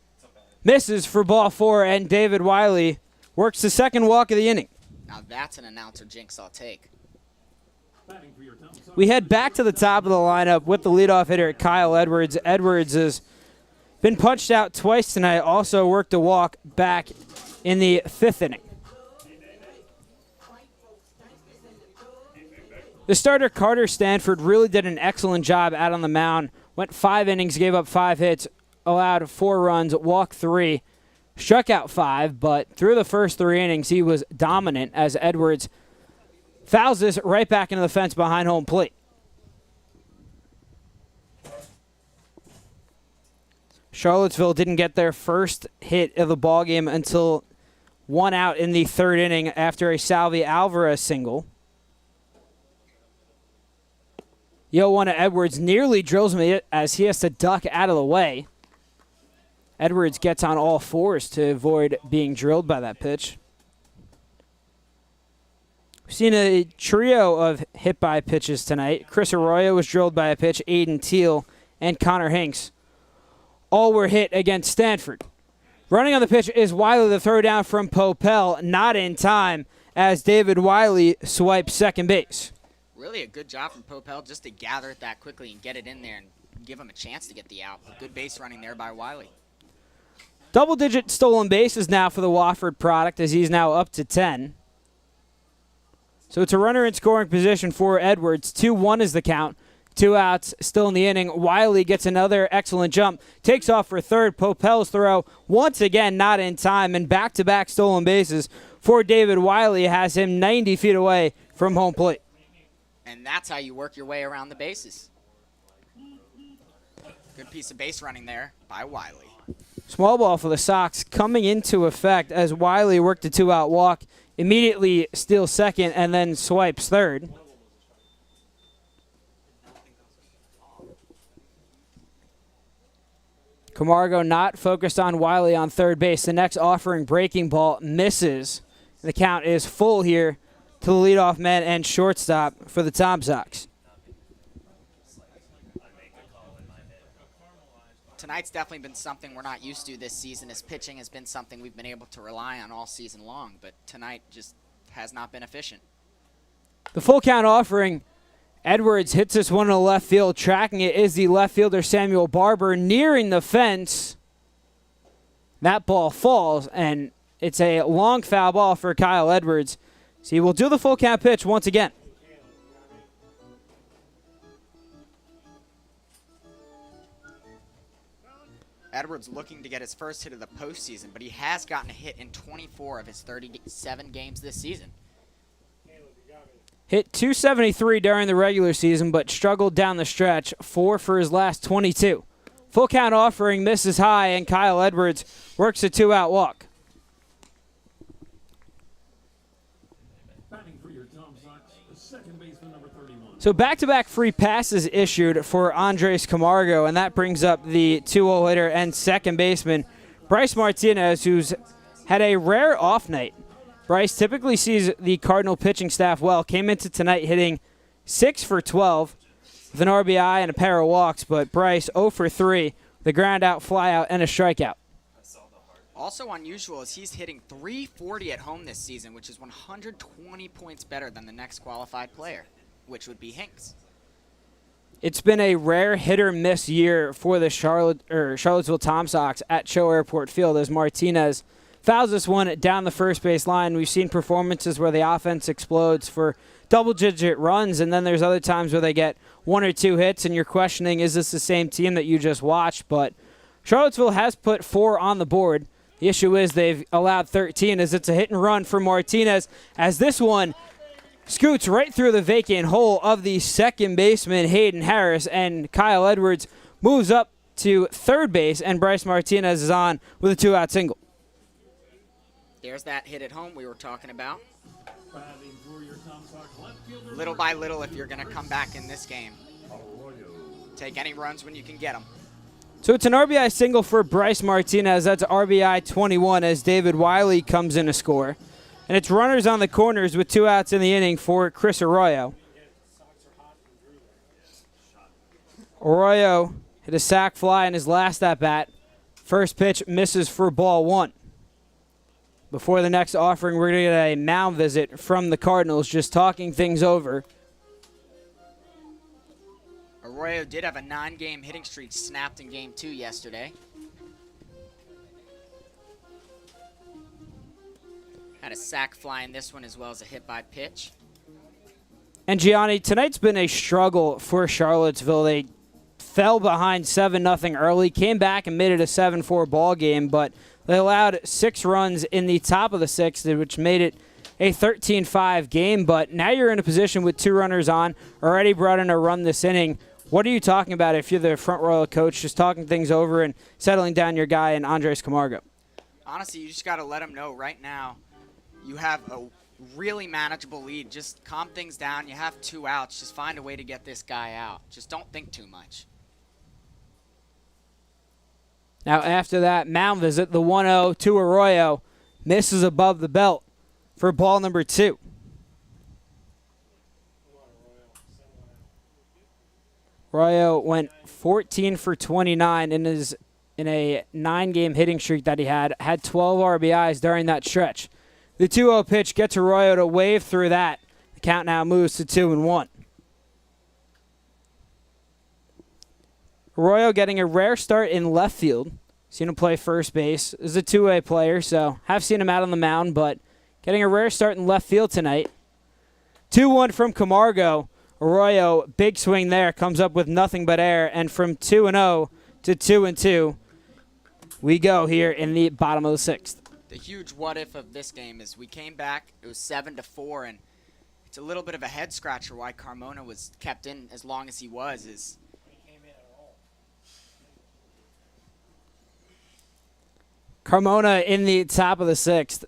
misses for ball 4, and David Wiley works the second walk of the inning. Now that's an announcer jinx I'll take. We head back to the top of the lineup with the leadoff hitter, Kyle Edwards. Edwards has been punched out twice tonight, also worked a walk back in the 5th inning. The starter Carter Stanford really did an excellent job out on the mound. Went 5 innings, gave up 5 hits, allowed 4 runs, walked 3, struck out 5, but through the first 3 innings, he was dominant as Edwards fouls this right back into the fence behind home plate. Charlottesville didn't get their first hit of the ballgame until 1 out in the 3rd inning after a Salvi Alvarez single. Yoanna Edwards nearly drills me as he has to duck out of the way. Edwards gets on all 4s to avoid being drilled by that pitch. We've seen a trio of hit-by pitches tonight. Chris Arroyo was drilled by a pitch, Aiden Teal, and Connor Hinks. All were hit against Stanford. Running on the pitch is Wiley, the throw down from Popel, not in time as David Wiley swipes second base. Really a good job from Popel just to gather it that quickly and get it in there and give him a chance to get the out. Good base running there by Wiley. Double-digit stolen bases now for the Wofford product as he's now up to 10. So it's a runner in scoring position for Edwards. 2-1 is the count. 2 outs still in the inning. Wiley gets another excellent jump. Takes off for third. Popel's throw once again not in time. And back-to-back stolen bases for David Wiley has him 90 feet away from home plate. And that's how you work your way around the bases. Good piece of base running there by Wiley. Small ball for the Sox coming into effect as Wiley worked a 2-out walk. Immediately steals second and then swipes third. Camargo not focused on Wiley on third base. The next offering breaking ball misses. The count is full here to the leadoff man and shortstop for the Tom Sox. Tonight's definitely been something we're not used to this season, as pitching has been something we've been able to rely on all season long, but tonight just has not been efficient. The full count offering. Edwards hits this one in the left field. Tracking it is the left fielder Samuel Barber, nearing the fence. That ball falls, and it's a long foul ball for Kyle Edwards. So he will do the full count pitch once again. Edwards looking to get his first hit of the postseason, but he has gotten a hit in 24 of his 37 games this season. Hit .273 during the regular season, but struggled down the stretch. 4 for his last 22. Full count offering misses high, and Kyle Edwards works a 2-out walk. Batting for your Tom Sox, the second baseman, number 31. So back-to-back free passes issued for Andres Camargo, and that brings up the 2-hole hitter and second baseman, Bryce Martinez, who's had a rare off night. Bryce typically sees the Cardinal pitching staff well. Came into tonight hitting 6 for 12 with an RBI and a pair of walks, but Bryce 0 for 3, the ground-out, fly-out, and a strikeout. Also unusual is he's hitting .340 at home this season, which is 120 points better than the next qualified player, which would be Hinks. It's been a rare hit-or-miss year for the Charlottesville Tom Sox at CHO Airport Field as Martinez fouls this one down the first base line. We've seen performances where the offense explodes for double-digit runs, and then there's other times where they get 1 or 2 hits, and you're questioning, is this the same team that you just watched? But Charlottesville has put 4 on the board. The issue is they've allowed 13 as it's a hit and run for Martinez as this one scoots right through the vacant hole of the second baseman, Hayden Harris, and Kyle Edwards moves up to third base, and Bryce Martinez is on with a 2-out single. There's that hit at home we were talking about. Batting for your Tom Sox, left fielder, Little by little, if you're going to come back in this game, take any runs when you can get them. So it's an RBI single for Bryce Martinez. That's RBI 21 as David Wiley comes in to score. And it's runners on the corners with 2 outs in the inning for Chris Arroyo. Arroyo hit a sac fly in his last at-bat. First pitch misses for ball 1. Before the next offering, we're going to get a mound visit from the Cardinals, just talking things over. Arroyo did have a 9-game hitting streak snapped in Game 2 yesterday. Had a sac fly in this one as well as a hit by pitch. And Gianni, tonight's been a struggle for Charlottesville. They fell behind 7-0 early, came back and made it a 7-4 ball game, but they allowed 6 runs in the top of the 6th, which made it a 13-5 game. But now you're in a position with 2 runners on, already brought in a run this inning. What are you talking about if you're the Front Royal coach, just talking things over and settling down your guy in Andres Camargo? Honestly, you just got to let him know right now you have a really manageable lead. Just calm things down. You have 2 outs. Just find a way to get this guy out. Just don't think too much. Now after that mound visit, the 1-0 to Arroyo misses above the belt for ball number 2. Arroyo went 14 for 29 in a 9-game hitting streak that he had 12 RBIs during that stretch. The 2-0 pitch gets Arroyo to wave through that. The count now moves to 2-1. Arroyo getting a rare start in left field. Seen him play first base. Is a two-way player, so have seen him out on the mound, but getting a rare start in left field tonight. 2-1 from Camargo. Arroyo, big swing there, comes up with nothing but air, and from 2-0 to 2-2, we go here in the bottom of the 6th. The huge what-if of this game is we came back, it was 7-4, and it's a little bit of a head-scratcher why Carmona was kept in as long as he was. Carmona in the top of the 6th.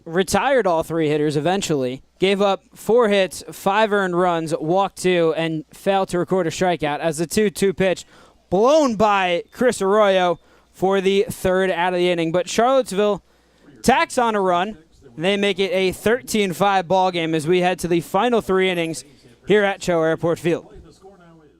Retired all 3 hitters eventually. Gave up 4 hits, 5 earned runs, walked 2, and failed to record a strikeout as the 2-2 pitch blown by Chris Arroyo for the 3rd out of the inning. But Charlottesville tacks on a run. And they make it a 13-5 ball game as we head to the final 3 innings here at CHO Airport Field. The score now is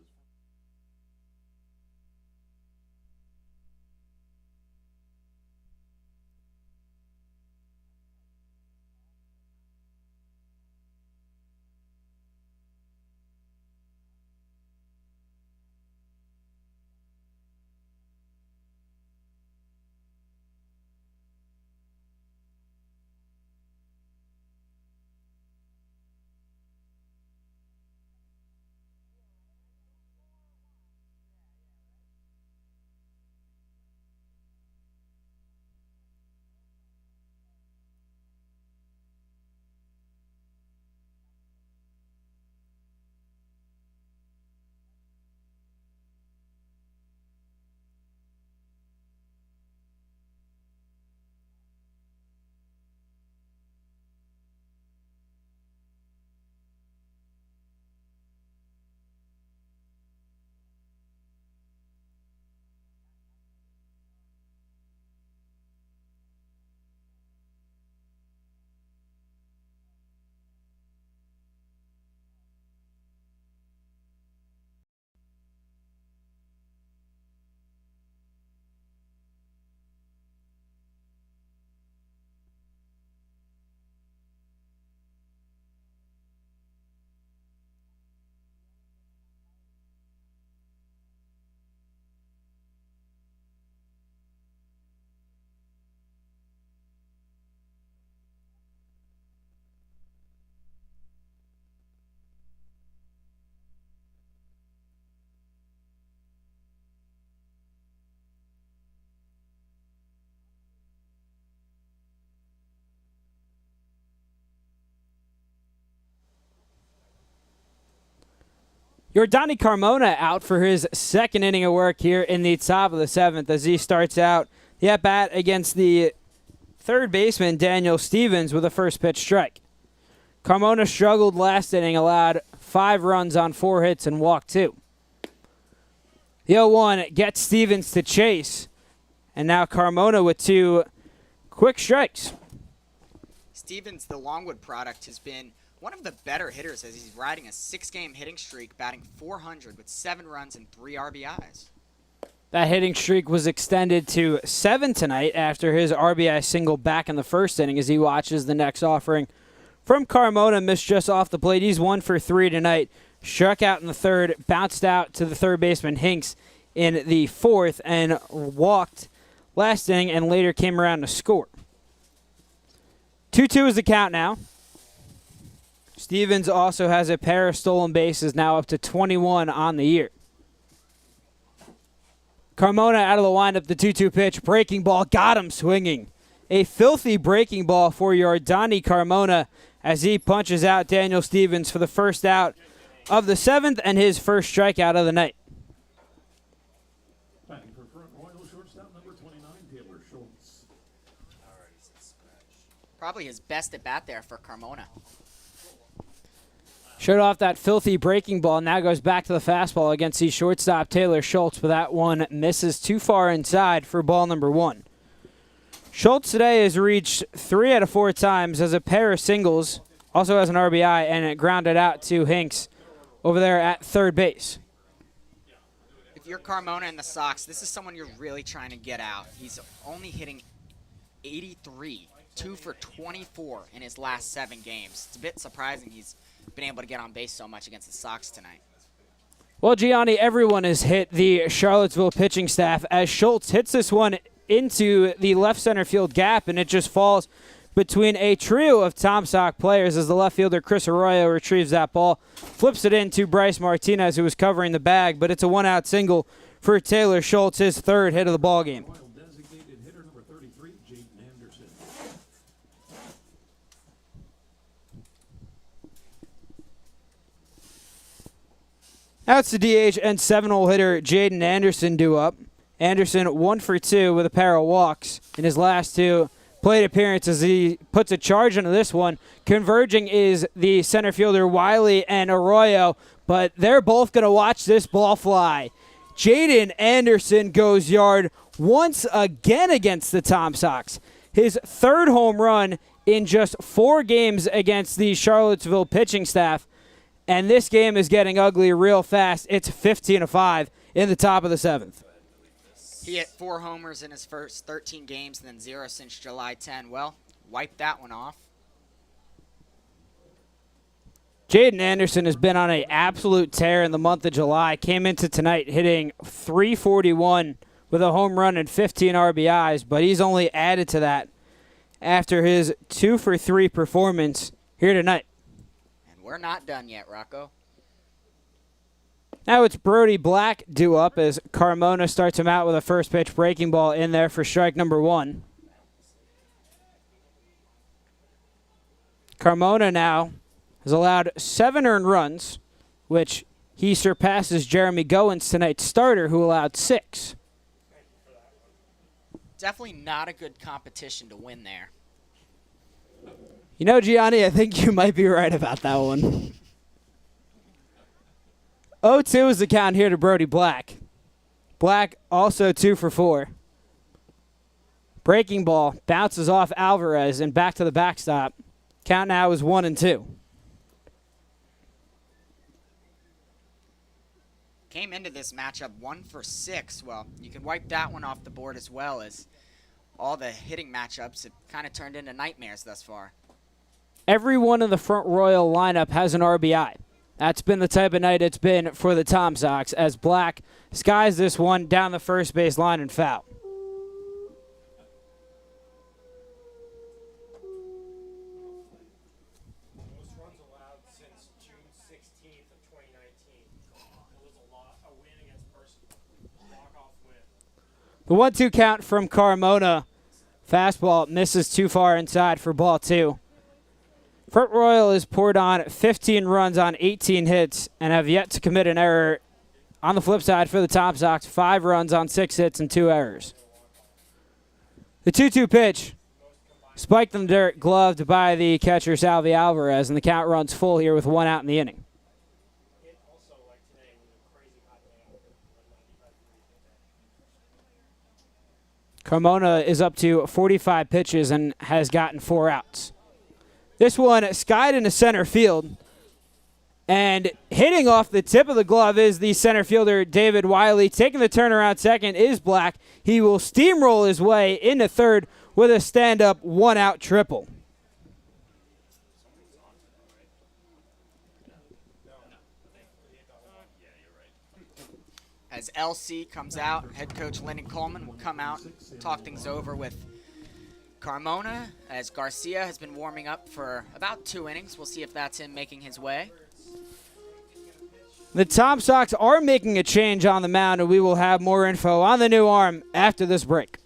Yordani Carmona out for his 2nd inning of work here in the top of the 7th as he starts out the at-bat against the 3rd baseman, Daniel Stevens, with a first pitch strike. Carmona struggled last inning, allowed 5 runs on 4 hits and walked 2. The 0-1 gets Stevens to chase, and now Carmona with 2 quick strikes. Stevens, the Longwood product, has been one of the better hitters as he's riding a 6-game hitting streak, batting .400 with 7 runs and 3 RBIs. That hitting streak was extended to 7 tonight after his RBI single back in the 1st inning as he watches the next offering from Carmona missed just off the plate. He's 1 for 3 tonight. Struck out in the 3rd, bounced out to the 3rd baseman Hinks in the 4th, and walked last inning and later came around to score. 2-2 is the count now. Stevens also has a pair of stolen bases, now up to 21 on the year. Carmona out of the windup, the 2-2 pitch. Breaking ball, got him swinging. A filthy breaking ball for Yordani Carmona as he punches out Daniel Stevens for the first out of the 7th and his first strikeout of the night. Batting for Front Royal, shortstop number 29, Taylor Schultz. Probably his best at bat there for Carmona. Showed off that filthy breaking ball, now goes back to the fastball against the shortstop Taylor Schultz, but that one misses too far inside for ball number 1. Schultz today has reached 3 out of 4 times as a pair of singles, also has an RBI, and it grounded out to Hinks over there at third base. If you're Carmona and the Sox, this is someone you're really trying to get out. He's only hitting 83, 2 for 24 in his last 7 games. It's a bit surprising he's been able to get on base so much against the Sox tonight. Well, Gianni, everyone has hit the Charlottesville pitching staff as Schultz hits this one into the left center field gap, and it just falls between a trio of Tom Sox players as the left fielder Chris Arroyo retrieves that ball, flips it in to Bryce Martinez, who was covering the bag, but it's a 1-out single for Taylor Schultz, his 3rd hit of the ball game. Royal designated hitter number 33, Jaden Anderson. That's the DH and 7-hole hitter Jaden Anderson due up. Anderson 1 for 2 with a pair of walks in his last 2 plate appearances. He puts a charge into this one. Converging is the center fielder Wiley and Arroyo, but they're both going to watch this ball fly. Jaden Anderson goes yard once again against the Tom Sox. His 3rd home run in just 4 games against the Charlottesville pitching staff. And this game is getting ugly real fast. It's 15-5 in the top of the 7th. He hit 4 homers in his first 13 games and then 0 since July 10. Well, wipe that one off. Jaden Anderson has been on an absolute tear in the month of July. Came into tonight hitting .341 with a home run and 15 RBIs, but he's only added to that after his 2 for 3 performance here tonight. And we're not done yet, Rocco. Now it's Brody Black due up as Carmona starts him out with a first pitch breaking ball in there for strike number 1. Carmona now has allowed 7 earned runs, which he surpasses Jeremy Goins, tonight's starter, who allowed 6. Definitely not a good competition to win there. You know, Gianni, I think you might be right about that one. 0-2 is the count here to Brody Black. Black also 2 for 4. Breaking ball bounces off Alvarez and back to the backstop. Count now is 1-2. Came into this matchup 1 for 6. Well, you can wipe that one off the board as well, as all the hitting matchups have kind of turned into nightmares thus far. Everyone in the Front Royal lineup has an RBI. That's been the type of night it's been for the Tom Sox as Black skies this one down the first base line and foul. Most runs allowed since June 16th of 2019. It was a win against Person. Walk-off win. The 1-2 count from Carmona. Fastball misses too far inside for ball 2. Front Royal has poured on 15 runs on 18 hits and have yet to commit an error. On the flip side for the Tom Sox, 5 runs on 6 hits and 2 errors. The 2-2 pitch spiked in the dirt, gloved by the catcher Salvi Alvarez, and the count runs full here with 1 out in the inning. It also, like today, was a crazy hot day out there. Carmona is up to 45 pitches and has gotten 4 outs. This one skied into center field, and hitting off the tip of the glove is the center fielder David Wiley. Taking the turnaround second is Black. He will steamroll his way into third with a stand-up 1-out triple. As LC comes out, head coach Lyndon Coleman will come out, talk things over with Carmona, as Garcia has been warming up for about 2 innings. We'll see if that's him making his way. The Tom Sox are making a change on the mound, and we will have more info on the new arm after this break.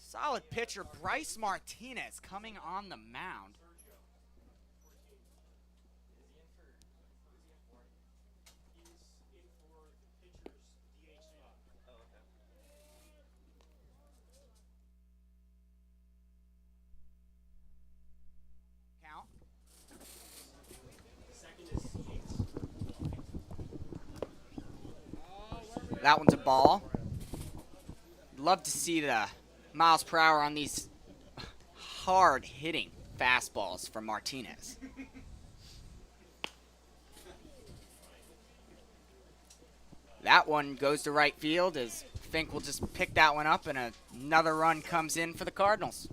Solid pitcher Bryce Martinez coming on the mound. Count. That one's a ball. Love to see the miles per hour on these hard-hitting fastballs from Martinez. That one goes to right field as Fink will just pick that one up and another run comes in for the Cardinals.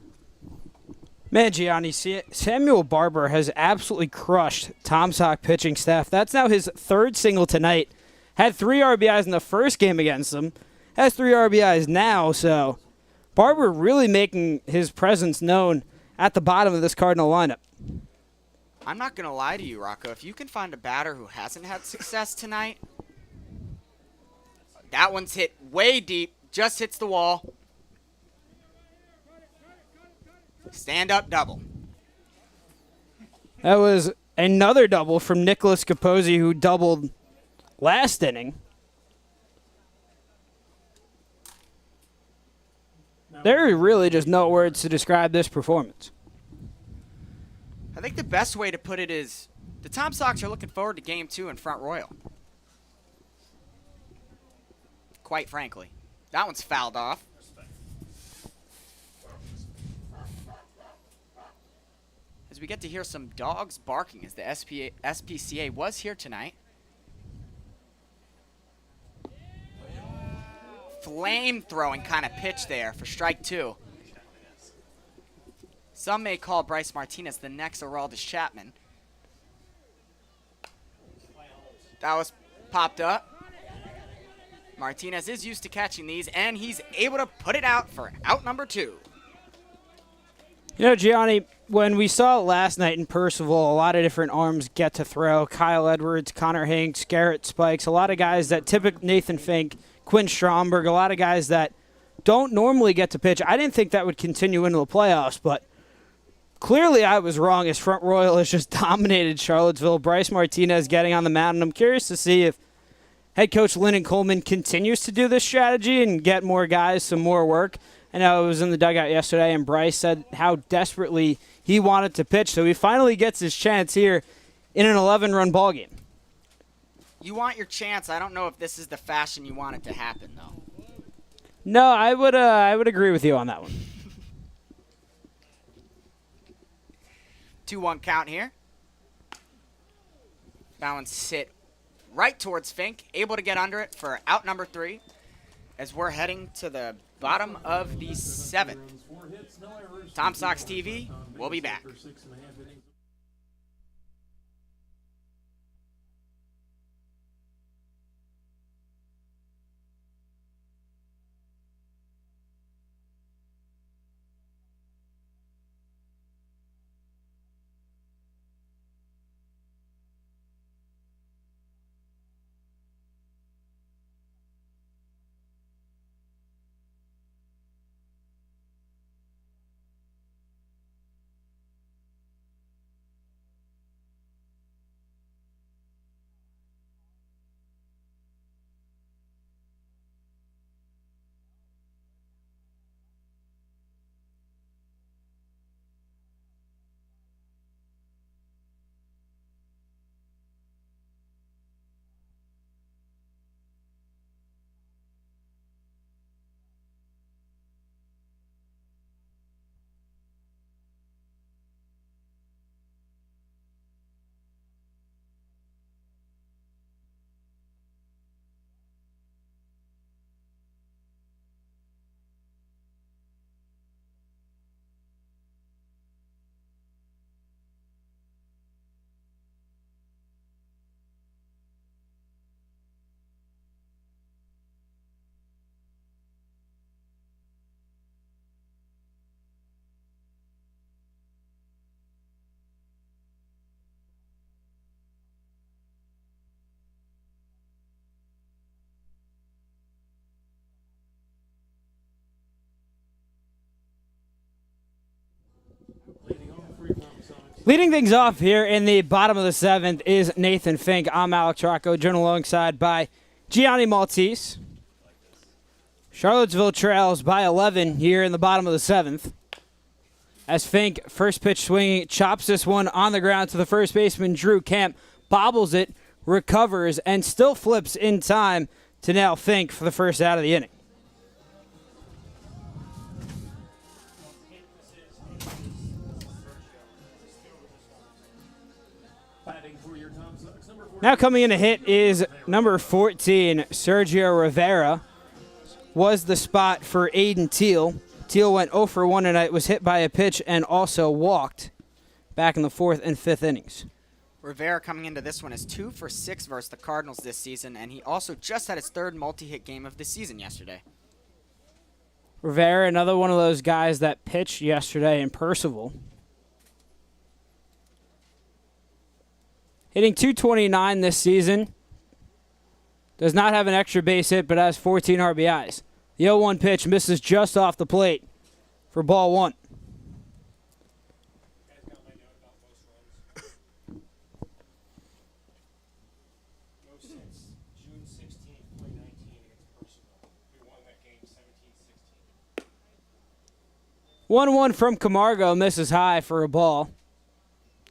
Man, Gianni, Samuel Barber has absolutely crushed Tom Sox pitching staff. That's now his third single tonight. Had 3 RBIs in the first game against them. Has 3 RBIs now, so Barber really making his presence known at the bottom of this Cardinal lineup. I'm not going to lie to you, Rocco. If you can find a batter who hasn't had success tonight, that one's hit way deep, just hits the wall. Stand-up double. That was another double from Nicholas Capozzi, who doubled last inning. There are really just no words to describe this performance. I think the best way to put it is the Tom Sox are looking forward to Game 2 in Front Royal. Quite frankly. That one's fouled off. As we get to hear some dogs barking as the SPCA was here tonight. Flame-throwing kind of pitch there for strike 2. Some may call Bryce Martinez the next Aroldis Chapman. That was popped up. Martinez is used to catching these, and he's able to put it out for out number 2. You know, Gianni, when we saw it last night in Percival, a lot of different arms get to throw. Kyle Edwards, Connor Hanks, Garrett Spikes, a lot of guys that typically Nathan Fink, Quinn Stromberg, a lot of guys that don't normally get to pitch. I didn't think that would continue into the playoffs, but clearly I was wrong as Front Royal has just dominated Charlottesville. Bryce Martinez getting on the mound, and I'm curious to see if head coach Lyndon Coleman continues to do this strategy and get more guys some more work. I know I was in the dugout yesterday, and Bryce said how desperately he wanted to pitch, so he finally gets his chance here in an 11-run ballgame. You want your chance. I don't know if this is the fashion you want it to happen, though. No, I would agree with you on that one. 2-1 count here. Bowens hit right towards Fink, able to get under it for out number 3 as we're heading to the bottom of the 7th. Tom Sox TV, we'll be back. Leading things off here in the bottom of the 7th is Nathan Fink. I'm Alec Trocco, joined alongside by Gianni Maltese. Charlottesville trails by 11 here in the bottom of the 7th. As Fink, first pitch swinging, chops this one on the ground to the first baseman, Drew Camp, bobbles it, recovers, and still flips in time to nail Fink for the first out of the inning. Now coming in to hit is number 14, Sergio Rivera. Was the spot for Aiden Teal. Teal went 0 for 1 tonight, was hit by a pitch and also walked back in the 4th and 5th innings. Rivera coming into this one is 2 for 6 versus the Cardinals this season, and he also just had his 3rd multi-hit game of the season yesterday. Rivera, another one of those guys that pitched yesterday in Percival. Hitting .229 this season. Does not have an extra base hit, but has 14 RBIs. The 0-1 pitch misses just off the plate for ball 1. Since June 16th, 2019 against Percival. We won that game 17-16. 1-1 from Camargo, misses high for a ball.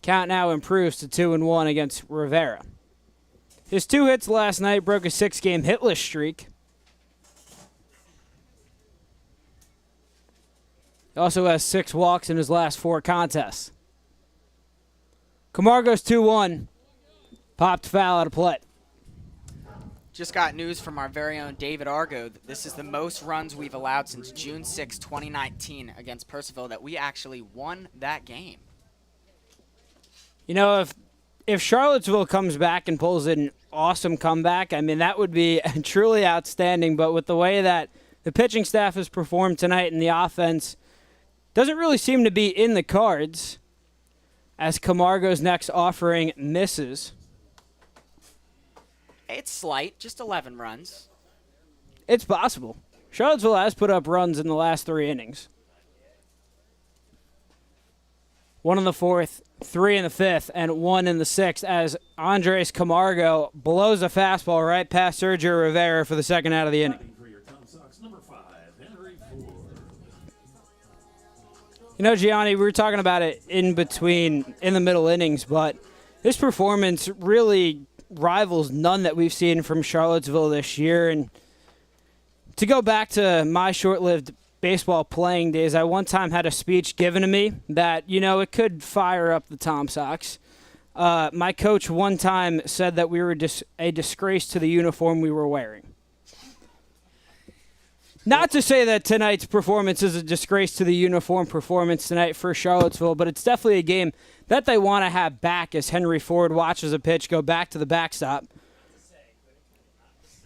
Count now improves to 2-1 against Rivera. His 2 hits last night broke a 6-game hitless streak. He also has 6 walks in his last 4 contests. Camargo's 2-1. Popped foul out of play. Just got news from our very own David Argo that this is the most runs we've allowed since June 6, 2019 against Percival, that we actually won that game. You know, if Charlottesville comes back and pulls an awesome comeback, I mean, that would be truly outstanding. But with the way that the pitching staff has performed tonight and the offense doesn't really seem to be in the cards, as Camargo's next offering misses. It's slight, just 11 runs. It's possible. Charlottesville has put up runs in the last 3 innings. 1 in the 4th, 3 in the 5th, and 1 in the 6th as Andres Camargo blows a fastball right past Sergio Rivera for the 2nd out of the inning. For your Tom Sox, number 5, Henry Ford. You know, Gianni, we were talking about it in the middle innings, but this performance really rivals none that we've seen from Charlottesville this year. And to go back to my short-lived baseball playing days, I one time had a speech given to me that, you know, it could fire up the Tom Sox. My coach one time said that we were a disgrace to the uniform we were wearing. Not to say that tonight's performance is a disgrace to the uniform performance tonight for Charlottesville, but it's definitely a game that they want to have back as Henry Ford watches a pitch go back to the backstop.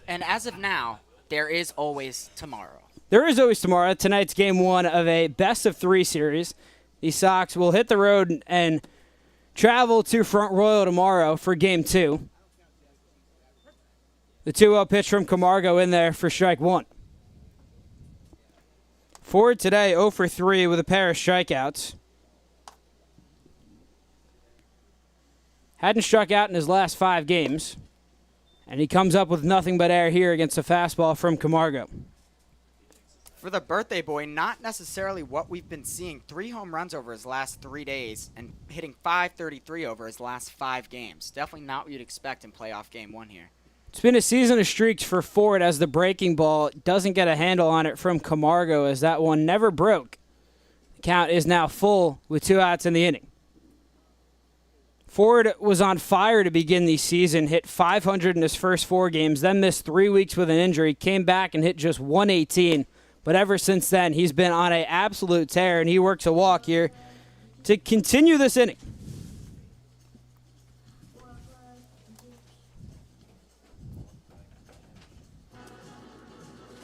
And as of now, there is always tomorrow. There is always tomorrow. Tonight's game 1 of a best-of-3 series. The Sox will hit the road and travel to Front Royal tomorrow for game 2. The 2-0 pitch from Camargo in there for strike 1. Ford today 0 for 3 with a pair of strikeouts. Hadn't struck out in his last 5 games. And he comes up with nothing but air here against a fastball from Camargo. For the birthday boy, not necessarily what we've been seeing. 3 home runs over his last 3 days and hitting .533 over his last 5 games. Definitely not what you'd expect in playoff game 1 here. It's been a season of streaks for Ford as the breaking ball doesn't get a handle on it from Camargo as that one never broke. The count is now full with 2 outs in the inning. Ford was on fire to begin the season, hit .500 in his first 4 games, then missed 3 weeks with an injury, came back and hit just .118. But ever since then, he's been on an absolute tear, and he works a walk here to continue this inning.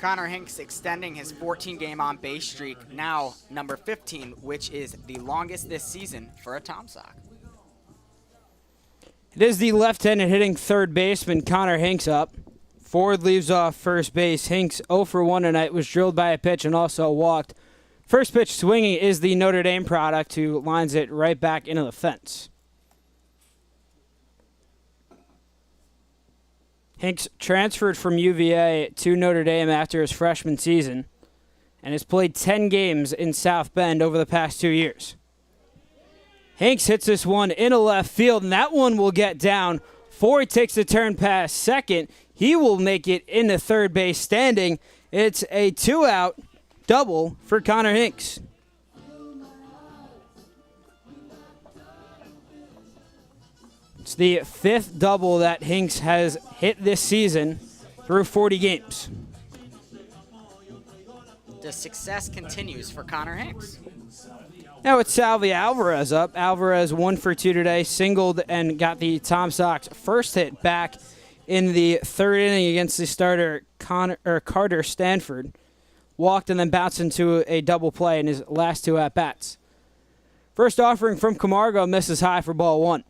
Connor Hinks extending his 14-game on-base streak, now number 15, which is the longest this season for a Tom Sox. It is the left-handed hitting third baseman, Connor Hinks, up. Ford leaves off first base. Hinks 0 for 1 tonight, was drilled by a pitch and also walked. First pitch swinging is the Notre Dame product who lines it right back into the fence. Hinks transferred from UVA to Notre Dame after his freshman season and has played 10 games in South Bend over the past 2 years. Hinks hits this one into left field, and that one will get down. Ford takes the turn past second. He will make it into third base standing. It's a 2-out double for Connor Hinks. It's the 5th double that Hinks has hit this season through 40 games. The success continues for Connor Hinks. Now it's Salvi Alvarez up. Alvarez 1 for 2 today, singled and got the Tom Sox first hit back in the 3rd inning against the starter Carter Stanford. Walked and then bounced into a double play in his last 2 at-bats. First offering from Camargo misses high for ball 1.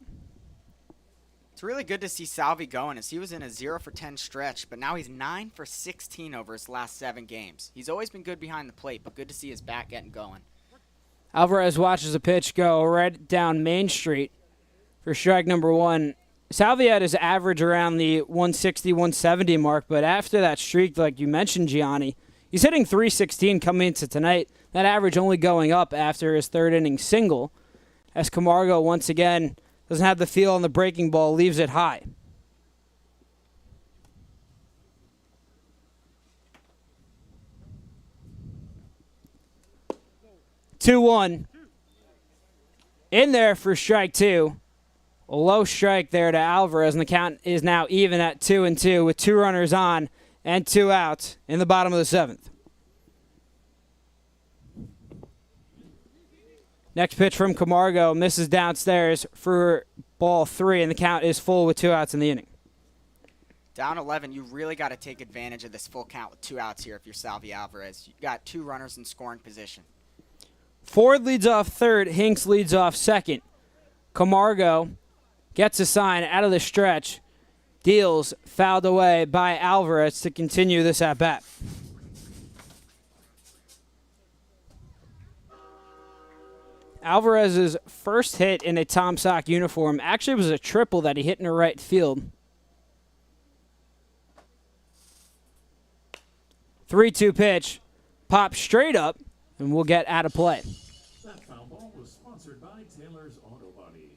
It's really good to see Salvi going as he was in a 0 for 10 stretch, but now he's 9 for 16 over his last 7 games. He's always been good behind the plate, but good to see his bat getting going. Alvarez watches a pitch go right down Main Street for strike number 1. Salvi had his average around the 160, 170 mark, but after that streak, like you mentioned, Gianni, he's hitting .316 coming into tonight. That average only going up after his 3rd inning single, as Camargo once again doesn't have the feel on the breaking ball, leaves it high. Two-one. In there for strike 2. A low strike there to Alvarez, and the count is now even at 2-2 with 2 runners on and 2 outs in the bottom of the 7th. Next pitch from Camargo misses downstairs for ball 3, and the count is full with 2 outs in the inning. Down 11, you really got to take advantage of this full count with 2 outs here if you're Salvi Alvarez. You've got 2 runners in scoring position. Ford leads off 3rd. Hinks leads off 2nd. Camargo gets a sign out of the stretch. Deals fouled away by Alvarez to continue this at-bat. Alvarez's first hit in a Tom Sox uniform actually was a triple that he hit in the right field. 3-2 pitch. Pops straight up, and we'll get out of play. That foul ball was sponsored by Taylor's Auto Body.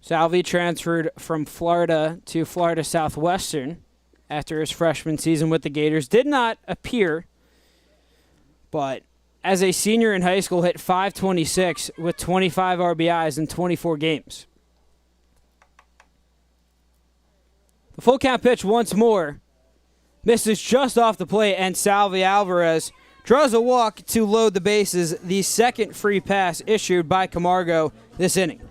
Salvi transferred from Florida to Florida Southwestern after his freshman season with the Gators. Did not appear, but as a senior in high school, hit .526 with 25 RBIs in 24 games. The full count pitch once more. Misses just off the plate, and Salvi Alvarez draws a walk to load the bases. The second free pass issued by Camargo this inning.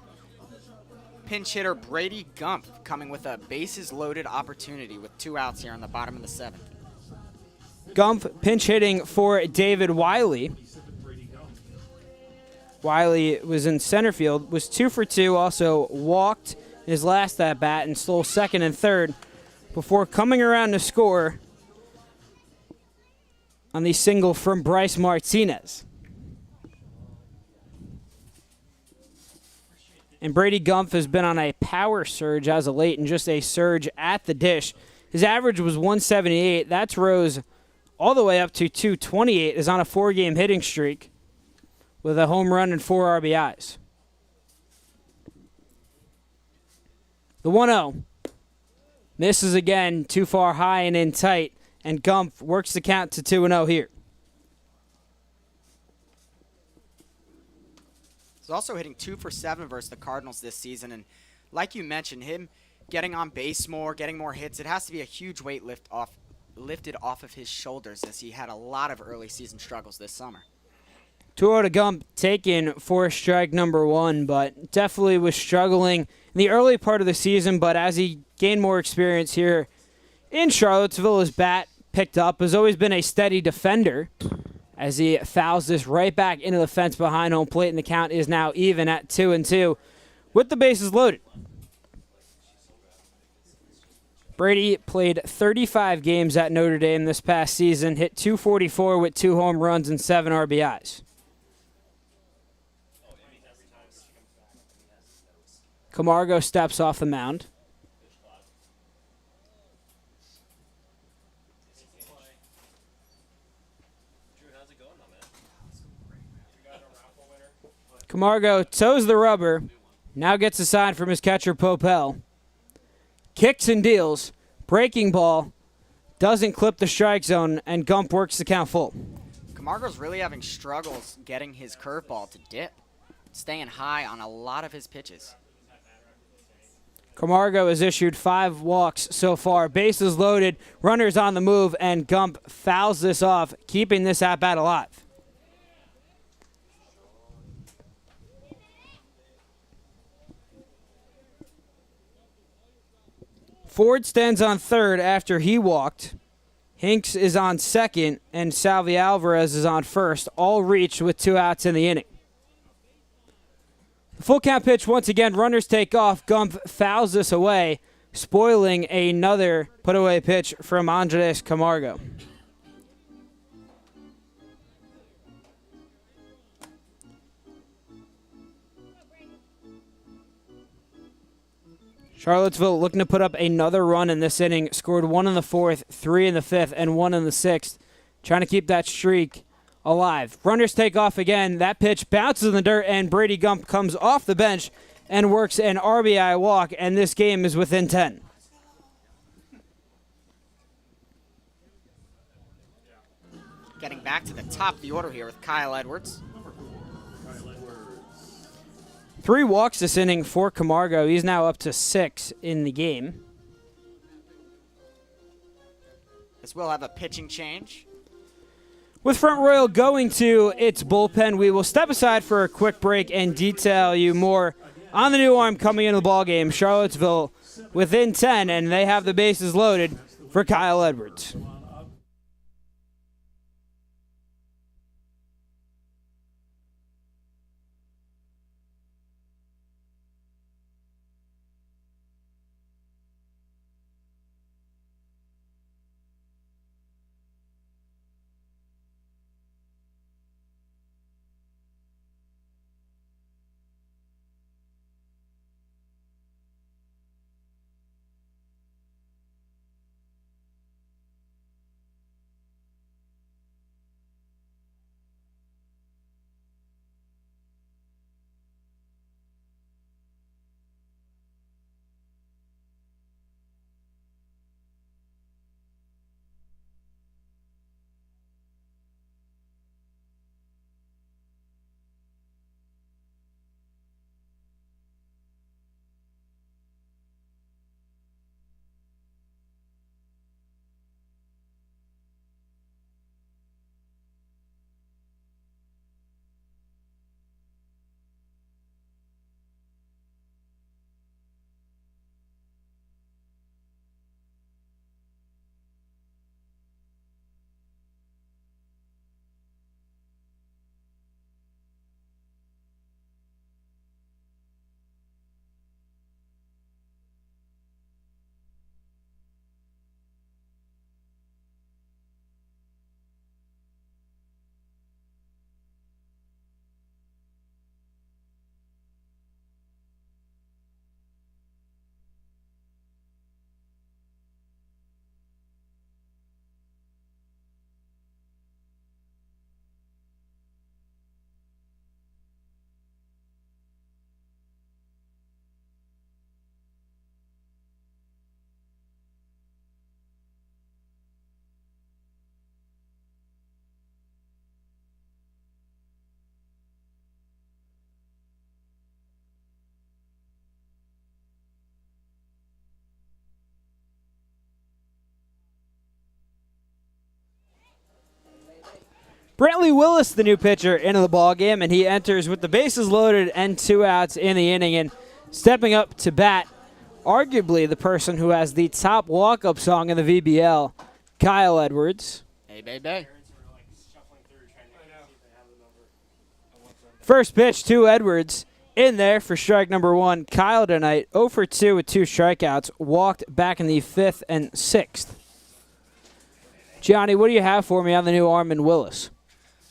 Pinch hitter Brady Gump coming with a bases loaded opportunity with 2 outs here in the bottom of the 7th. Gump pinch hitting for David Wiley. Wiley was in center field, was 2 for 2, also walked his last at bat and stole second and third before coming around to score on the single from Bryce Martinez. And Brady Gump has been on a power surge as of late and just a surge at the dish. His average was 178. That's rose all the way up to 228, is on a 4-game hitting streak with a home run and 4 RBIs. The 1-0 misses again, too far high and in tight, and Gump works the count to 2-0 here. He's also hitting 2 for 7 versus the Cardinals this season, and like you mentioned, him getting on base more, getting more hits, it has to be a huge weight lifted off of his shoulders, as he had a lot of early season struggles this summer. 2-0 to Gump taken for strike number 1, but definitely was struggling in the early part of the season, but as he gained more experience here in Charlottesville, his bat picked up, has always been a steady defender as he fouls this right back into the fence behind home plate, and the count is now even at 2-2 with the bases loaded. Brady played 35 games at Notre Dame this past season, hit .244 with 2 home runs and 7 RBIs. Camargo steps off the mound. Camargo toes the rubber, now gets a sign from his catcher Popel. Kicks and deals, breaking ball, doesn't clip the strike zone, and Gump works the count full. Camargo's really having struggles getting his curveball to dip, staying high on a lot of his pitches. Camargo has issued 5 walks so far, bases loaded, runners on the move, and Gump fouls this off, keeping this at-bat alive. Ford stands on third after he walked. Hinks is on second, and Salvi Alvarez is on first, all reached with 2 outs in the inning. The full count pitch once again, runners take off. Gump fouls this away, spoiling another put-away pitch from Andres Camargo. Charlottesville looking to put up another run in this inning. Scored 1 in the 4th, 3 in the 5th, and 1 in the 6th. Trying to keep that streak alive. Runners take off again. That pitch bounces in the dirt, and Brady Gump comes off the bench and works an RBI walk, and this game is within 10. Getting back to the top of the order here with Kyle Edwards. 3 walks this inning for Camargo. He's now up to 6 in the game. This will have a pitching change. With Front Royal going to its bullpen, we will step aside for a quick break and detail you more on the new arm coming into the ballgame. Charlottesville within 10, and they have the bases loaded for Kyle Edwards. Brantley Willis, the new pitcher, into the ball game, and he enters with the bases loaded and 2 outs in the inning. And stepping up to bat, arguably the person who has the top walk-up song in the VBL, Kyle Edwards. Hey, baby. Parents were like shuffling through trying to see if they have the number. First pitch to Edwards. In there for strike number 1. Kyle tonight 0 for 2 with 2 strikeouts. Walked back in the 5th and 6th. Johnny, what do you have for me on the new Armin Willis?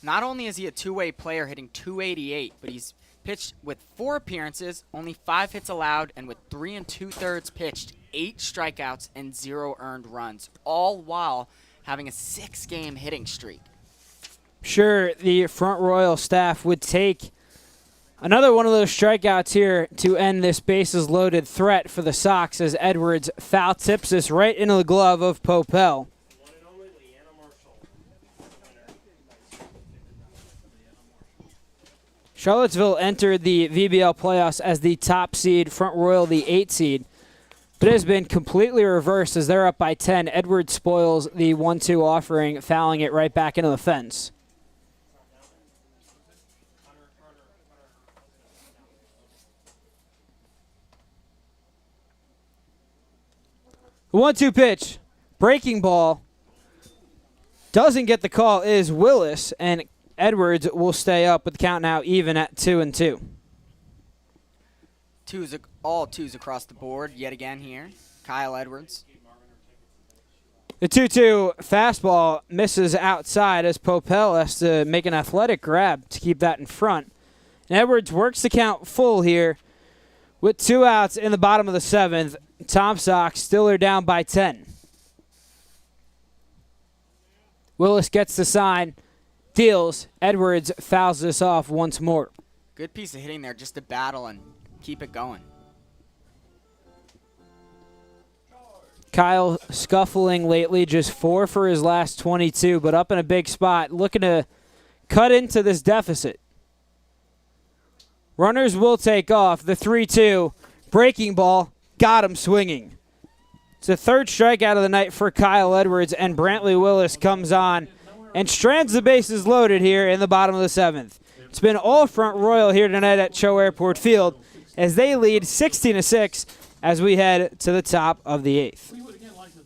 Not only is he a two-way player hitting 288, but he's pitched with 4 appearances, only 5 hits allowed, and with 3 2/3 pitched, 8 strikeouts and 0 earned runs, all while having a 6-game hitting streak. Sure, the Front Royal staff would take another one of those strikeouts here to end this bases-loaded threat for the Sox as Edwards foul tips this right into the glove of Popel. One and only Leanna Marshall. Charlottesville entered the VBL playoffs as the top seed, Front Royal the 8 seed. But it has been completely reversed as they're up by 10. Edwards spoils the 1-2 offering, fouling it right back into the fence. The 1-2 pitch, breaking ball, doesn't get the call, is Willis, and Edwards will stay up with the count now even at 2-2. All twos across the board yet again here. Kyle Edwards. The 2-2 fastball misses outside as Popel has to make an athletic grab to keep that in front. And Edwards works the count full here with 2 outs in the bottom of the 7th. Tom Sox still are down by 10. Willis gets the sign, deals. Edwards fouls this off once more. Good piece of hitting there just to battle and keep it going. Kyle scuffling lately, just 4 for his last 22, but up in a big spot, looking to cut into this deficit. Runners will take off. The 3-2, breaking ball, got him swinging. It's the 3rd strikeout of the night for Kyle Edwards, and Brantley Willis comes on and strands the bases loaded here in the bottom of the 7th. It's been all Front Royal here tonight at CHO Airport Field as they lead 16-6 as we head to the top of the 8th. We would again like to thank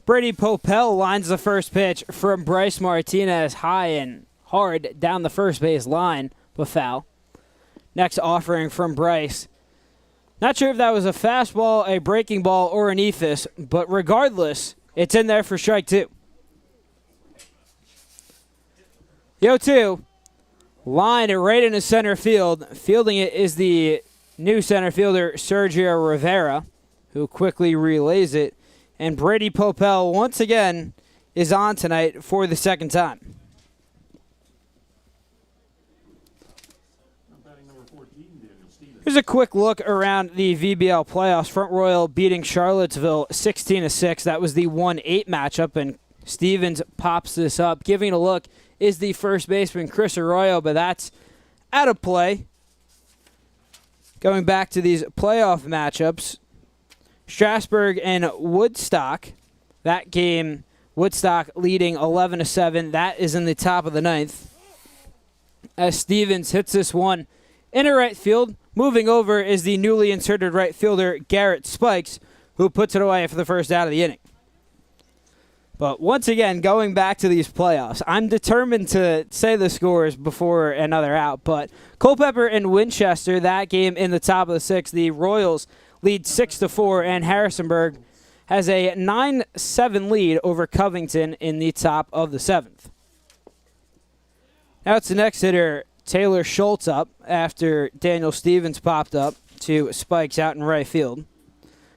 Brady Popel lines the first pitch from Bryce Martinez high and hard down the first base line, but foul. Next offering from Bryce. Not sure if that was a fastball, a breaking ball, or an ephus, but regardless, it's in there for strike 2. The 0-2, line it right into center field. Fielding it is the new center fielder, Sergio Rivera, who quickly relays it. And Brady Popel, once again, is on tonight for the 2nd time. Here's a quick look around the VBL playoffs. Front Royal beating Charlottesville 16-6. That was the 1-8 matchup, and Stevens pops this up. Giving a look is the first baseman, Chris Arroyo, but that's out of play. Going back to these playoff matchups, Strasburg and Woodstock. That game, Woodstock leading 11-7. That is in the top of the ninth. As Stevens hits this one into right field, moving over is the newly inserted right fielder, Garrett Spikes, who puts it away for the first out of the inning. But once again, going back to these playoffs, I'm determined to say the scores before another out. But Culpeper and Winchester, that game in the top of the sixth, the Royals lead 6-4, and Harrisonburg has a 9-7 lead over Covington in the top of the seventh. Now it's the next hitter, Taylor Schultz, up after Daniel Stevens popped up to Spikes out in right field.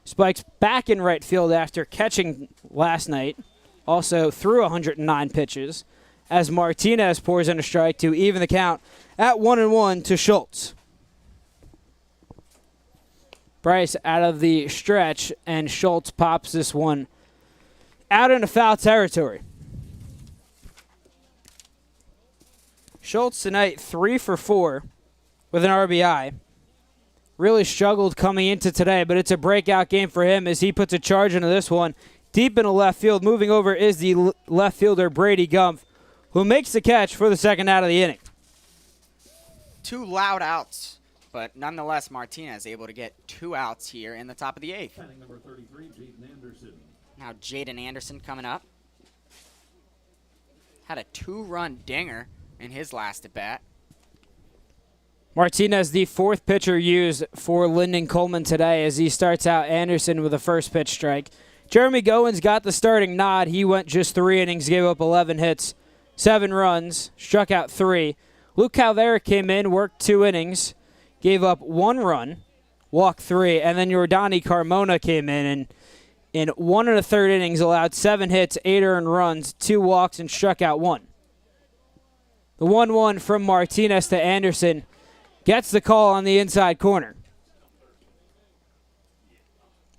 Spikes back in right field after catching last night. Also threw 109 pitches as Martinez pours in a strike to even the count at 1-1 to Schultz. Bryce out of the stretch, and Schultz pops this one out into foul territory. Schultz tonight 3 for 4 with an RBI. Really struggled coming into today, but it's a breakout game for him as he puts a charge into this one. Deep into left field, moving over is the left fielder Brady Gumpf, who makes the catch for the second out of the inning. 2 loud outs, but nonetheless, Martinez able to get 2 outs here in the top of the 8th. Batting number 33, Jaden Anderson. Now Jaden Anderson coming up. Had a 2-run dinger in his last at-bat. Martinez, the 4th pitcher used for Lyndon Coleman today, as he starts out Anderson with a first pitch strike. Jeremy Goins got the starting nod. He went just 3 innings, gave up 11 hits, 7 runs, struck out 3. Luke Calvera came in, worked 2 innings, gave up 1 run, walked 3, and then Jordani Carmona came in and in 1 1/3 innings allowed 7 hits, 8 earned runs, 2 walks, and struck out 1. The 1-1 from Martinez to Anderson gets the call on the inside corner.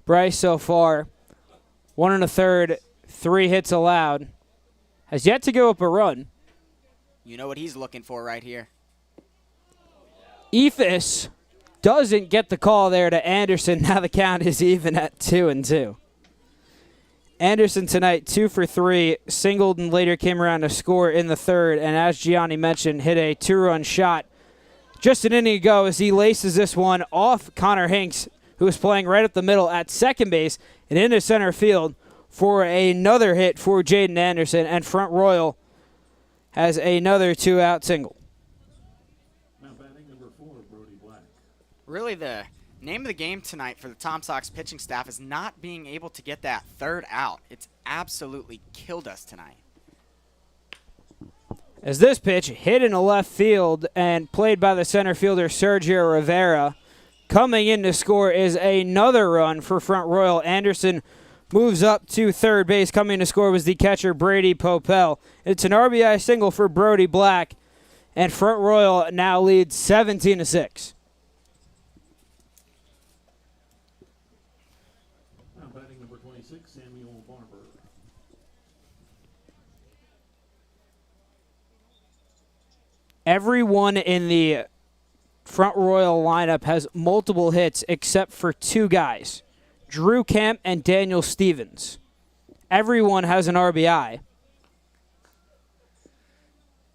Bryce so far, 1 1/3, 3 hits allowed. Has yet to give up a run. You know what he's looking for right here. Ephus doesn't get the call there to Anderson. Now the count is even at 2-2. Anderson tonight 2 for 3, singled and later came around to score in the 3rd, and as Gianni mentioned, hit a 2-run shot just an inning ago as he laces this one off Connor Hinks, who was playing right up the middle at second base and into center field for another hit for Jaden Anderson, and Front Royal has another 2-out single. Now batting number 4, Brody Black. Really, the name of the game tonight for the Tom Sox pitching staff is not being able to get that 3rd out. It's absolutely killed us tonight. As this pitch hit in the left field and played by the center fielder Sergio Rivera, coming in to score is another run for Front Royal. Anderson moves up to third base. Coming to score was the catcher Brady Popel. It's an RBI single for Brody Black, and Front Royal now leads 17-6. Now batting number 26, Samuel Barber. Everyone in the Front Royal lineup has multiple hits except for 2 guys, Drew Kemp and Daniel Stevens. Everyone has an RBI.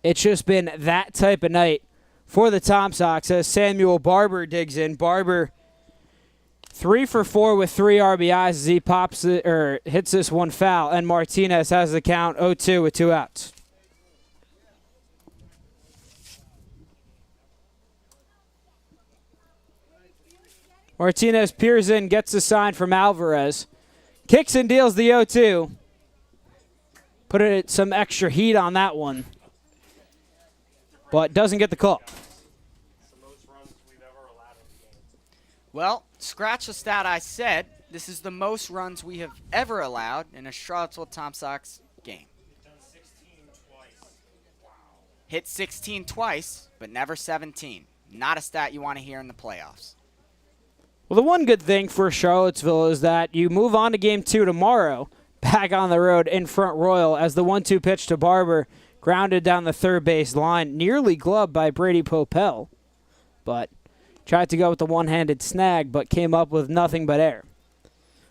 It's just been that type of night for the Tom Sox as Samuel Barber digs in. Barber 3 for 4 with 3 RBIs as he hits this one foul, and Martinez has the count 0-2 with 2 outs. Martinez peers in, gets the sign from Alvarez. Kicks and deals the 0-2. Put some extra heat on that one. But doesn't get the call. It's the most runs we've ever allowed in a game. Well, scratch the stat I said. This is the most runs we have ever allowed in a Charlottesville Tom Sox game. We've done 16 twice. Wow. Hit 16 twice, but never 17. Not a stat you want to hear in the playoffs. Well, the one good thing for Charlottesville is that you move on to Game 2 tomorrow, back on the road in Front Royal, as the 1-2 pitch to Barber grounded down the third base line, nearly gloved by Brady Popel, but tried to go with the one-handed snag, but came up with nothing but air.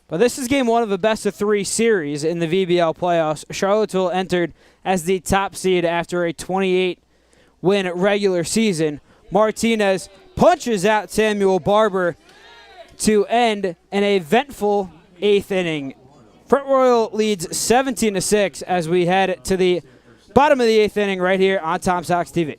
But this is Game 1 of a best-of-3 series in the VBL playoffs. Charlottesville entered as the top seed after a 28-win regular season. Martinez punches out Samuel Barber to end an eventful 8th inning. Front Royal leads 17-6 as we head to the bottom of the 8th inning right here on Tom Sox TV.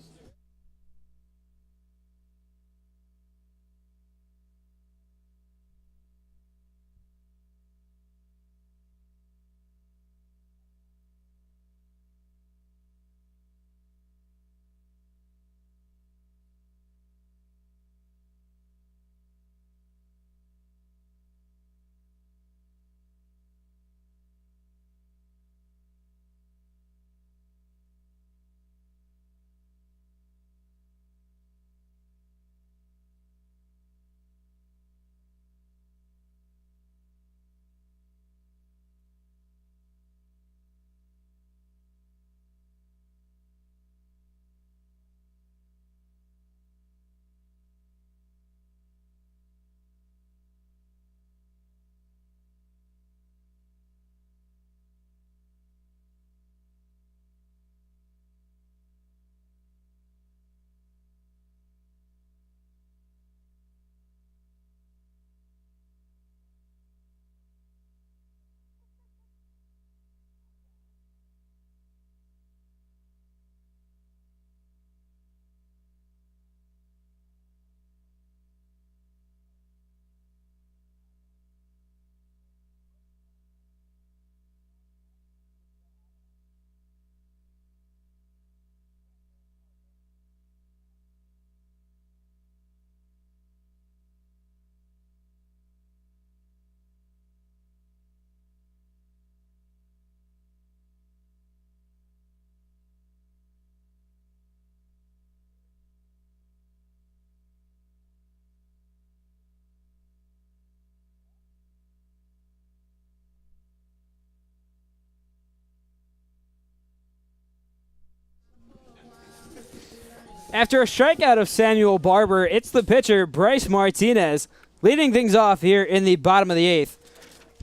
After a strikeout of Samuel Barber, it's the pitcher, Bryce Martinez, leading things off here in the bottom of the 8th.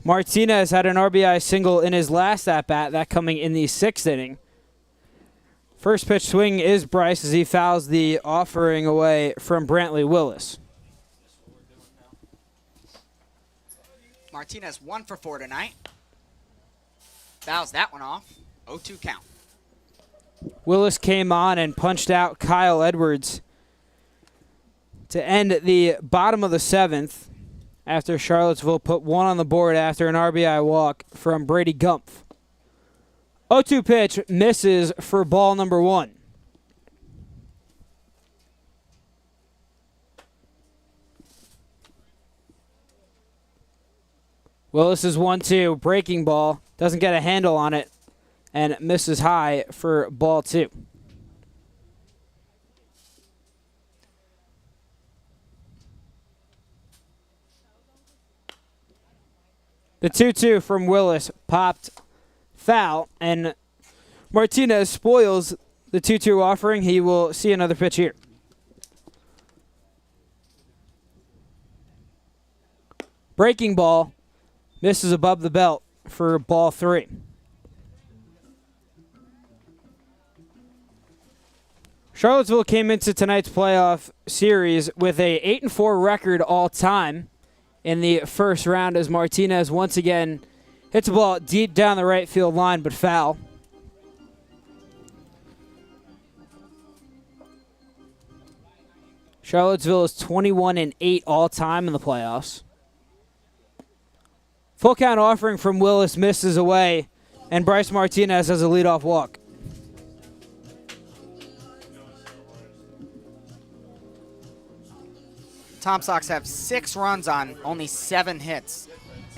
Martinez had an RBI single in his last at-bat, that coming in the 6th inning. First pitch swing is Bryce as he fouls the offering away from Brantley Willis. Martinez 1 for 4 tonight. Fouls that one off. 0-2 count. Willis came on and punched out Kyle Edwards to end the bottom of the 7th after Charlottesville put one on the board after an RBI walk from Brady Gumpf. 0-2 pitch misses for ball number 1. Willis is 1-2, breaking ball, doesn't get a handle on it, and misses high for ball 2. The 2-2 from Willis popped foul, and Martinez spoils the 2-2 offering. He will see another pitch here. Breaking ball misses above the belt for ball 3. Charlottesville came into tonight's playoff series with a 8-4 record all time in the first round as Martinez once again hits a ball deep down the right field line but foul. Charlottesville is 21-8 all time in the playoffs. Full count offering from Willis misses away, and Bryce Martinez has a leadoff walk. Tom Sox have 6 runs on only 7 hits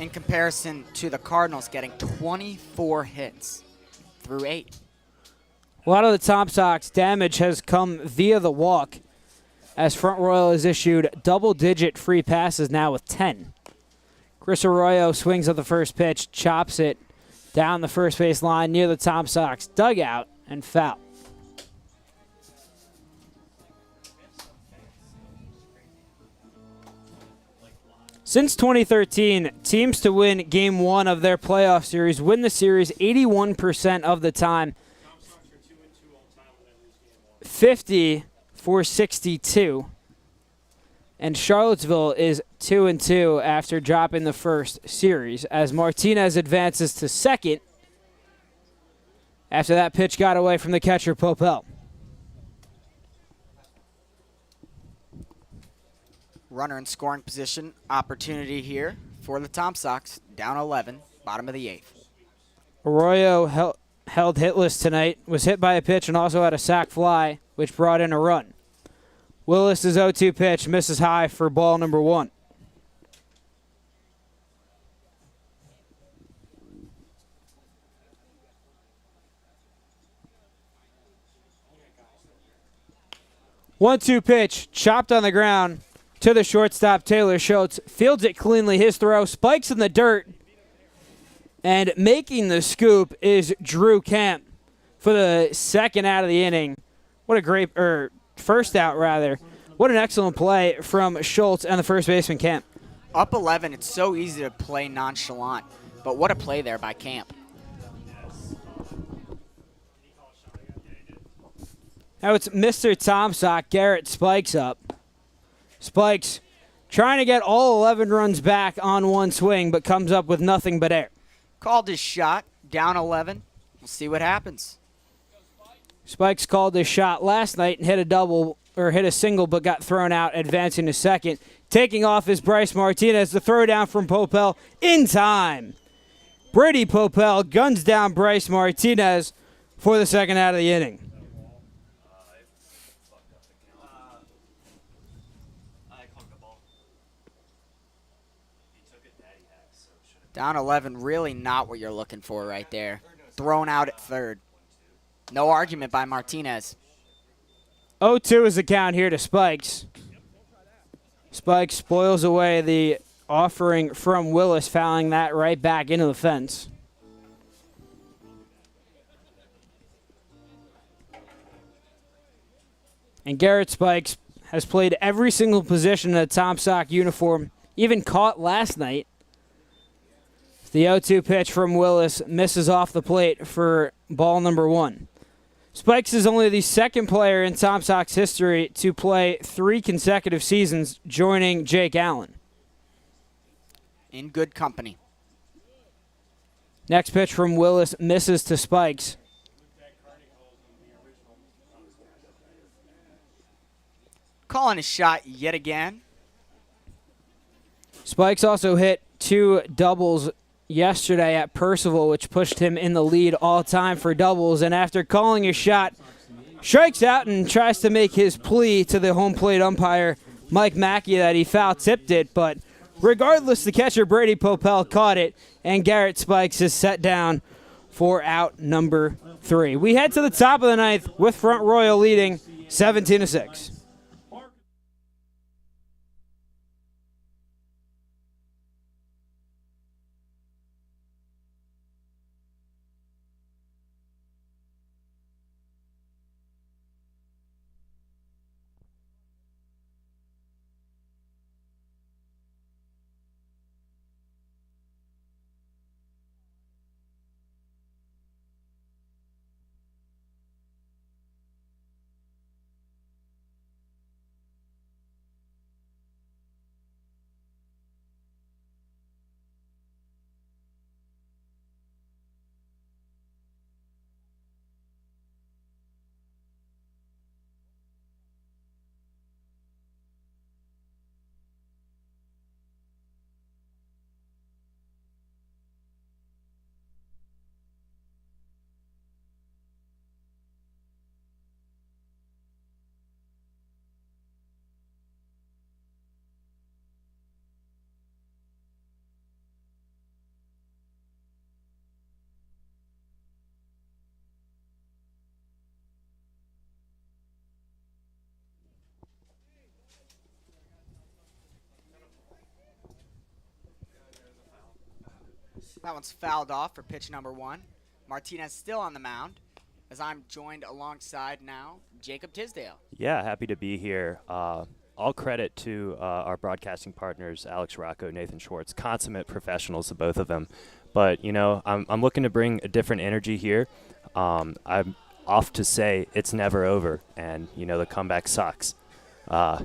in comparison to the Cardinals getting 24 hits through 8. A lot of the Tom Sox damage has come via the walk. as Front Royal has issued double-digit free passes now with 10. Chris Arroyo swings at the first pitch, chops it down the first base line near the Tom Sox dugout, and foul. Since 2013, teams to win Game 1 of their playoff series win the series 81% of the time, 50 for 62. And Charlottesville is 2-2 after dropping the first series as Martinez advances to second after that pitch got away from the catcher Popel. Runner in scoring position, opportunity here for the Tom Sox, down 11, bottom of the 8th. Arroyo held hitless tonight, was hit by a pitch and also had a sac fly, which brought in a run. Willis' 0-2 pitch misses high for ball number 1. One-two pitch, chopped on the ground to the shortstop, Taylor Schultz. Fields it cleanly, his throw, spikes in the dirt. And making the scoop is Drew Kemp for the second out of the inning. What a great, first out rather. What an excellent play from Schultz and the first baseman Kemp. Up 11, it's so easy to play nonchalant, but what a play there by Camp. Now it's Mr. Tom Sox. Garrett Spikes up. Spikes trying to get all 11 runs back on one swing, but comes up with nothing but air. Called his shot, down 11. We'll see what happens. Spikes called his shot last night and hit a single, but got thrown out, advancing to second. Taking off is Bryce Martinez. The throw down from Popel in time. Brady Popel guns down Bryce Martinez for the second out of the inning. Down 11, really not what you're looking for right there. Thrown out at third. No argument by Martinez. 0-2 is the count here to Spikes. Spikes spoils away the offering from Willis, fouling that right back into the fence. And Garrett Spikes has played every single position in a Tom Sock uniform, even caught last night. The 0-2 pitch from Willis misses off the plate for ball number 1. Spikes is only the second player in Tom Sox history to play 3 consecutive seasons, joining Jake Allen. In good company. Next pitch from Willis misses to Spikes. Calling his shot yet again. Spikes also hit 2 doubles yesterday at Percival, which pushed him in the lead all time for doubles. And after calling his shot, strikes out and tries to make his plea to the home plate umpire, Mike Mackey, that he foul tipped it. But regardless, the catcher Brady Popel caught it, and Garrett Spikes is set down for out number 3. We head to the top of the 9th with Front Royal leading 17-6. That one's fouled off for pitch number 1. Martinez still on the mound, as I'm joined alongside now Jacob Tisdale. Yeah, happy to be here. All credit to our broadcasting partners, Alex Rocco, Nathan Schwartz, consummate professionals, the both of them. But, you know, I'm looking to bring a different energy here. I'm off to say it's never over, and, you know, the comeback sucks.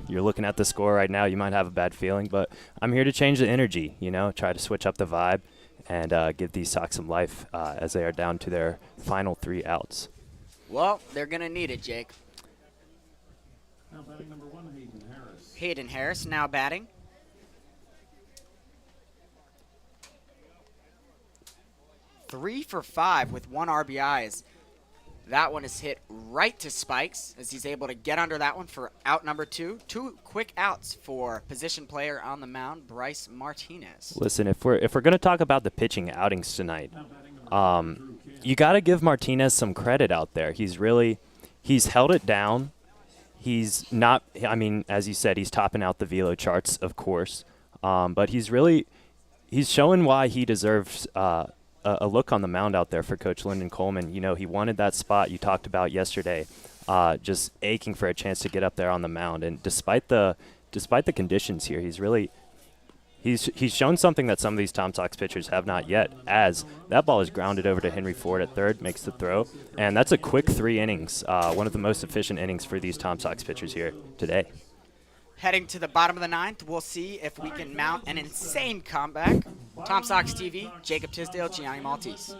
You're looking at the score right now, you might have a bad feeling, but I'm here to change the energy, you know, try to switch up the vibe and give these Sox some life as they are down to their final 3 outs. Well, they're going to need it, Jake. Now batting number 1, Hayden Harris. Hayden Harris now batting. Three for 5 with 1 RBI. That one is hit right to Spikes as he's able to get under that one for out number 2. 2 quick outs for position player on the mound, Bryce Martinez. Listen, if we're going to talk about the pitching outings tonight, you got to give Martinez some credit out there. He's held it down. He's not, I mean, as you said, he's topping out the velo charts, of course. But he's showing why he deserves a look on the mound out there for Coach Lyndon Coleman. You know, he wanted that spot you talked about yesterday, just aching for a chance to get up there on the mound. And despite the conditions here, he's shown something that some of these Tom Sox pitchers have not yet, as that ball is grounded over to Henry Ford at third, makes the throw. And that's a quick 3 innings, one of the most efficient innings for these Tom Sox pitchers here today. Heading to the bottom of the 9th, we'll see if we can mount an insane comeback. Tom Sox TV, Jacob Tisdale, Gianni Maltese.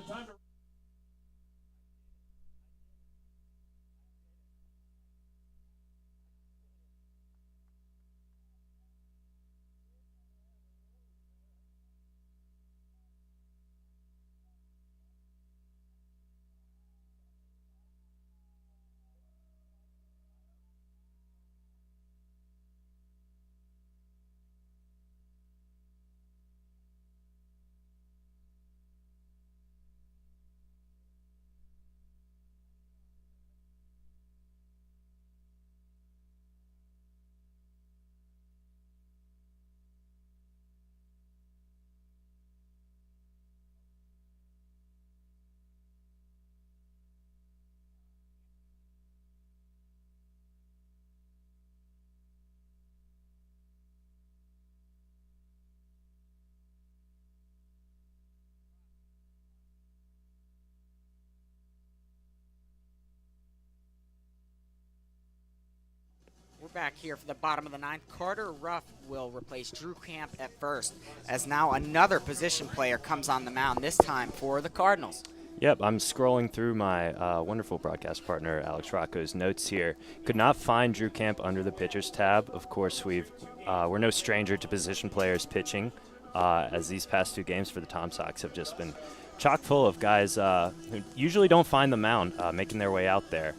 We're back here for the bottom of the 9th. Carter Ruff will replace Drew Camp at first, as now another position player comes on the mound, this time for the Cardinals. Yep, I'm scrolling through my wonderful broadcast partner, Alex Rocco's notes here. Could not find Drew Camp under the pitchers tab. Of course, we're no stranger to position players pitching, as these past 2 games for the Tom Sox have just been chock full of guys who usually don't find the mound, making their way out there,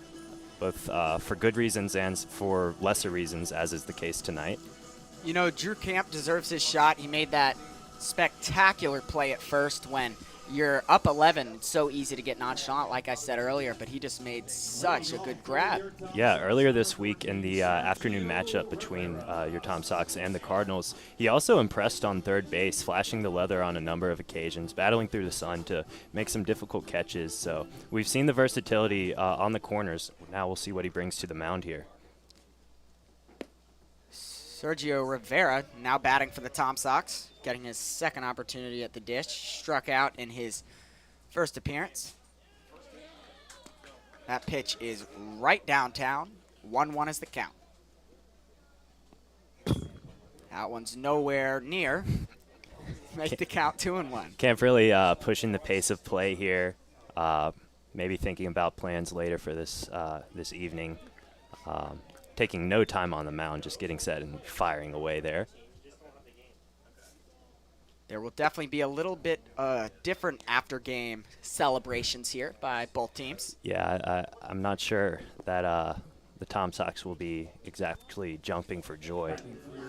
both for good reasons and for lesser reasons, as is the case tonight. You know, Drew Camp deserves his shot. He made that spectacular play at first when you're up 11. It's so easy to get nonchalant, like I said earlier, but he just made such a good grab. Yeah, earlier this week in the afternoon matchup between your Tom Sox and the Cardinals, he also impressed on third base, flashing the leather on a number of occasions, battling through the sun to make some difficult catches. So we've seen the versatility on the corners. Now we'll see what he brings to the mound here. Sergio Rivera now batting for the Tom Sox, getting his second opportunity at the dish. Struck out in his first appearance. That pitch is right downtown. 1-1 is the count. That one's nowhere near. Make the count 2-1. Camp really pushing the pace of play here. Maybe thinking about plans later for this this evening. Taking no time on the mound, just getting set and firing away there. There will definitely be a little bit different after-game celebrations here by both teams. Yeah, I'm not sure that the Tom Sox will be exactly jumping for joy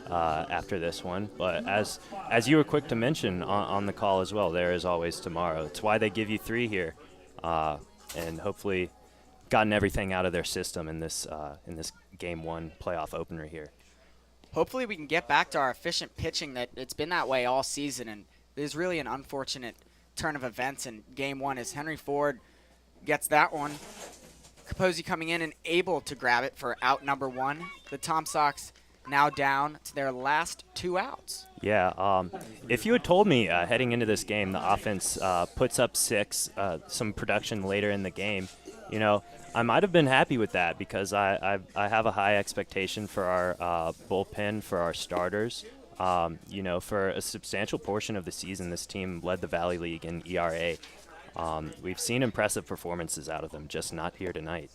after this one. But as you were quick to mention on the call as well, there is always tomorrow. It's why they give you 3 here, and hopefully gotten everything out of their system in this Game 1 playoff opener here. Hopefully we can get back to our efficient pitching. That it's been that way all season, and it is really an unfortunate turn of events in Game 1 as Henry Ford gets that one. Capozzi coming in and able to grab it for out number 1. The Tom Sox now down to their last 2 outs. Yeah, if you had told me heading into this game the offense puts up 6, some production later in the game, I might have been happy with that because I have a high expectation for our bullpen, for our starters. For a substantial portion of the season, this team led the Valley League in ERA. We've seen impressive performances out of them, just not here tonight.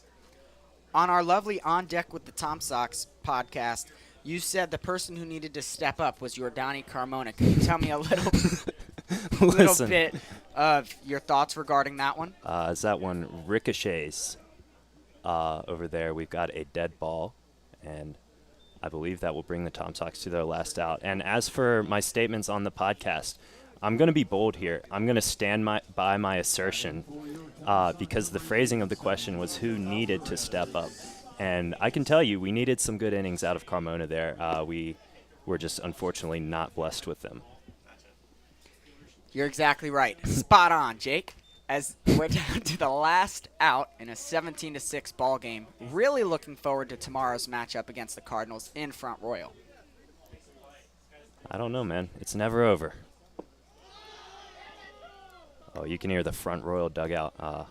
On our lovely On Deck with the Tom Sox podcast, you said the person who needed to step up was Yordani Carmona. Can you tell me a little bit of your thoughts regarding that one? As that one ricochets over there, we've got a dead ball, and I believe that will bring the Tom Sox to their last out. And as for my statements on the podcast, I'm going to be bold here. I'm going to stand by my assertion because the phrasing of the question was who needed to step up. And I can tell you we needed some good innings out of Carmona there. We were just unfortunately not blessed with them. You're exactly right. Spot on, Jake. As we're down to the last out in a 17-6 ball game. Really looking forward to tomorrow's matchup against the Cardinals in Front Royal. I don't know, man. It's never over. Oh, you can hear the Front Royal dugout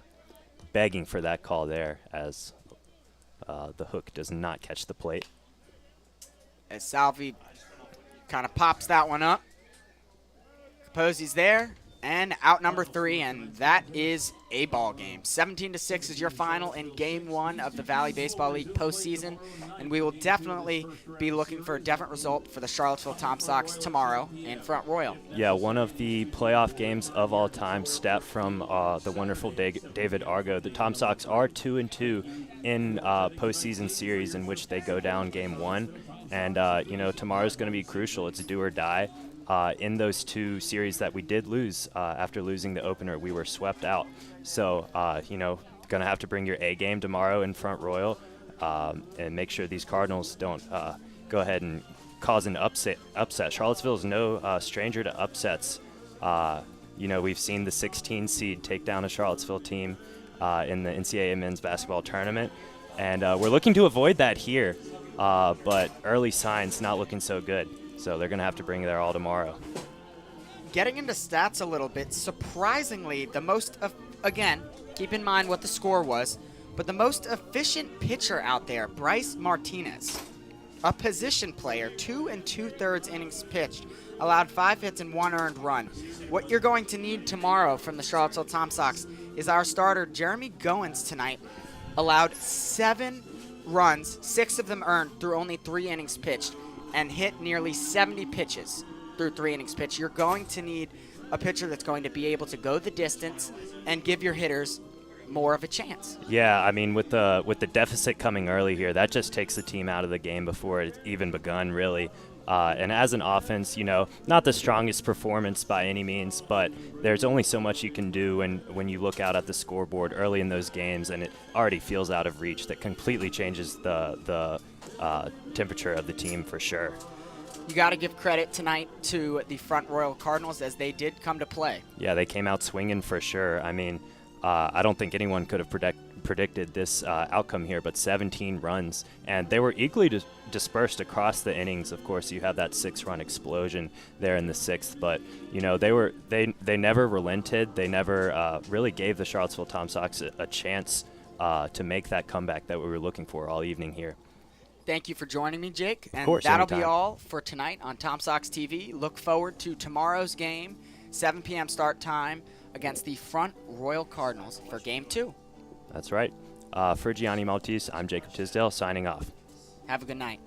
begging for that call there as the hook does not catch the plate. As Salvi kind of pops that one up. Capozzi's there. And out number 3, and that is a ball game. 17-6 is your final in Game 1 of the Valley Baseball League postseason, and we will definitely be looking for a different result for the Charlottesville Tom Sox tomorrow in Front Royal. Yeah, one of the playoff games of all time, stat from the wonderful David Argo. The Tom Sox are 2-2 in postseason series in which they go down Game 1, and tomorrow's going to be crucial. It's a do or die. In those 2 series that we did lose, after losing the opener, we were swept out. So, going to have to bring your A game tomorrow in Front Royal and make sure these Cardinals don't go ahead and cause an upset. Charlottesville is no stranger to upsets. We've seen the 16 seed take down a Charlottesville team in the NCAA men's basketball tournament, and we're looking to avoid that here, but early signs not looking so good. So they're going to have to bring their all tomorrow. Getting into stats a little bit, surprisingly, the most, again, keep in mind what the score was, but the most efficient pitcher out there, Bryce Martinez, a position player, 2 2/3 innings pitched, allowed 5 hits and 1 earned run. What you're going to need tomorrow from the Charlottesville Tom Sox is our starter, Jeremy Goins, tonight, allowed 7 runs, 6 of them earned through only 3 innings pitched, and hit nearly 70 pitches through 3 innings pitched. You're going to need a pitcher that's going to be able to go the distance and give your hitters more of a chance. Yeah, I mean, with the deficit coming early here, that just takes the team out of the game before it's even begun, really. And as an offense, not the strongest performance by any means, but there's only so much you can do when you look out at the scoreboard early in those games and it already feels out of reach. That completely changes the temperature of the team for sure. You got to give credit tonight to the Front Royal Cardinals as they did come to play. Yeah, they came out swinging for sure. I mean, I don't think anyone could have predicted this outcome here, but 17 runs, and they were equally dispersed across the innings. Of course, you have that 6-run explosion there in the 6th, but they never relented. They never really gave the Charlottesville Tom Sox a chance to make that comeback that we were looking for all evening here. Thank you for joining me, Jake. And of course, that'll anytime. be all for tonight on Tom Sox TV. Look forward to tomorrow's game, 7 p.m. start time, against the Front Royal Cardinals for Game 2. That's right. For Gianni Maltese, I'm Jacob Tisdale signing off. Have a good night.